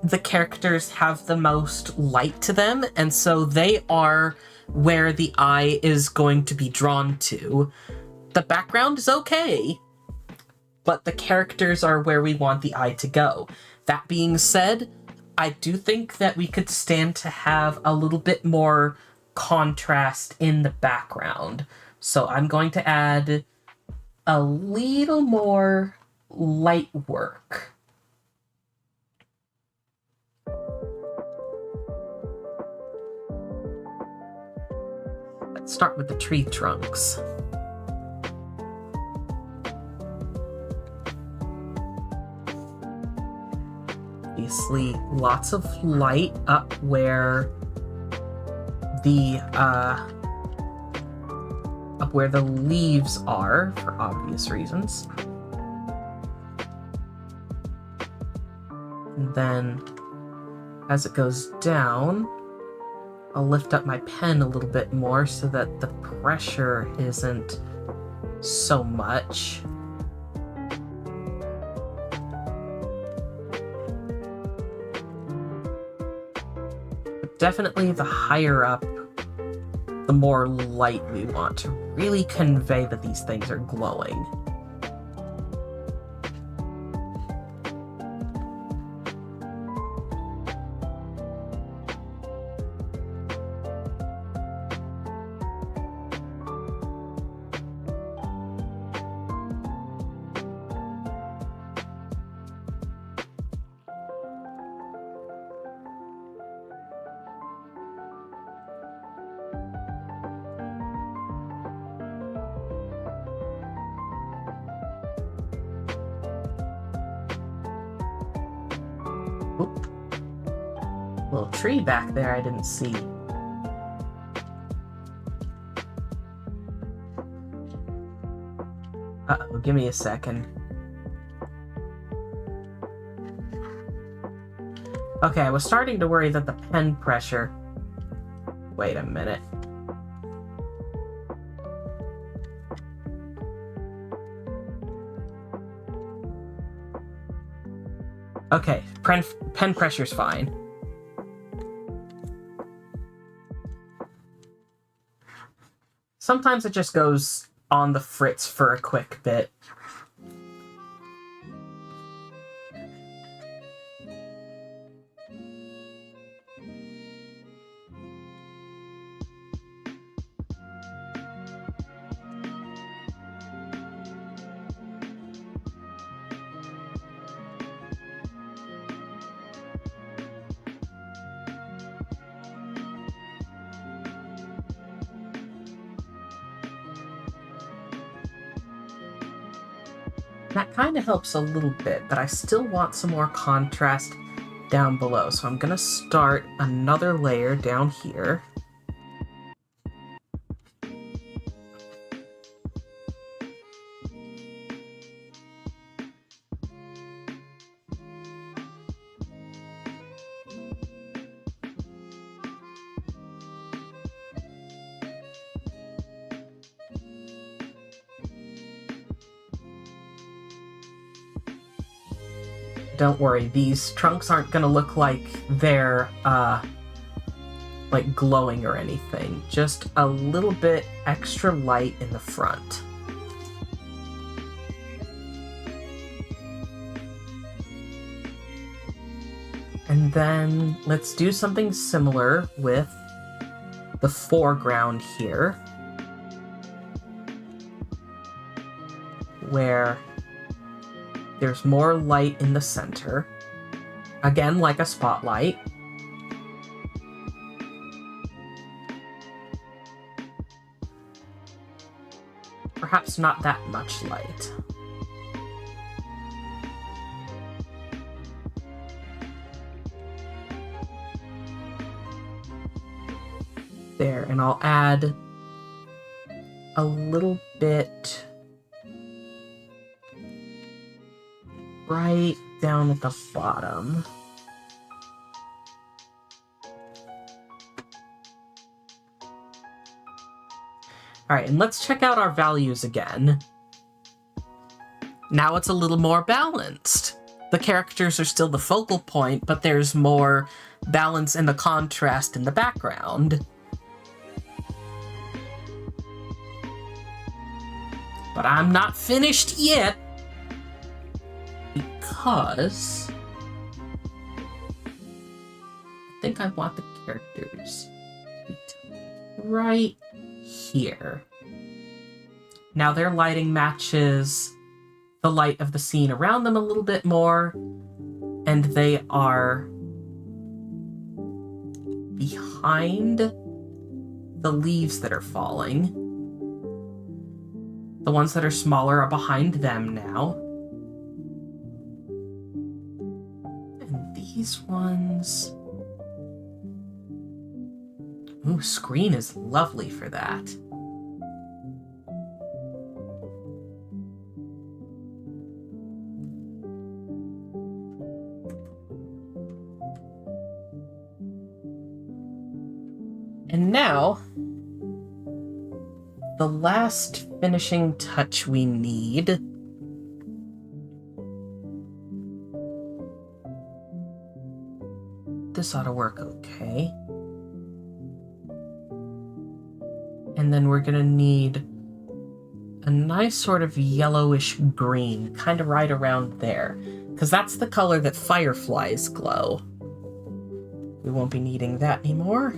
the characters have the most light to them, and so they are where the eye is going to be drawn to. The background is okay, but the characters are where we want the eye to go. That being said, I do think that we could stand to have a little bit more contrast in the background. So I'm going to add a little more light work. Let's start with the tree trunks. Obviously, lots of light up where the up where the leaves are, for obvious reasons. And then, as it goes down, I'll lift up my pen a little bit more so that the pressure isn't so much. But definitely the higher up, the more light we want to really convey that these things are glowing. Oop. Little tree back there I didn't see. Uh-oh, give me a second. Okay, I was starting to worry that the pen pressure... Wait a minute. Okay, pen pressure's fine. Sometimes it just goes on the fritz for a quick bit. That kind of helps a little bit, but I still want some more contrast down below. So I'm going to start another layer down here. Don't worry, these trunks aren't gonna look like they're, like glowing or anything. Just a little bit extra light in the front. And then let's do something similar with the foreground here, where there's more light in the center. Again, like a spotlight. Perhaps not that much light. There, and I'll add a little bit right down at the bottom. All right, and let's check out our values again. Now it's a little more balanced. The characters are still the focal point, but there's more balance in the contrast in the background. But I'm not finished yet, because I think I want the characters to be right here. Now their lighting matches the light of the scene around them a little bit more, and they are behind the leaves that are falling. The ones that are smaller are behind them now. And these ones... Ooh, screen is lovely for that. now, the last finishing touch we need this ought to work okay. And then we're gonna need a nice sort of yellowish green, kind of right around there, because that's the color that fireflies glow. We won't be needing that anymore.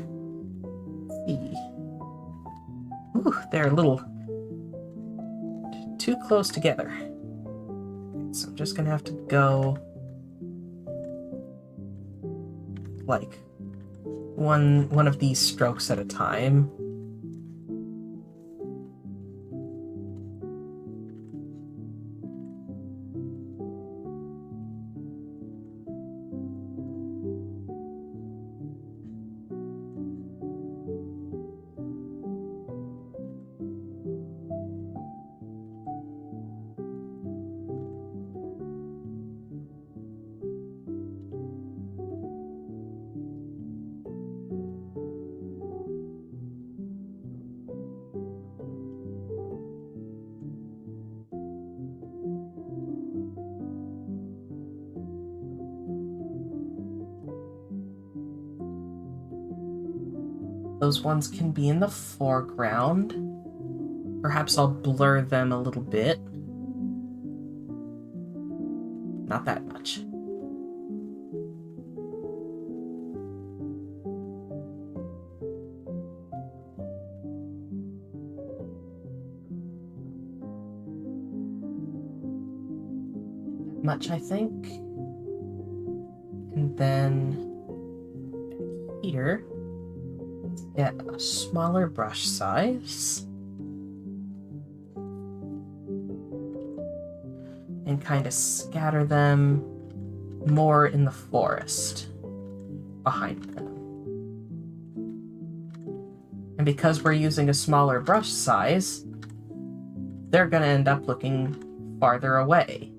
Let's see. Ooh, they're a little too close together. So I'm just gonna have to go like one of these strokes at a time. Those ones can be in the foreground. Perhaps I'll blur them a little bit. Not that much. Much, I think. And then here, get a smaller brush size and kind of scatter them more in the forest behind them. And because we're using a smaller brush size, they're going to end up looking farther away.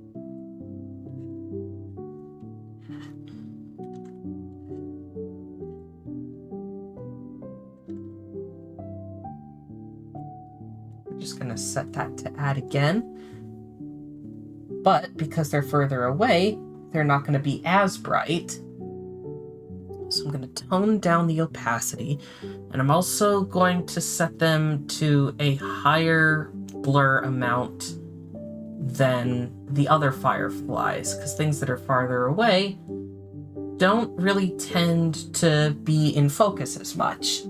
Just going to set that to add again. But because they're further away, they're not going to be as bright. So I'm going to tone down the opacity, and I'm also going to set them to a higher blur amount than the other fireflies, because things that are farther away don't really tend to be in focus as much.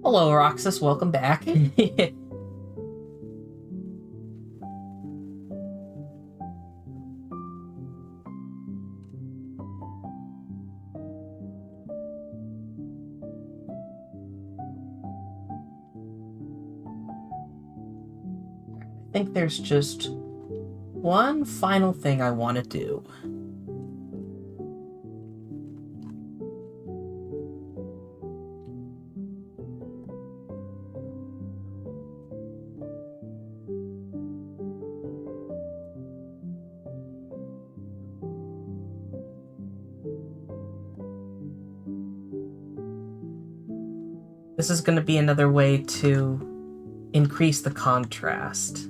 Hello, Roxas. Welcome back. I think there's just one final thing I want to do. This is going to be another way to increase the contrast.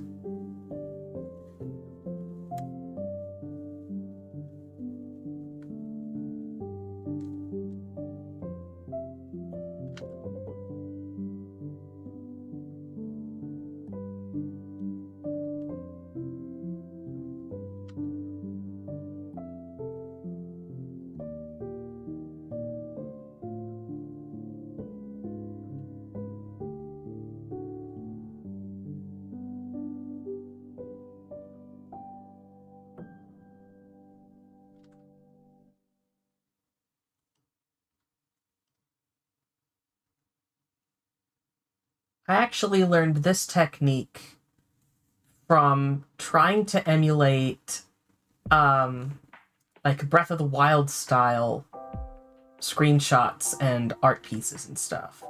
I actually learned this technique from trying to emulate like Breath of the Wild style screenshots and art pieces and stuff.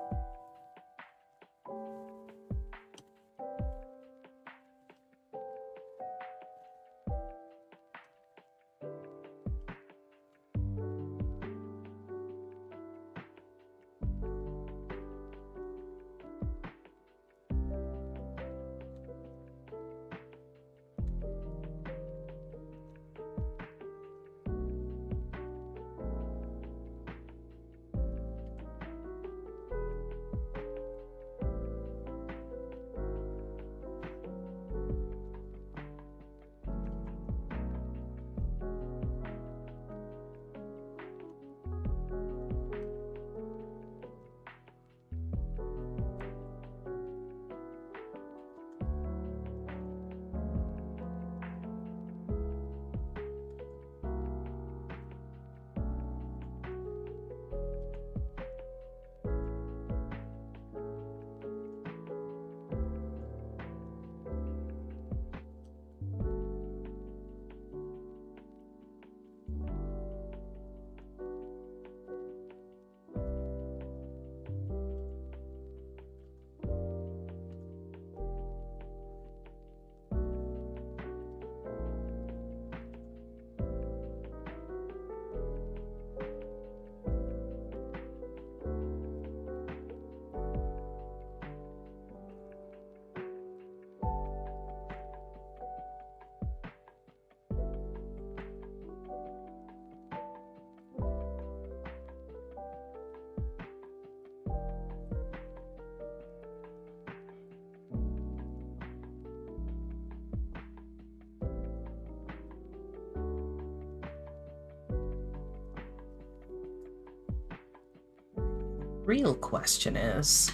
real question is,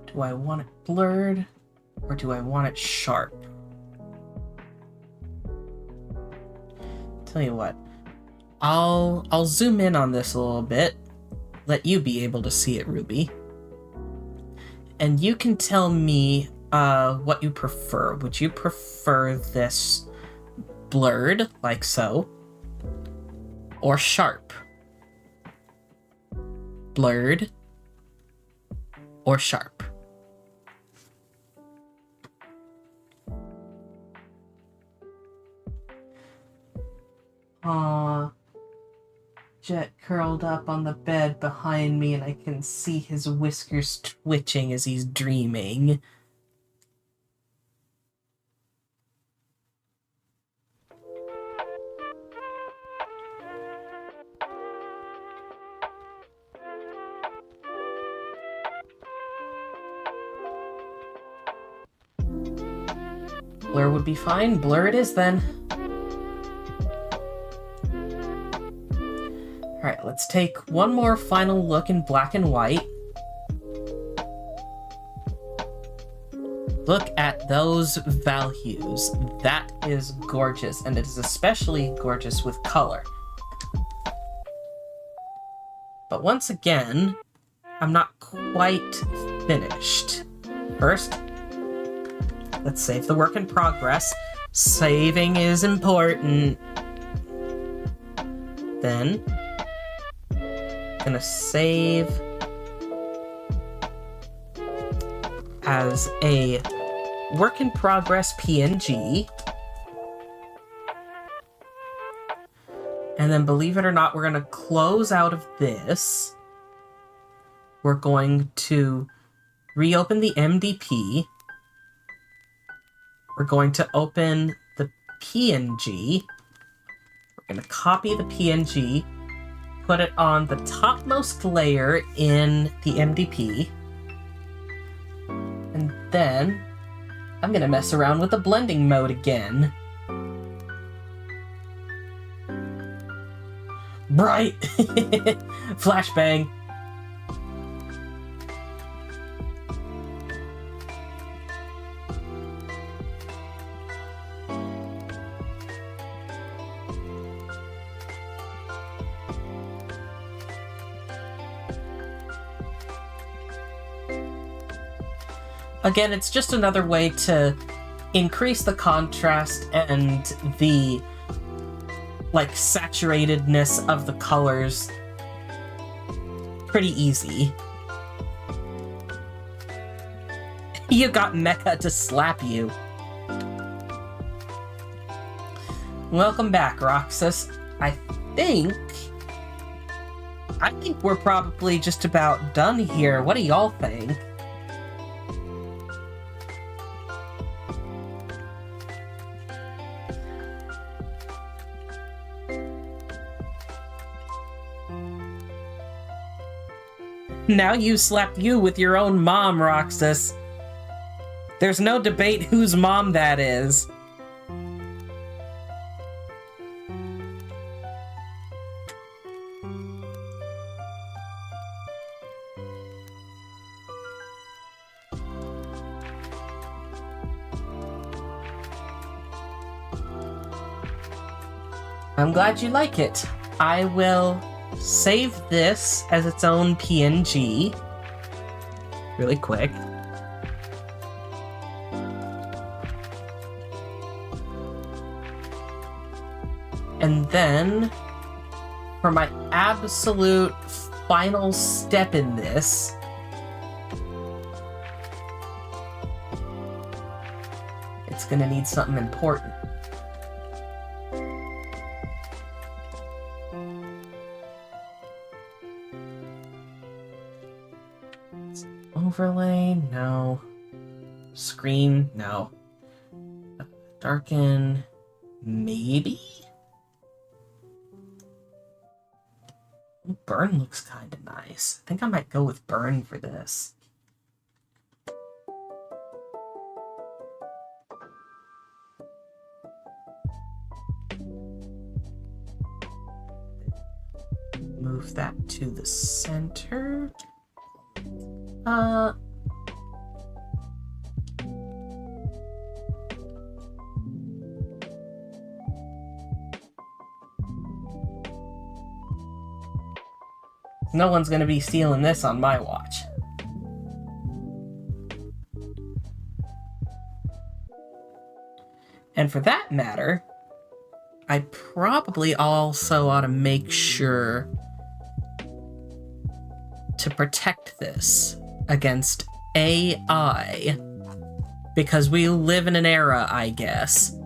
do I want it blurred or do I want it sharp? Tell you what, I'll zoom in on this a little bit, let you be able to see it, Ruby. And you can tell me what you prefer. Would you prefer this blurred, like so, or sharp? Blurred or sharp? Aw, Jet curled up on the bed behind me and I can see his whiskers twitching as he's dreaming. Blur would be fine. Blur it is then. Alright, let's take one more final look in black and white. Look at those values. That is gorgeous, and it is especially gorgeous with color. But once again, I'm not quite finished. First, let's save the work in progress. Saving is important. Then, gonna save as a work in progress PNG. And then, believe it or not, we're gonna close out of this. We're going to reopen the MDP. We're going to open the PNG. We're going to copy the PNG, put it on the topmost layer in the MDP, and then I'm going to mess around with the blending mode again. Bright! Flashbang! Again, it's just another way to increase the contrast and the, like, saturatedness of the colors. Pretty easy. You got Mecha to slap you. Welcome back, Roxas. I think we're probably just about done here. What do y'all think? Now you slapped you with your own mom, Roxas. There's no debate whose mom that is. I'm glad you like it. I will save this as its own PNG really quick. And then, for my absolute final step in this, it's gonna need something important. Overlay, no. Screen, no. Darken, maybe? Burn looks kind of nice. I think I might go with burn for this. move that to the center. No one's gonna be stealing this on my watch. And for that matter, I probably also ought to make sure to protect this against AI, because we live in an era, I guess.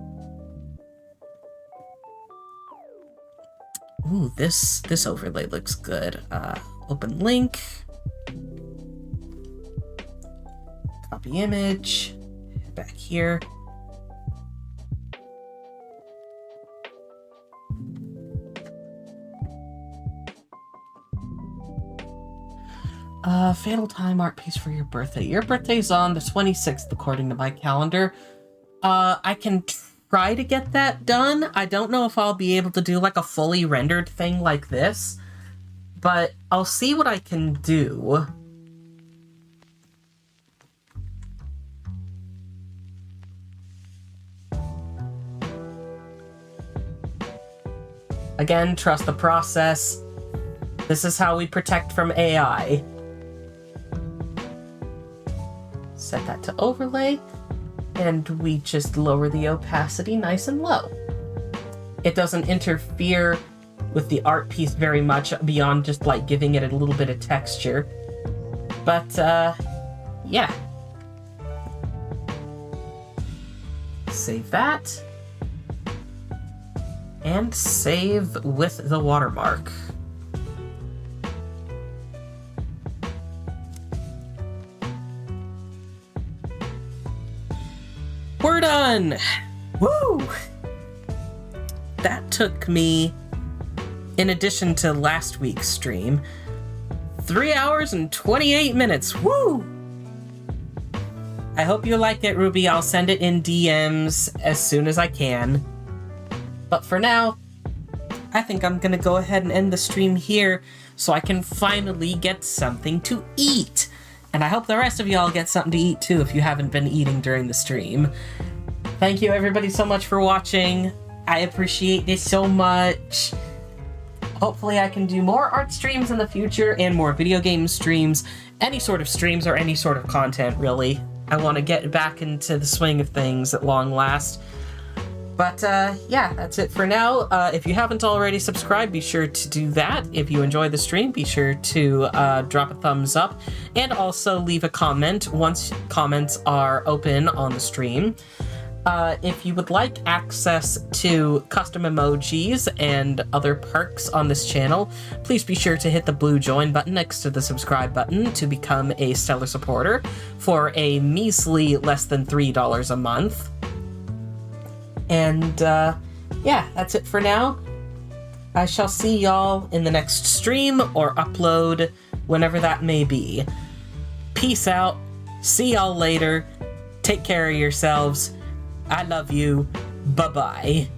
Ooh, this overlay looks good. Open link. Copy image. Back here. Fatal Time art piece for your birthday. Your birthday's on the 26th, according to my calendar. I can try to get that done. I don't know if I'll be able to do like a fully rendered thing like this, but I'll see what I can do. Again, trust the process. This is how we protect from AI. Set that to overlay, and we just lower the opacity nice and low. It doesn't interfere with the art piece very much beyond just like giving it a little bit of texture. But, yeah. Save that. And save with the watermark. We're done! Woo! That took me, in addition to last week's stream, 3 hours and 28 minutes. Woo! I hope you like it, Ruby. I'll send it in DMs as soon as I can. But for now, I think I'm gonna go ahead and end the stream here so I can finally get something to eat. And I hope the rest of y'all get something to eat too if you haven't been eating during the stream. Thank you everybody so much for watching. I appreciate this so much. Hopefully I can do more art streams in the future and more video game streams. Any sort of streams or any sort of content, really. I want to get back into the swing of things at long last. But yeah, that's it for now. If you haven't already subscribed, be sure to do that. If you enjoy the stream, be sure to drop a thumbs up and also leave a comment once comments are open on the stream. If you would like access to custom emojis and other perks on this channel, please be sure to hit the blue join button next to the subscribe button to become a stellar supporter for a measly less than $3 a month. And, yeah, that's it for now. I shall see y'all in the next stream or upload, whenever that may be. Peace out. See y'all later. Take care of yourselves. I love you. Bye-bye.